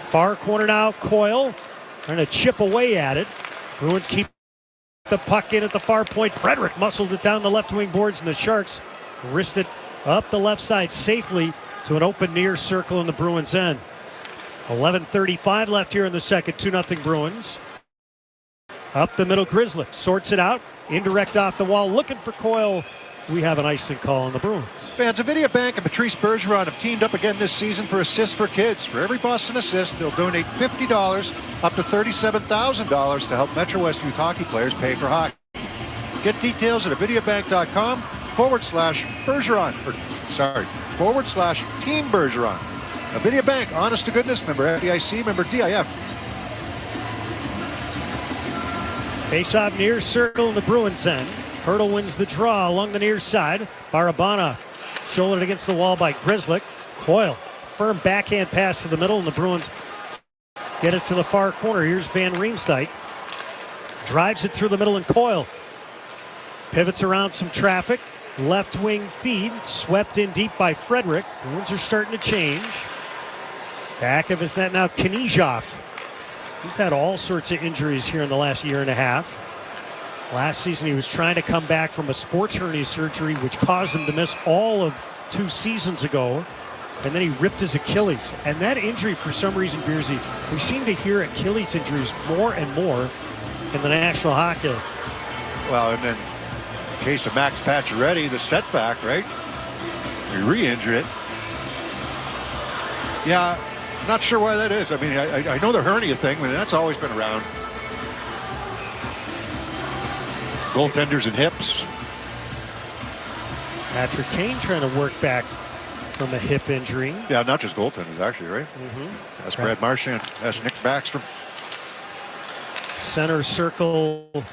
Far corner now, Coyle trying to chip away at it. Bruins keep the puck in at the far point. Frederick muscled it down the left wing boards, and the Sharks wrist it up the left side safely to an open near circle in the Bruins' end. 11:35 left here in the second. 2-0 Bruins. Up the middle, Grzelcyk sorts it out. Indirect off the wall, looking for Coyle. We have an icing call on the Bruins. Fans of Videobank and Patrice Bergeron have teamed up again this season for Assists for Kids. For every Boston assist, they'll donate $50 up to $37,000 to help Metro West youth hockey players pay for hockey. Get details at videobank.com/Bergeron. /Team Bergeron. A Videobank, honest to goodness, member FDIC, member DIF. Face-off near circle in the Bruins' end. Hurdle wins the draw along the near side. Barabana shouldered against the wall by Grzelcyk. Coyle, firm backhand pass to the middle, and the Bruins get it to the far corner. Here's Van Riemsdyk. Drives it through the middle, and Coyle pivots around some traffic. Left wing feed, swept in deep by Frederick. Bruins are starting to change. Back of his net now, Knizhov. He's had all sorts of injuries here in the last year and a half. Last season he was trying to come back from a sports hernia surgery which caused him to miss all of 2 seasons ago. And then he ripped his Achilles. And that injury, for some reason, Beersy, we seem to hear Achilles injuries more and more in the National Hockey League. Well, and then in the case of Max Pacioretty, the setback, right? He re-injured it. Yeah, Not sure why that is. I mean, I know the hernia thing, but that's always been around. Goaltenders and hips. Patrick Kane trying to work back from the hip injury. Yeah, not just goaltenders, actually, right? That's Brad Marchand. That's Nick Backstrom. Center circle.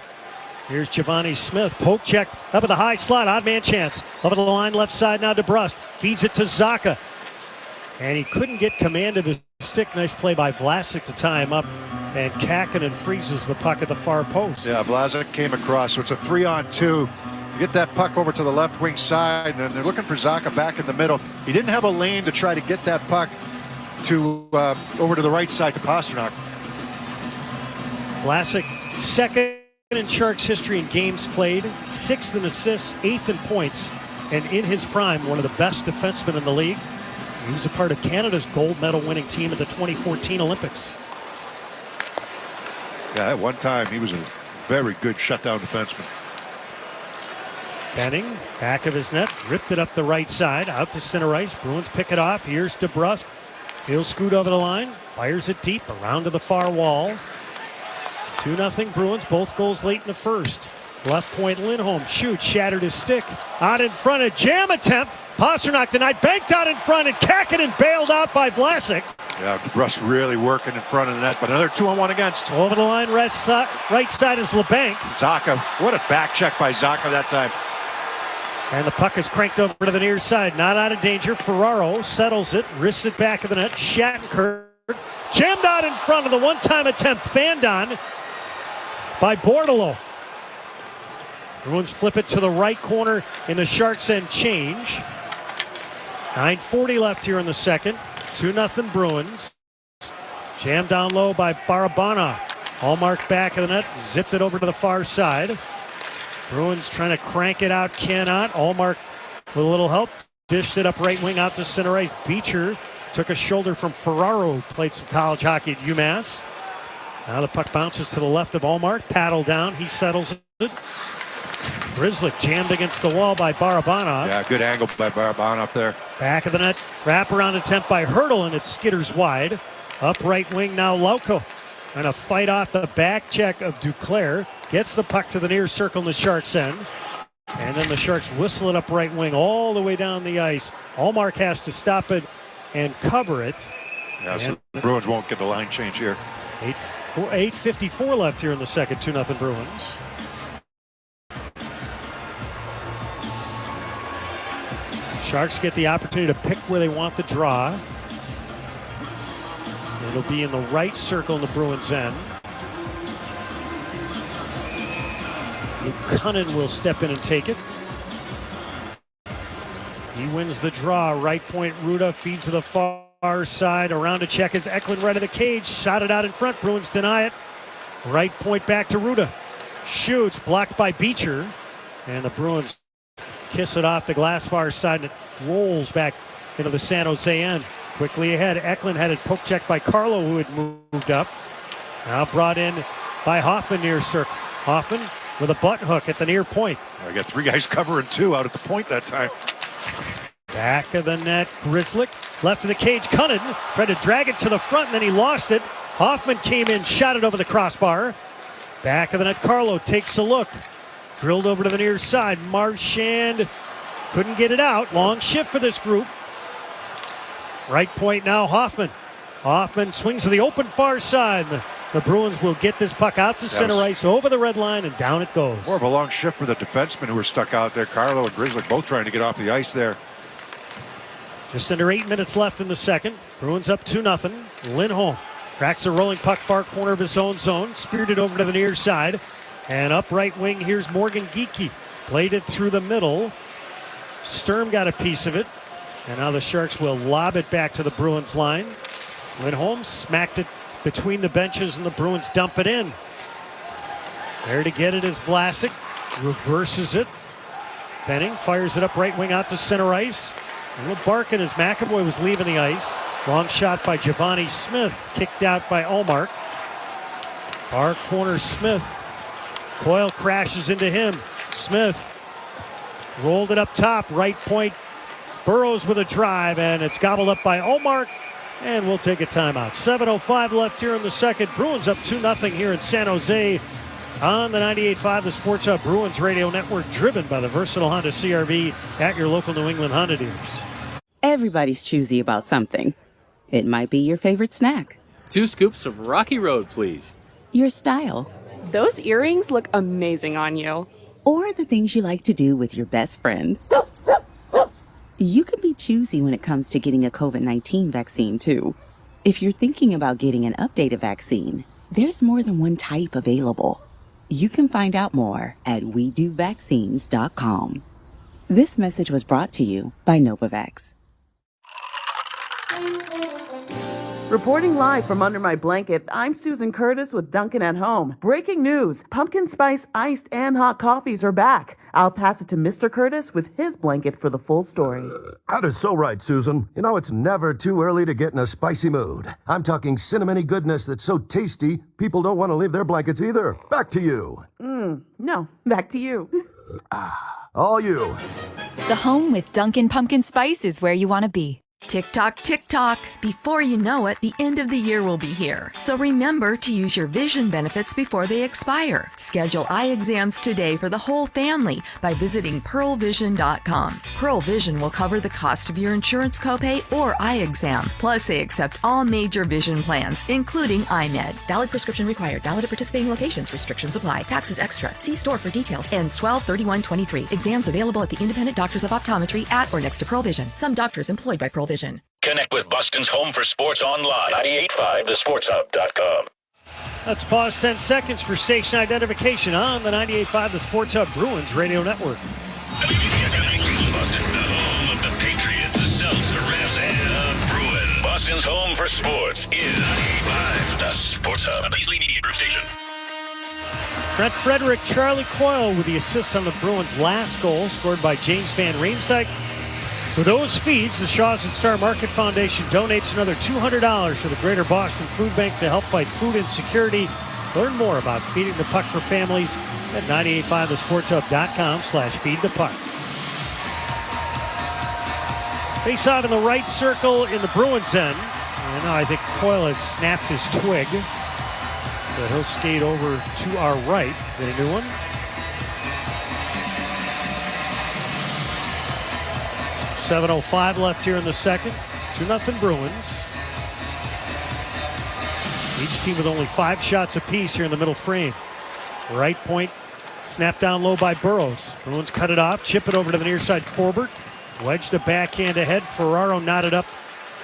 Here's Giovanni Smith. Poke check up at the high slot. Odd man chance. Over the line, left side now to Brust. Feeds it to Zacha. And he couldn't get command of his stick. Nice play by Vlasic to tie him up. And Kakkonen freezes the puck at the far post. Yeah, Vlasic came across. So it's a 3-on-2. You get that puck over to the left wing side, and then they're looking for Zacha back in the middle. He didn't have a lane to try to get that puck to over to the right side to Pastrnak. Vlasic, second in Sharks history in games played, 6th in assists, 8th in points, and in his prime, one of the best defensemen in the league. He was a part of Canada's gold medal winning team at the 2014 Olympics. Yeah, at one time he was a very good shutdown defenseman. Benning, back of his net, ripped it up the right side, out to center ice. Bruins pick it off. Here's DeBrusk. He'll scoot over the line, fires it deep, around to the far wall. 2-0 Bruins, both goals late in the first. Left point, Lindholm shoots, shattered his stick. Out in front, a jam attempt. Pastrnak denied, banked out in front, and Kakkonen bailed out by Vlasic. Yeah, DeBrusk really working in front of the net, but another 2-on-1 against. Over the line, right side is LeBanc. Zacha, what a back check by Zacha that time. And the puck is cranked over to the near side, not out of danger. Ferraro settles it, wrists it back of the net. Shattenkirk jammed out in front of the one-time attempt, fanned on by Bordeleau. Bruins flip it to the right corner in the Sharks' end change. 9:40 left here in the second. 2-0 Bruins. Jammed down low by Barabanov. Hallmark back of the net, zipped it over to the far side. Bruins trying to crank it out, cannot. Allmark with a little help, dished it up right wing out to center ice. Beecher took a shoulder from Ferraro, who played some college hockey at UMass. Now the puck bounces to the left of Allmark, paddle down, he settles it. Grzelcyk jammed against the wall by Barabanov. Yeah, good angle by Barabanov there. Back of the net, wraparound attempt by Hertl, and it skitters wide. Up right wing now, Lauko. And a fight off the back check of Duclair. Gets the puck to the near circle in the Sharks' end. And then the Sharks whistle it up right wing all the way down the ice. Allmark has to stop it and cover it. Yeah, so the Bruins won't get the line change here. 8:54 left here in the second. 2-0 Bruins. Sharks get the opportunity to pick where they want the draw. It'll be in the right circle in the Bruins' end. Cunnin will step in and take it. He wins the draw. Right point, Ruda feeds to the far side. Around to check is Eklund right of the cage. Shot it out in front. Bruins deny it. Right point back to Ruda. Shoots, blocked by Beecher. And the Bruins kiss it off the glass far side, and it rolls back into the San Jose end. Quickly ahead, Eklund had it poke checked by Carlo, who had moved up. Now brought in by Hoffman near circle. Hoffman with a butt hook at the near point. I got 3 guys covering 2 out at the point that time. Back of the net, Grzelcyk left of the cage. Cunnin tried to drag it to the front, and then he lost it. Hoffman came in, shot it over the crossbar. Back of the net, Carlo takes a look. Drilled over to the near side. Marchand couldn't get it out. Long shift for this group. Right point now, Hoffman. Hoffman swings to the open far side. The Bruins will get this puck out to center ice, over the red line, and down it goes. More of a long shift for the defensemen who were stuck out there. Carlo and Grzelcyk both trying to get off the ice there. Just under 8 minutes left in the second. Bruins up 2-0. Lindholm tracks a rolling puck far corner of his own zone. Speared it over to the near side. And up right wing, here's Morgan Geekie. Played it through the middle. Sturm got a piece of it. And now the Sharks will lob it back to the Bruins line. Lindholm smacked it between the benches, and the Bruins dump it in. There to get it is Vlasic. Reverses it. Benning fires it up right wing out to center ice. A little barking as McAvoy was leaving the ice. Long shot by Giovanni Smith. Kicked out by Allmark. Far corner Smith. Coyle crashes into him. Smith rolled it up top. Right point. Burrows with a drive, and it's gobbled up by Allmark. And we'll take a timeout. 7:05 left here in the second. Bruins up 2-0 here in San Jose on the 98.5 The Sports Hub Bruins Radio Network, driven by the versatile Honda CR-V at your local New England Honda dealers. Everybody's choosy about something. It might be your favorite snack. 2 scoops of Rocky Road, please. Your style. Those earrings look amazing on you. Or the things you like to do with your best friend. You can be choosy when it comes to getting a COVID-19 vaccine, too. If you're thinking about getting an updated vaccine, there's more than one type available. You can find out more at WeDoVaccines.com. This message was brought to you by Novavax. Reporting live from under my blanket, I'm Susan Curtis with Dunkin' at Home. Breaking news, pumpkin spice iced and hot coffees are back. I'll pass it to Mr. Curtis with his blanket for the full story. That is so right, Susan. You know, it's never too early to get in a spicy mood. I'm talking cinnamony goodness that's so tasty, people don't want to leave their blankets either. Back to you. No, back to you. All you. The home with Dunkin' Pumpkin Spice is where you want to be. Tick tock, tick tock. Before you know it, the end of the year will be here. So remember to use your vision benefits before they expire. Schedule eye exams today for the whole family by visiting pearlvision.com. Pearl Vision will cover the cost of your insurance copay or eye exam. Plus, they accept all major vision plans, including iMed. Valid prescription required. Valid at participating locations. Restrictions apply. Taxes extra. See store for details. Ends 12/31/23. Exams available at the independent doctors of optometry at or next to Pearl Vision. Some doctors employed by Pearl Vision. Connect with Boston's home for sports online. 98.5 thesportshub.com. Let's pause 10 seconds for station identification on the 98.5 The Sports Hub Bruins Radio Network. Boston, the home of the Patriots, the Celtics, the Revs, and the Bruins. Boston's home for sports is 98.5 The Sports Hub, a Beasley Media Group station. Brent Frederick, Charlie Coyle with the assist on the Bruins' last goal, scored by James Van Riemsdyk. For those feeds, the Shaws and Star Market Foundation donates another $200 to the Greater Boston Food Bank to help fight food insecurity. Learn more about Feeding the Puck for families at 985thesportshub.com/feedthepuck. Face out in the right circle in the Bruins end. And now I think Coyle has snapped his twig. So he'll skate over to our right. Get a new one. 7:05 left here in the second. 2-0 Bruins. Each team with only 5 shots apiece here in the middle frame. Right point, snapped down low by Burrows. Bruins cut it off, chip it over to the near side Forbert. Wedge the backhand ahead. Ferraro knotted up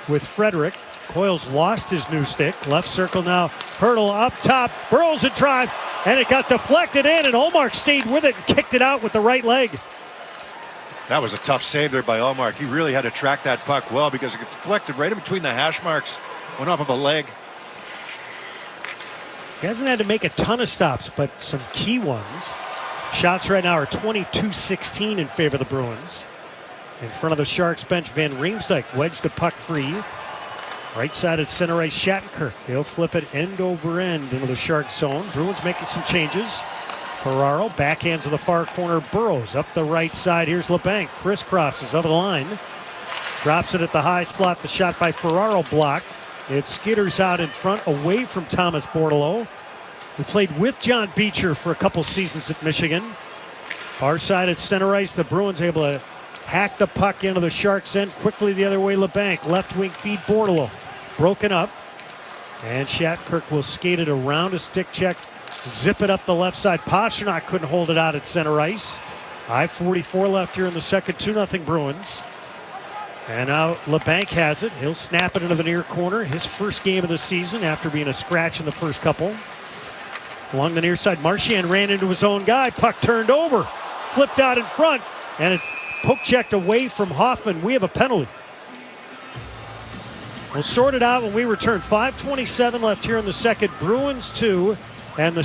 with Frederick. Coyle's lost his new stick. Left circle now. Hurdle up top. Burrows a drive. And it got deflected in, and Ullmark stayed with it and kicked it out with the right leg. That was a tough save there by Ullmark. He really had to track that puck well because it got deflected right in between the hash marks. Went off of a leg. He hasn't had to make a ton of stops, but some key ones. Shots right now are 22-16 in favor of the Bruins. In front of the Sharks bench, Van Riemsdyk wedged the puck free. Right side at center ice, Shattenkirk. He'll flip it end over end into the Sharks zone. Bruins making some changes. Ferraro backhands to the far corner. Burrows up the right side. Here's LeBanc. Crisscrosses over the line. Drops it at the high slot. The shot by Ferraro blocked. It skitters out in front away from Thomas Bordeleau, who played with John Beecher for a couple seasons at Michigan. Far side at center ice. The Bruins able to hack the puck into the Sharks' end. Quickly the other way, LeBanc. Left wing feed Bordeleau. Broken up. And Shattenkirk will skate it around a stick check. Zip it up the left side. Pastrnak couldn't hold it out at center ice. 5:44 left here in the second. 2-0 Bruins. And now LeBanc has it. He'll snap it into the near corner. His first game of the season after being a scratch in the first couple. Along the near side, Marchand ran into his own guy. Puck turned over. Flipped out in front. And it's poke checked away from Hoffman. We have a penalty. We'll sort it out when we return. 5:27 left here in the second. Bruins 2 and the